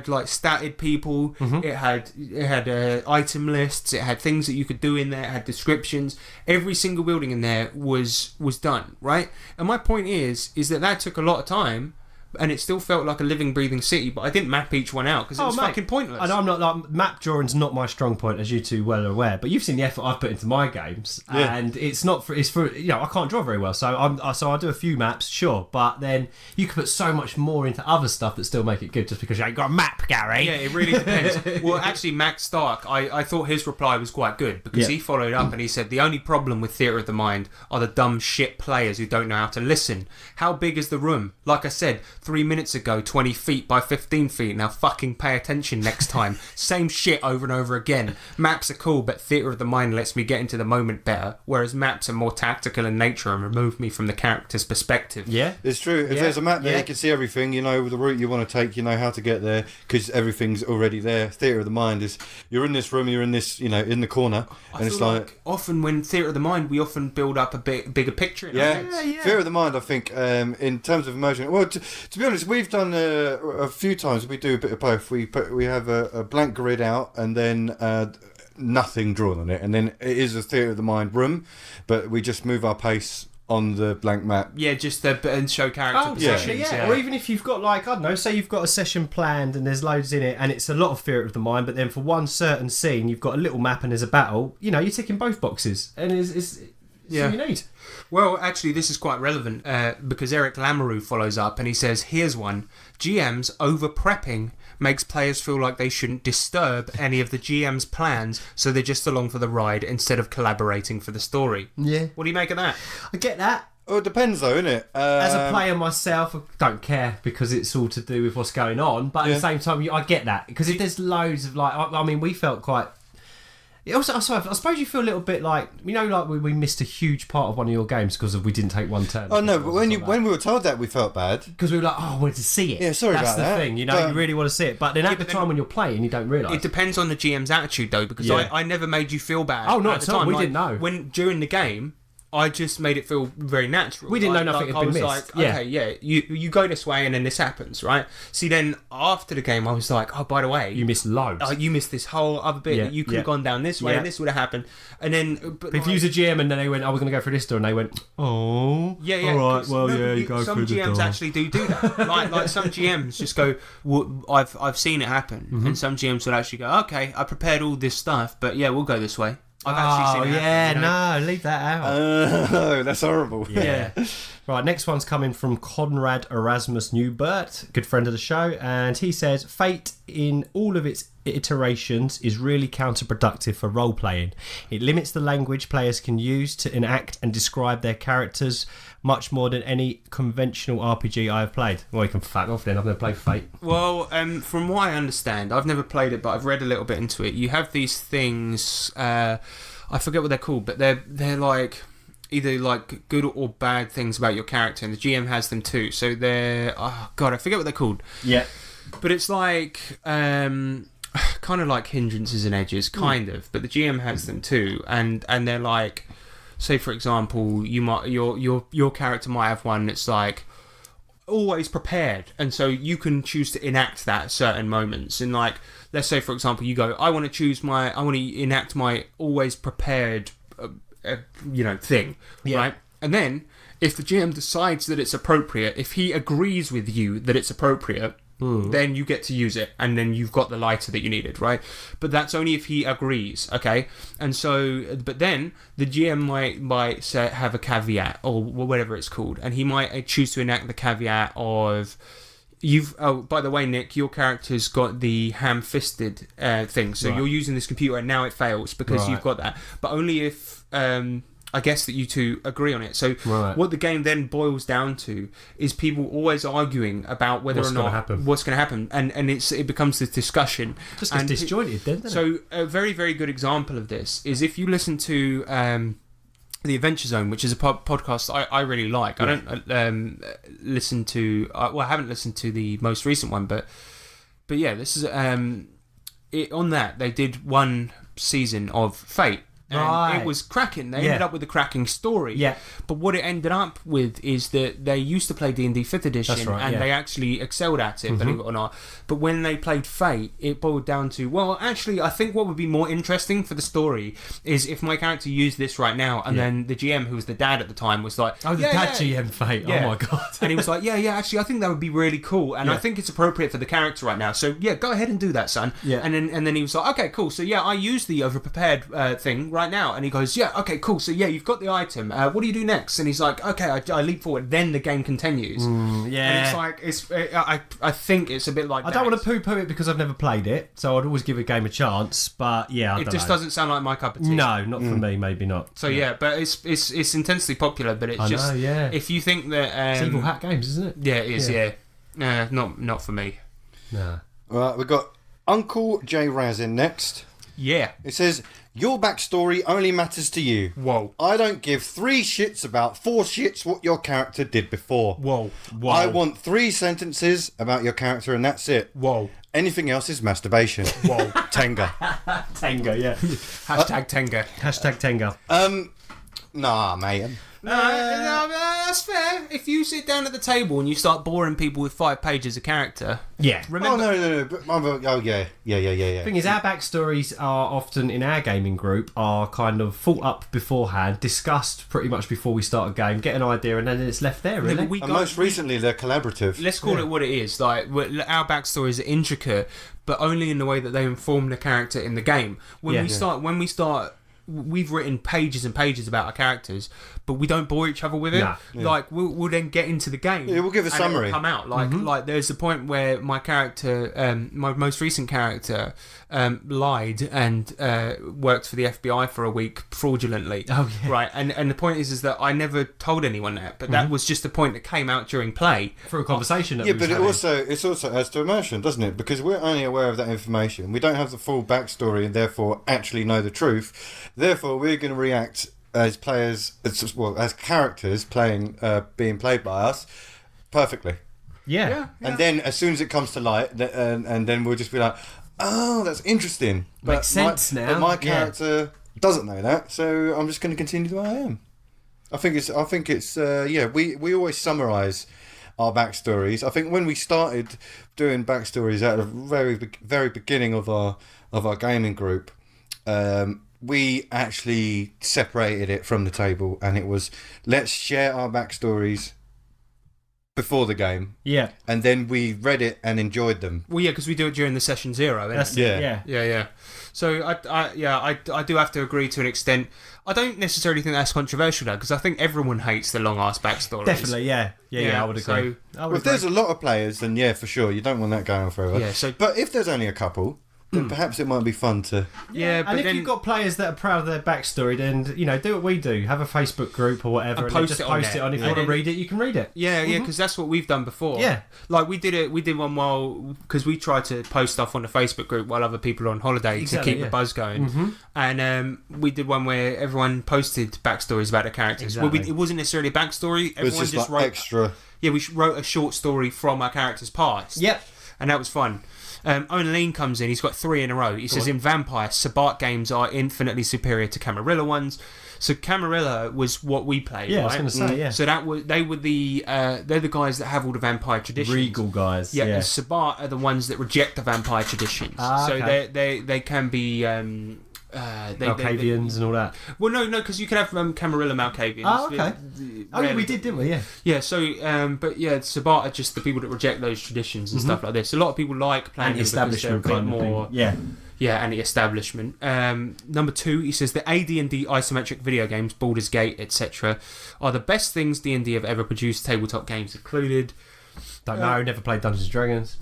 like statted people. It had item lists. It had things that you could do in there. It had descriptions. Every single building in there was done, right. And my point is that took a lot of time, and it still felt like a living, breathing city. But I didn't map each one out because it was fucking pointless.
And I'm not like, map drawing's not my strong point, as you two well are aware. But you've seen the effort I've put into my games, and it's for I can't draw very well, so I do a few maps, sure. But then you can put so much more into other stuff that still make it good, just because you ain't got a map, Gary.
Yeah, it really depends. Well, actually, Max Stark, I thought his reply was quite good, because he followed up and he said the only problem with Theatre of the Mind are the dumb shit players who don't know how to listen. How big is the room? Like I said 3 minutes ago, 20 feet by 15 feet. Now fucking pay attention next time. Same shit over and over again. Maps are cool, but Theatre of the Mind lets me get into the moment better, whereas maps are more tactical in nature and remove me from the character's perspective.
Yeah,
it's true. If there's a map there, you can see everything. You know the route you want to take. You know how to get there because everything's already there. Theatre of the Mind is you're in this room, you're in this, in the corner, and it's like
often when Theatre of the Mind, we often build up a bigger picture. In our games.
Theatre of the Mind, I think, in terms of emotion. Well, to be honest, we've done a few times. We do a bit of both. We have a blank grid out and then nothing drawn on it, and then it is a Theatre of the Mind room, but we just move our pace on the blank map.
Yeah, just and show character positions.
Yeah. Or even if you've got, like, I don't know, say you've got a session planned and there's loads in it and it's a lot of Theatre of the Mind, but then for one certain scene you've got a little map and there's a battle, you're ticking both boxes, and it's all you need.
Well, actually, this is quite relevant because Eric Lamoureux follows up and he says, here's one. GMs over-prepping makes players feel like they shouldn't disturb any of the GM's plans, so they're just along for the ride instead of collaborating for the story.
Yeah.
What do you make of that?
I get that.
Well, it depends though, innit?
As a player myself, I don't care because it's all to do with what's going on, but at the same time, I get that. Because if there's loads of, we felt quite... Also, I suppose you feel a little bit like, like we missed a huge part of one of your games because we didn't take one turn.
Oh no, but when we were told that, we felt bad
because we were like, I wanted to see it.
Yeah, sorry
That's
about that.
That's the thing, you really want to see it. But then at the time when you're playing, you don't realise.
It depends on the GM's attitude though, because I never made you feel bad.
Oh, not
at the
at all.
time.
We didn't know.
When during the game, I just made it feel very natural.
We didn't know nothing had been missed.
I was like, okay, you go this way and then this happens, right? See, then after the game, I was like, oh, by the way,
you missed loads.
You missed this whole other bit that you could have gone down this way and this would have happened. And then,
but if you was a GM and then they went, we're going to go through this door, and they went, oh,
yeah,
all right, well, you go
some
through the door.
Some GMs actually do that. like some GMs just go, well, I've seen it happen, and some GMs will actually go, okay, I prepared all this stuff, but yeah, we'll go this way. I've actually seen it happen, you know?
no, leave that out.
Oh, that's horrible.
Yeah. Right, next one's coming from Conrad Erasmus Newbert, good friend of the show, and he says, Fate in all of its iterations is really counterproductive for role-playing. It limits the language players can use to enact and describe their characters much more than any conventional RPG I have played. Well, you can fuck off then, I've never played Fate.
Well, from what I understand, I've never played it, but I've read a little bit into it. You have these things, I forget what they're called, but they're like either like good or bad things about your character, and the GM has them too. So they're, oh god, I forget what they're called.
Yeah.
But it's like kind of like hindrances and edges, kind of. But the GM has them too, and they're like, say for example, you might your character might have one that's like always prepared, and so you can choose to enact that at certain moments. And like, let's say for example, you go, I want to enact my always prepared, thing, right? And then if the GM decides that it's appropriate, if he agrees with you that it's appropriate, then you get to use it, and then you've got the lighter that you needed, right? But that's only if he agrees, okay? And so, but then the GM might say, have a caveat or whatever it's called, and he might choose to enact the caveat of, by the way, Nick, your character's got the ham-fisted thing, so you're using this computer and now it fails because you've got that, but only if I guess that you two agree on it. So what the game then boils down to is people always arguing about whether or not what's going to happen, and it becomes this discussion.
Just gets disjointed then, doesn't it?
So a very, very good example of this is if you listen to The Adventure Zone, which is a podcast I really like. I don't listen to... I haven't listened to the most recent one, but yeah, this is... on that, they did one season of Fate. And it was cracking. They ended up with a cracking story. Yeah. But what it ended up with is that they used to play D&D 5th edition, and they actually excelled at it, believe it or not. But when they played Fate, it boiled down to, well, actually, I think what would be more interesting for the story is if my character used this right now, and then the GM, who was the dad at the time, was like...
Oh, the dad GM Fate. Yeah. Oh, my God.
And he was like, actually, I think that would be really cool, and I think it's appropriate for the character right now. So, go ahead and do that, son. Yeah. And then he was like, okay, cool. So, I use the over-prepared thing right now. And he goes, okay, cool. So you've got the item. What do you do next? And he's like, okay, I leap forward. Then the game continues. And it's like, I think it's a bit like
I don't want to poo-poo it because I've never played it, so I'd always give a game a chance. But it just
doesn't sound like my cup of tea.
No, not for me. Maybe not.
So but it's intensely popular. But it's if you think that
it's Evil Hat Games, isn't it?
Yeah, it is. Yeah, not for me.
No.
Right, we've got Uncle J Raz in next.
Yeah.
It says, your backstory only matters to you.
Whoa.
I don't give 3 shits about 4 shits what your character did before.
Whoa.
I want 3 sentences about your character and that's it.
Whoa.
Anything else is masturbation.
Whoa.
Tenga.
Tenga, yeah.
Hashtag Tenga.
Hashtag Tenga.
Nah, mate.
No, that's fair. If you sit down at the table and you start boring people with 5 pages of character, remember.
Yeah.
Thing is, our backstories are often in our gaming group are kind of thought up beforehand, discussed pretty much before we start a game, get an idea, and then it's left there. Really.
Most recently, they're collaborative.
Let's call it what it is. Like our backstories are intricate, but only in the way that they inform the character in the game. When we start. We've written pages and pages about our characters, but we don't bore each other with it. Like we'll then get into the game.
Yeah, we'll give a summary.
It'll come out like there's a point where my character, my most recent character, lied and worked for the FBI for a week fraudulently.
Oh yeah.
Right, and the point is that I never told anyone that, but that was just a point that came out during play
through a conversation.
But it also adds to immersion, doesn't it? Because we're only aware of that information. We don't have the full backstory and therefore actually know the truth. Therefore, we're going to react as players, as characters being played by us, perfectly.
Yeah.
And then as soon as it comes to light, and then we'll just be like, oh, that's interesting.
Makes sense now.
But my character doesn't know that, so I'm just going to continue the way I am. I think it's we always summarise our backstories. I think when we started doing backstories at the very very beginning of our gaming group, we actually separated it from the table, and it was, let's share our backstories before the game,
Yeah.
and then we read it and enjoyed them.
Well, yeah, because we do it during the session 0. innit?
That's
Yeah.
yeah.
So I do have to agree to an extent. I don't necessarily think that's controversial though, because I think everyone hates the long ass backstories.
Definitely, yeah. I would agree.
So,
I would
Well, if
agree.
there's a lot of players, then yeah, for sure, you don't want that going on forever.
Yeah, so-
but if there's only a couple, then perhaps it might be fun to.
yeah, but
and if
then
you've got players that are proud of their backstory, then do what we do. Have a Facebook group or whatever,
And
then
post
just
it on
post
there.
it on. If you
And
want to
then-
read it, you can read it.
yeah, because that's what we've done before.
Yeah.
like we did one while because we tried to post stuff on the Facebook group while other people are on holiday
Exactly,
to keep
yeah.
the buzz going. And we did one where everyone posted backstories about their characters. Well,
Exactly.
it wasn't necessarily a backstory.
It was
Everyone
just like
wrote
extra.
Yeah, we wrote a short story from our character's past.
Yep.
And that was fun. Owen Lean comes in, he's got 3 in a row. He says, in Vampire, Sabat games are infinitely superior to Camarilla ones. So Camarilla was what we played,
Yeah, I
right?
was going to say, yeah.
So they were they're the guys that have all the vampire traditions.
Regal guys.
Yeah,
Yeah.
and Sabat are the ones that reject the vampire traditions. So
okay.
they can be...
Malkavians and all that.
well, no, because you can have Camarilla Malkavians.
Oh, okay. Oh, yeah, we did, didn't we? Yeah.
Yeah, so, but yeah, Sabat are just the people that reject those traditions and stuff like this. A lot of people like playing them because they're a
Anti-establishment
bit
kind
more...
of thing. Yeah.
anti-establishment. Number 2, he says the AD&D isometric video games, Baldur's Gate, etc., are the best things D&D have ever produced, tabletop games included.
Don't know. Never played Dungeons and Dragons.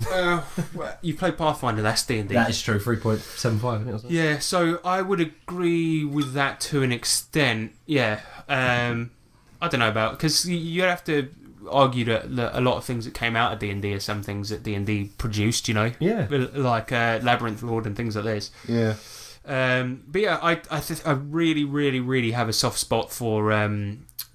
You played Pathfinder, that's D&D.
That is true. 3.75. Isn't it?
Yeah, so I would agree with that to an extent. Yeah, I don't know about because you have to argue that a lot of things that came out of D&D are some things that D&D produced.
Yeah.
like Labyrinth Lord and things like this.
Yeah.
But yeah, I really, really, really have a soft spot for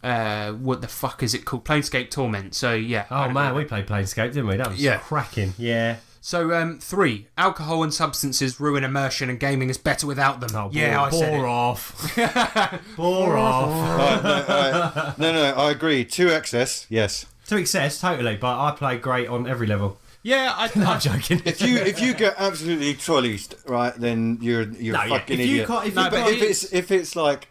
what the fuck is it called? Planescape Torment. So yeah.
Oh man, we played Planescape, didn't we? That was cracking. Yeah.
So 3, alcohol and substances ruin immersion, and gaming is better without them.
Oh,
I said it.
bore off. Bore off.
No, I agree. To excess, yes.
To excess, totally. But I play great on every level.
Yeah,
I'm joking.
If you get absolutely trolleyed, right, then you're a fucking
if you
idiot.
can't, if
No,
you
but
can't,
if it's like,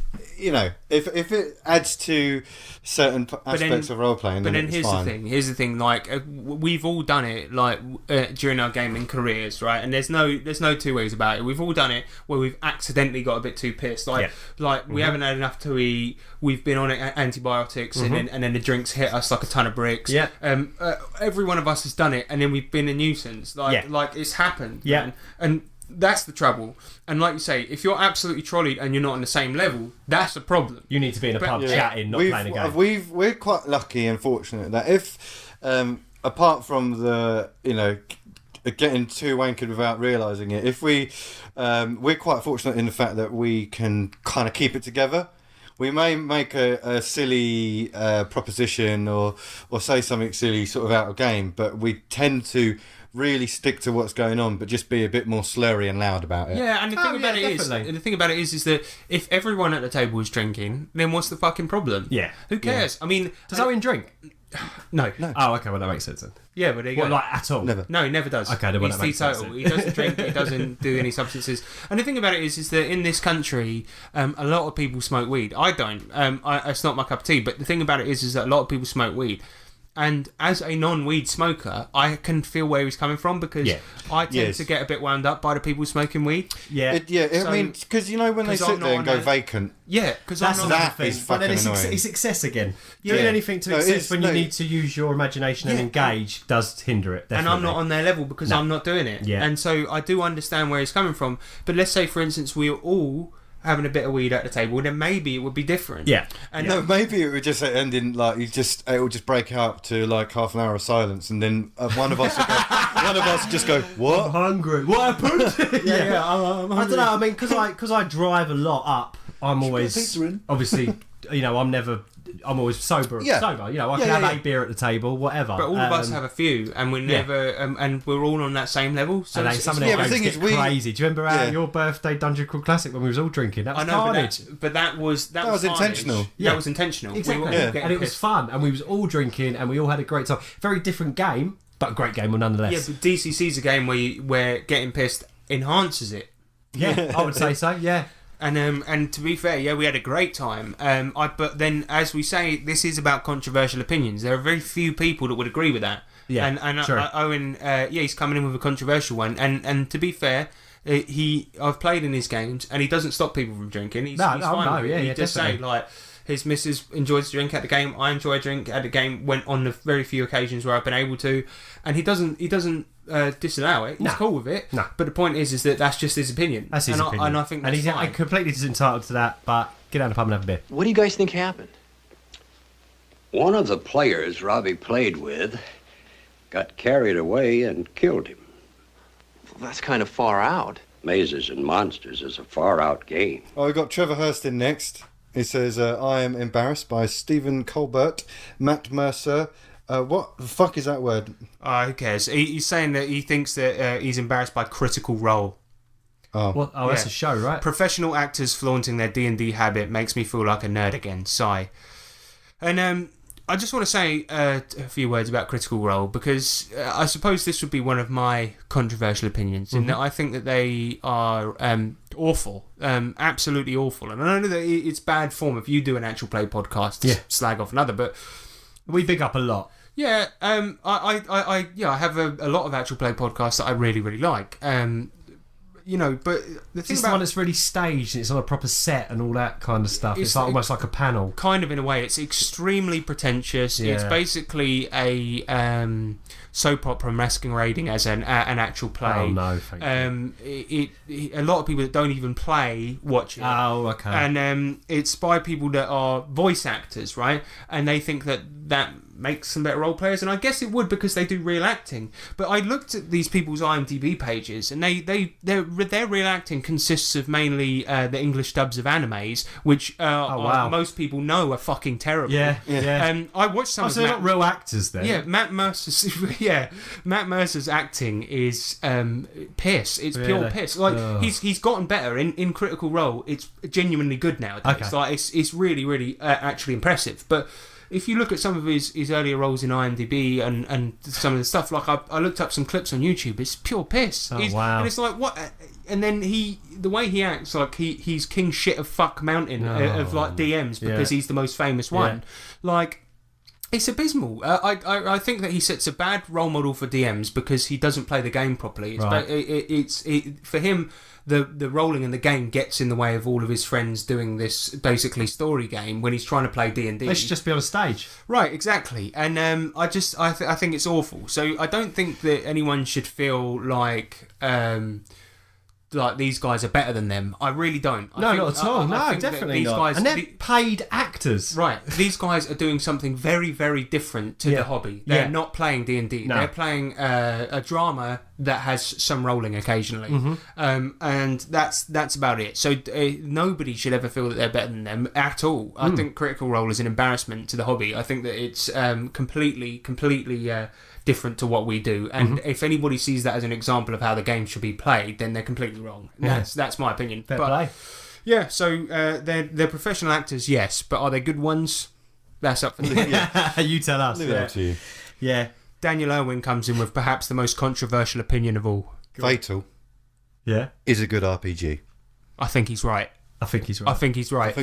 if it adds to certain aspects of role playing,
But
then
then
it's fine.
Here's the thing. Like we've all done it, like during our gaming careers, right? And there's no two ways about it. We've all done it where we've accidentally got a bit too pissed. Like we haven't had enough to eat. We've been on antibiotics, and then the drinks hit us like a ton of bricks.
Yeah.
Every one of us has done it, and then we've been a nuisance. Like it's happened.
Yeah.
Man. And that's the trouble. And like you say, if you're absolutely trolleyed and you're not on the same level, that's a problem.
you need to be in a pub chatting, not playing a game.
We're quite lucky and fortunate that if, apart from the, getting too wankered without realising it, if we're quite fortunate in the fact that we can kind of keep it together. We may make a silly proposition or say something silly sort of out of game, but we tend to really stick to what's going on, but just be a bit more slurry and loud about it.
Yeah, and the thing about it is that if everyone at the table is drinking, then what's the fucking problem?
Yeah.
Who cares? I mean,
Does Owen drink?
no.
Oh, okay. Well, that makes sense then.
Yeah, but there you
What,
go.
like at all?
Never.
No, he never does.
Okay, then well,
he's
that makes sense
teetotal.
then.
He doesn't drink. He doesn't do any substances. And the thing about it is that in this country, a lot of people smoke weed. I don't. It's not my cup of tea. But the thing about it is that a lot of people smoke weed. And as a non-weed smoker, I can feel where he's coming from because I tend to get a bit wound up by the people smoking weed.
Yeah.
I mean, because when they sit there and go vacant,
Yeah, because
That's
I'm
another
not.
that is
thing. But then
fucking annoying.
it's excess again.
Yeah.
Doing anything to
No, it
excess
is-
when
no,
you need to use your imagination and engage does hinder it.
And
Definitely.
I'm not on their level because I'm not doing it.
Yeah.
And so I do understand where he's coming from. But let's say, for instance, we were all having a bit of weed at the table, then maybe it would be different.
Yeah.
And
no, maybe it would just end in like it will just break out to like half an hour of silence, and then one of us just go, "What?
Hungry. What happened?
I'm
I don't know. I mean, because I drive a lot up. I'm always
pizza in.
obviously. I'm always sober.
Yeah.
Sober. I can have
yeah.
a beer at the table, whatever.
But all of us have a few, and we're never, and we're all on that same level. So
And then
it's-
some of
it's-
them
the thing
get
is, we-
crazy. Do you remember
Yeah.
your birthday Dungeon Crawl Classic when we was all drinking? That was
I know,
carnage.
but that was
was
carnage.
intentional.
Yeah.
That was intentional.
Exactly.
We were all getting
And it was
pissed.
fun, and we was all drinking, and we all had a great time. Very different game, but a great game nonetheless.
Yeah, but DCC's a game where getting pissed enhances it.
Yeah, I would say so. Yeah.
And to be fair, yeah, we had a great time. But then, as we say, this is about controversial opinions. There are very few people that would agree with that.
Yeah,
and
true.
Owen, he's coming in with a controversial one. And to be fair, I've played in his games, and he doesn't stop people from drinking. He's fine with it. He just say like, his missus enjoys a drink at the game. I enjoy a drink at the game. Went on the very few occasions where I've been able to, and he doesn't disallow it. He's cool with it.
No.
But the point is that that's just his opinion.
That's his opinion.
And I think that's
he's
fine.
completely entitled to that. But get down the pub and have a beer.
What do you guys think happened?
One of the players Robbie played with got carried away and killed him.
Well, that's kind of far out.
Mazes and Monsters is a far-out game.
Oh, we've got Trevor Hurst in next. He says, I am embarrassed by Stephen Colbert, Matt Mercer. What the fuck is that word?
Who cares? He's saying that he thinks that he's embarrassed by Critical Role.
Oh, that's a show, right?
Professional actors flaunting their D&D habit makes me feel like a nerd again. Sigh. And I just want to say a few words about Critical Role, because I suppose this would be one of my controversial opinions, in that I think that they are awful, absolutely awful. And I know that it's bad form if you do an actual play podcast to slag off another, but
we big up a lot.
Yeah, I have a lot of actual play podcasts that I really, really like. But the thing
It's the one that's really staged, and it's on a proper set and all that kind of stuff. It's like almost like a panel.
Kind of, in a way. It's extremely pretentious.
Yeah.
It's basically a soap opera masquerading as an actual play.
Oh, no, thank
you. A lot of people that don't even play watch it.
Oh, okay.
And it's by people that are voice actors, right? And they think that makes them better role players, and I guess it would, because they do real acting. But I looked at these people's IMDb pages, and their real acting consists of mainly the English dubs of animes, which most people know are fucking terrible.
Yeah.
I watched some.
So they're not real actors then.
Yeah, Matt Mercer's acting is piss. It's pure piss. Like he's gotten better in Critical Role. It's genuinely good now.
Okay.
It's like it's really, really actually impressive. But if you look at some of his earlier roles in IMDb and some of the stuff, like I looked up some clips on YouTube, it's pure piss.
Wow.
And it's like, what? And then the way he acts, like he's king shit of fuck mountain of like DMs, because he's the most famous one. Like, it's abysmal. I think that he sets a bad role model for DMs because he doesn't play the game properly. It's for him, the rolling in the game gets in the way of all of his friends doing this basically story game when he's trying to play D&D.
They should just be on a stage.
Right, exactly. And I think it's awful. So I don't think that anyone should feel like these guys are better than them. I really don't.
Not at all. No, definitely not. And they're paid actors.
Right. These guys are doing something very, very different to the hobby. They're not playing D&D.
No.
They're playing a drama that has some rolling occasionally. And that's about it. So nobody should ever feel that they're better than them at all. I think Critical Role is an embarrassment to the hobby. I think that it's completely different to what we do, and if anybody sees that as an example of how the game should be played, then they're completely wrong. That's my opinion.
Fair play.
Yeah, so they're professional actors, yes, but are they good ones? That's up for debate.
You tell us.
Leave it up to you.
Yeah.
Daniel Irwin comes in with perhaps the most controversial opinion of all.
Fatal
is
a good RPG.
I think he's right.
I think he's right.
I think he's right.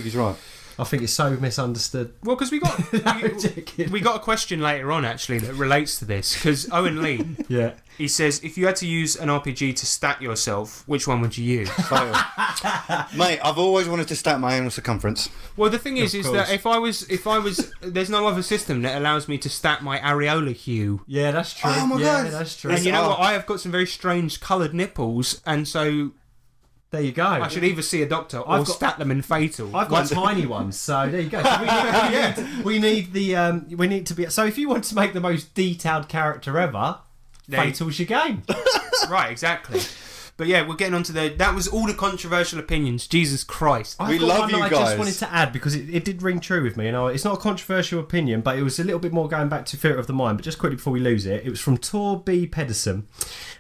I think it's so misunderstood.
Well, because we got a question later on actually that relates to this. Because Owen Lee, he says, if you had to use an RPG to stat yourself, which one would you use?
Mate, I've always wanted to stat my anal circumference.
Well, the thing is that if I was, there's no other system that allows me to stat my areola hue.
Yeah, that's true.
Oh my God.
That's true.
And you know what? I have got some very strange coloured nipples, and so
there you go.
I should either see a doctor or stat them in Fatal.
I've got tiny ones, so there you go. So we need to be. So if you want to make the most detailed character ever, Fatal's your game.
Right, exactly. But yeah, we're getting onto that was all the controversial opinions. Jesus Christ.
We love you
guys. I just wanted to add, because it did ring true with me. And it's not a controversial opinion, but it was a little bit more going back to theatre of the mind. But just quickly before we lose it, it was from Tor B. Pedersen.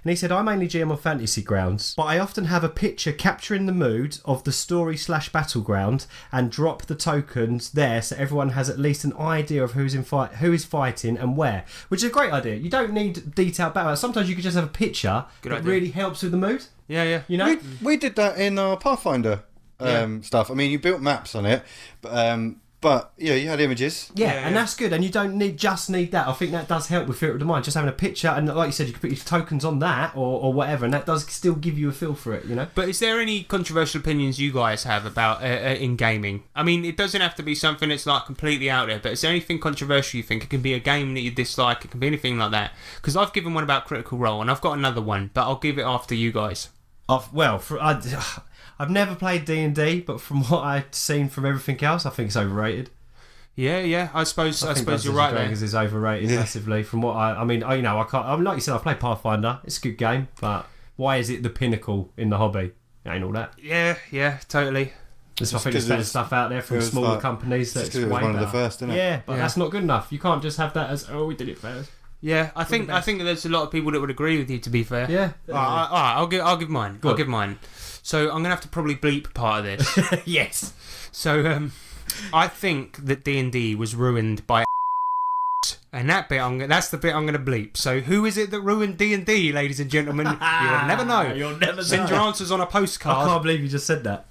And he said, I mainly GM on Fantasy Grounds, but I often have a picture capturing the mood of the story/battleground and drop the tokens there so everyone has at least an idea of who is fighting and where. Which is a great idea. You don't need detailed battle. Sometimes you could just have a picture that really helps with the mood.
Yeah.
You know?
We did that in our Pathfinder. stuff. I mean, you built maps on it, but yeah, you had images.
Yeah, and that's good. And you don't need that. I think that does help with Theatre of the Mind. Just having a picture, and like you said, you can put your tokens on that or whatever, and that does still give you a feel for it, you know?
But is there any controversial opinions you guys have about in gaming? I mean, it doesn't have to be something that's like completely out there, but is there anything controversial you think? It can be a game that you dislike, it can be anything like that. Because I've given one about Critical Role, and I've got another one, but I'll give it after you guys.
I've never played D&D, but from what I've seen from everything else, I think it's overrated.
Yeah. I suppose you're right there.
Dragons is overrated massively. From what I can't. Like you said, I played Pathfinder. It's a good game, but why is it the pinnacle in the hobby? It ain't all that.
Yeah, totally.
I think there's better stuff out there from smaller companies that's way
one
better.
of the first, isn't it?
Yeah, but that's not good enough. You can't just have that as we did it first.
Yeah, I think there's a lot of people that would agree with you. To be fair,
yeah.
All right, I'll give mine. I'll give mine. So I'm gonna have to probably bleep part of this.
Yes.
So I think that D&D was ruined by and that bit that's the bit I'm gonna bleep. So who is it that ruined D&D, ladies and gentlemen? You'll never know.
You'll never
Send your answers on a postcard.
I can't believe you just said that.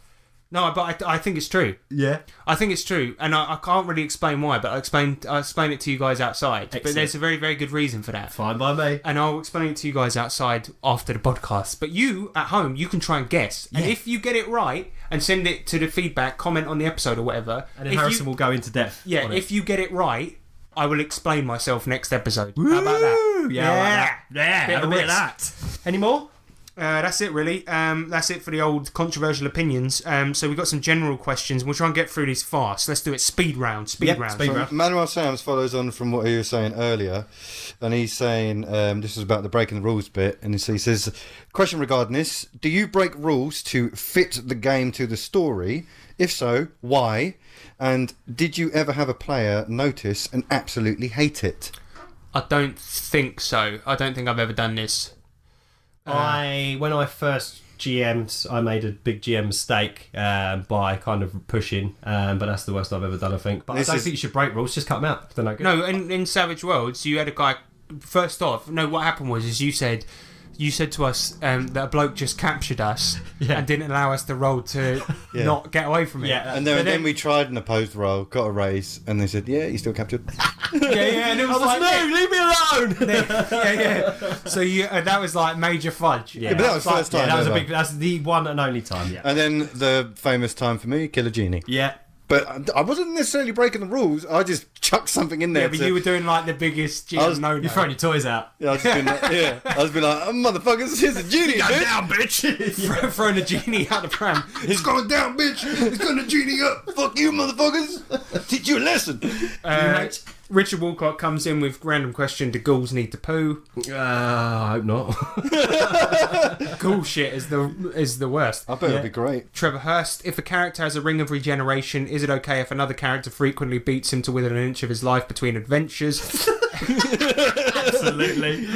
No, but I think it's true.
Yeah.
I think it's true, and I can't really explain why, but I'll explain it to you guys outside.
Excellent.
But there's a very, very good reason for that.
Fine by me.
And I'll explain it to you guys outside after the podcast. But you, at home, you can try and guess. And if you get it right, and send it to the feedback, comment on the episode or whatever.
And then Harrison will go into depth.
Yeah,
on it.
if you get it right, I will explain myself next episode. How about that?
Yeah. Have a bit of that. Any more?
That's it, really. That's it for the old controversial opinions. So we've got some general questions. We'll try and get through these fast. Let's do it speed round. Speed round.
Manuel Sams follows on from what he was saying earlier, and he's saying this is about the breaking the rules bit, and he says, question regarding this: do you break rules to fit the game to the story? If so, why? And did you ever have a player notice and absolutely hate it?
I don't think so. I don't think I've ever done this.
When I first GM'd, I made a big GM mistake by kind of pushing, but that's the worst I've ever done, I think. But I don't think you should break rules, just cut them out. They're no good.
No, in Savage Worlds, you had a guy. First off, no, what happened was you said to us that a bloke just captured us and didn't allow us to roll to not get away from it.
Yeah, and then we tried an opposed roll, got a raise, and they said, "Yeah, you still captured."
And it was like,
"No, leave me alone."
So that was like major fudge.
Yeah, but that was first time.
That's the one and only time. Yeah.
And then the famous time for me, Killer Genie.
Yeah.
But I wasn't necessarily breaking the rules. I just chucked something in there.
Yeah, but you were doing like the biggest GM no-no.
You're throwing your toys out.
Yeah, I was just being like, oh, motherfuckers, here's a genie,
Go
bitch.
down, bitch.
Throwing a genie out the pram.
It's going down, bitch. It's going to genie up. Fuck you, motherfuckers. Teach you a lesson.
Richard Walcott comes in with random question: do ghouls need to poo?
I hope not.
Ghoul shit is the worst.
I bet it'd be great.
Trevor Hurst: if a character has a ring of regeneration, is it okay if another character frequently beats him to within an inch of his life between adventures?
Absolutely.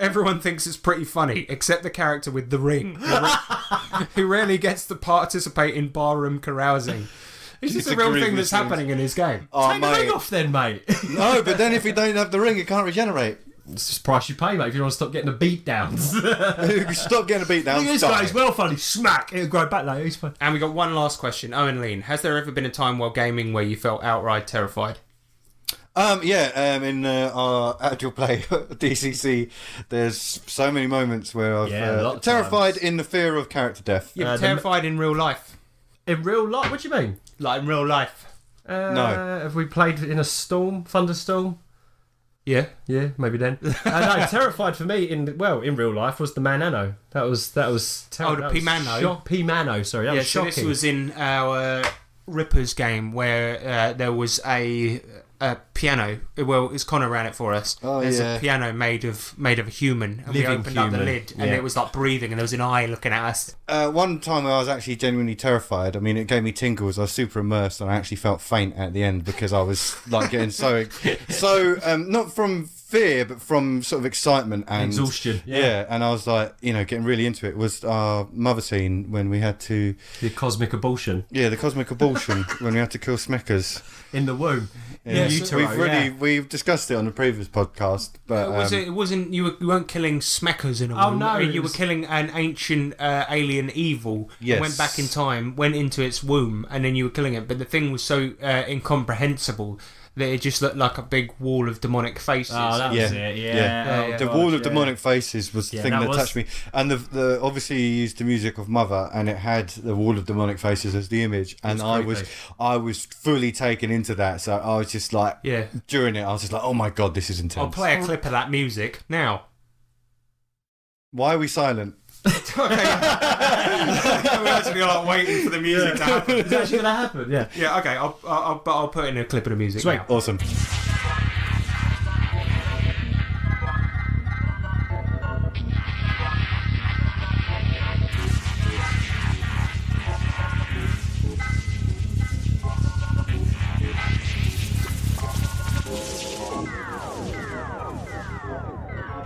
Everyone thinks it's pretty funny, except the character with the ring, who rarely gets to participate in barroom carousing. Is this a real thing that's happening in his game?
Oh,
Take the ring off then, mate.
No, but then if you don't have the ring, you can't regenerate.
It's just the price you pay, mate, if you want to stop getting the beat downs.
Stop getting a beat down.
This guy's well funny. Smack. It'll grow back later. He's fine.
And we got one last question. Owen Lean: has there ever been a time while gaming where you felt outright terrified?
In our actual play DCC, there's so many moments where I've terrified in the fear of character death.
Yeah, terrified in real life.
In real life? What do you mean?
Like in real life?
No.
Have we played in a thunderstorm?
Yeah,
maybe then. No, terrified for me in real life was the Manano. That was terrible.
Oh, the P-Mano.
P-Mano, sorry. That was shocking.
So this was in our Rippers game where there was a piano. Well, it's Connor ran it for us. There's a piano made of a human, and we opened up the lid, and it was like breathing, and there was an eye looking at us.
One time I was actually genuinely terrified. I mean, it gave me tingles. I was super immersed, and I actually felt faint at the end because I was like getting so not from fear, but from sort of excitement and
exhaustion.
Yeah, and I was like, getting really into it. Was our mother scene when we had to
The cosmic abortion.
Yeah, the cosmic abortion when we had to kill Smeckers
In the womb.
Yeah,
utero,
we've discussed it on the previous podcast, but
it wasn't you weren't killing Smeckers in a
Oh,
womb.
no,
You were
was-
killing an ancient alien evil.
Yes.
Went back in time, went into its womb, and then you were killing it. But the thing was so incomprehensible that it just looked like a big wall of demonic faces.
Oh, that was
Yeah.
it.
Yeah.
Yeah. Oh,
the
gosh,
wall of
yeah.
demonic faces was the
Yeah,
thing
that
that
was-
touched me, and the obviously he used the music of Mother, and it had the wall of demonic faces as the image, and
was
I was fully taken into that. So I was just like,
Yeah.
during it, I was just like, oh my god, this is intense.
I'll play a clip of that music now.
Why are we silent?
We're actually like waiting for the music to happen.
Is it actually going to happen? Yeah.
Yeah, okay. I'll put in a clip of the music.
Sweet.
Now.
Awesome.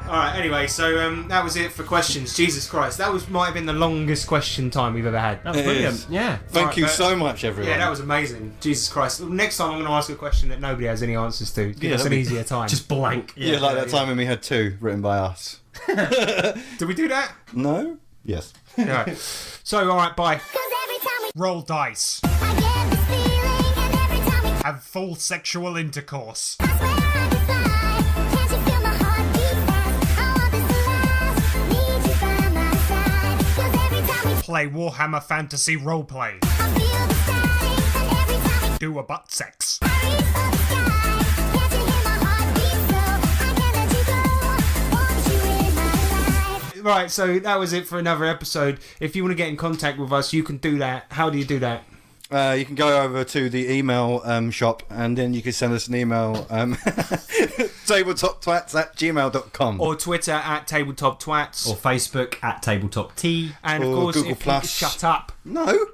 Alright, anyway, so that was it for questions. Jesus Christ, that might have been the longest question time we've ever had.
That was brilliant. Yeah.
Thank you so much, everyone.
Yeah, that was amazing. Jesus Christ. Next time I'm going to ask a question that nobody has any answers to. Give us an easier time.
Just blank.
Yeah, like that time when we had 2 written by us.
Did we do that?
No? Yes.
Alright. So, alright, bye.
Roll dice. Have full sexual intercourse. Play Warhammer Fantasy Roleplay. Do a butt sex.
Right, so that was it for another episode. If you want to get in contact with us, you can do that. How do you do that?
You can go over to the email shop, and then you can send us an email, tabletoptwats@gmail.com.
Or Twitter at TabletopTwats.
Or Facebook at TabletopT.
And of
or
course,
Google
if
Plus.
you shut up.
No.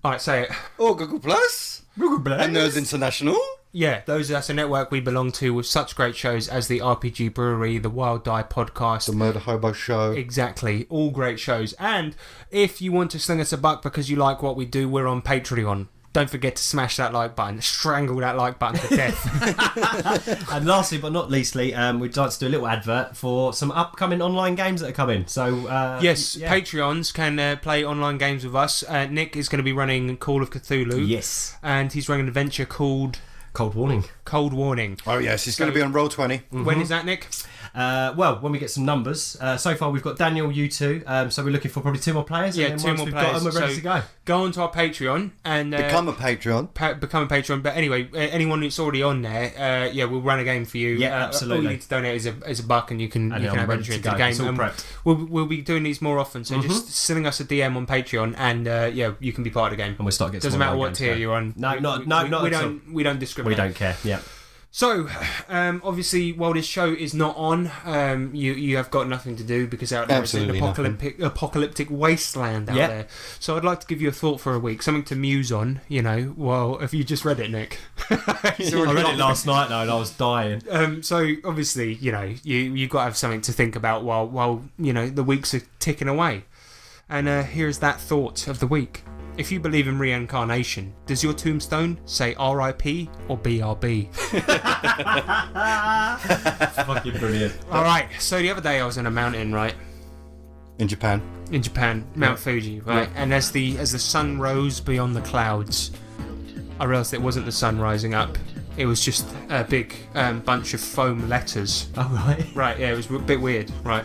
Alright, say it.
Or Google Plus. And Nerds International.
Yeah, that's a network we belong to with such great shows as the RPG Brewery, the Wild Die podcast.
The Murder Hobo Show.
Exactly, all great shows. And if you want to sling us a buck because you like what we do, we're on Patreon. Don't forget to smash that like button, strangle that like button to death.
And lastly but not leastly, we'd like to do a little advert for some upcoming online games that are coming. So
yes,
yeah.
Patreons can play online games with us. Nick is going to be running Call of Cthulhu.
Yes.
And he's running an adventure called
Cold Warning.
Cold Warning.
Oh yes, it's going to be on Roll20.
When is that, Nick?
Well, when we get some numbers. So far we've got Daniel, you two. So we're looking for probably 2 more players.
Yeah,
and then
2
once
more
we've
players.
got them, we're ready
So
to go.
Go onto our Patreon and
Become a Patreon.
become a Patreon. But anyway, anyone who's already on there, we'll run a game for you.
Yeah,
All
absolutely.
you need to donate is a buck, and you can
And
you
I'm
can have
ready
entry
to
into
go.
the game.
It's all
And
prepped.
we'll be doing these more often. So just sending us a DM on Patreon, and you can be part of the game.
And we'll start getting
Doesn't
some
matter
online
what
games
tier
going.
you're on.
No,
we
not at all.
We don't discriminate.
We don't care. Yeah.
So, obviously, while this show is not on, you have got nothing to do because out there
Absolutely
it's an apocalyptic wasteland out there. So I'd like to give you a thought for a week, something to muse on, well, if you just read it, Nick.
I read it last night though and I was dying.
So, obviously, you've got to have something to think about while the weeks are ticking away. And here's that thought of the week. If you believe in reincarnation, does your tombstone say R.I.P. or B.R.B.?
Fucking brilliant.
Alright, so the other day I was on a mountain, right?
In Japan.
In Japan, Mount Fuji, right? And as the sun rose beyond the clouds, I realised it wasn't the sun rising up. It was just a big bunch of foam letters.
Oh, right.
Right, yeah, it was a bit weird, right?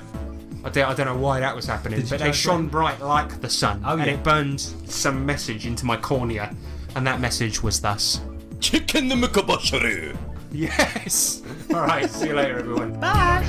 I don't know why that was happening, but they shone bright like the sun, and it burned some message into my cornea, and that message was thus:
Chicken the Mukabasharu.
Yes! Alright, see you later, everyone.
Bye.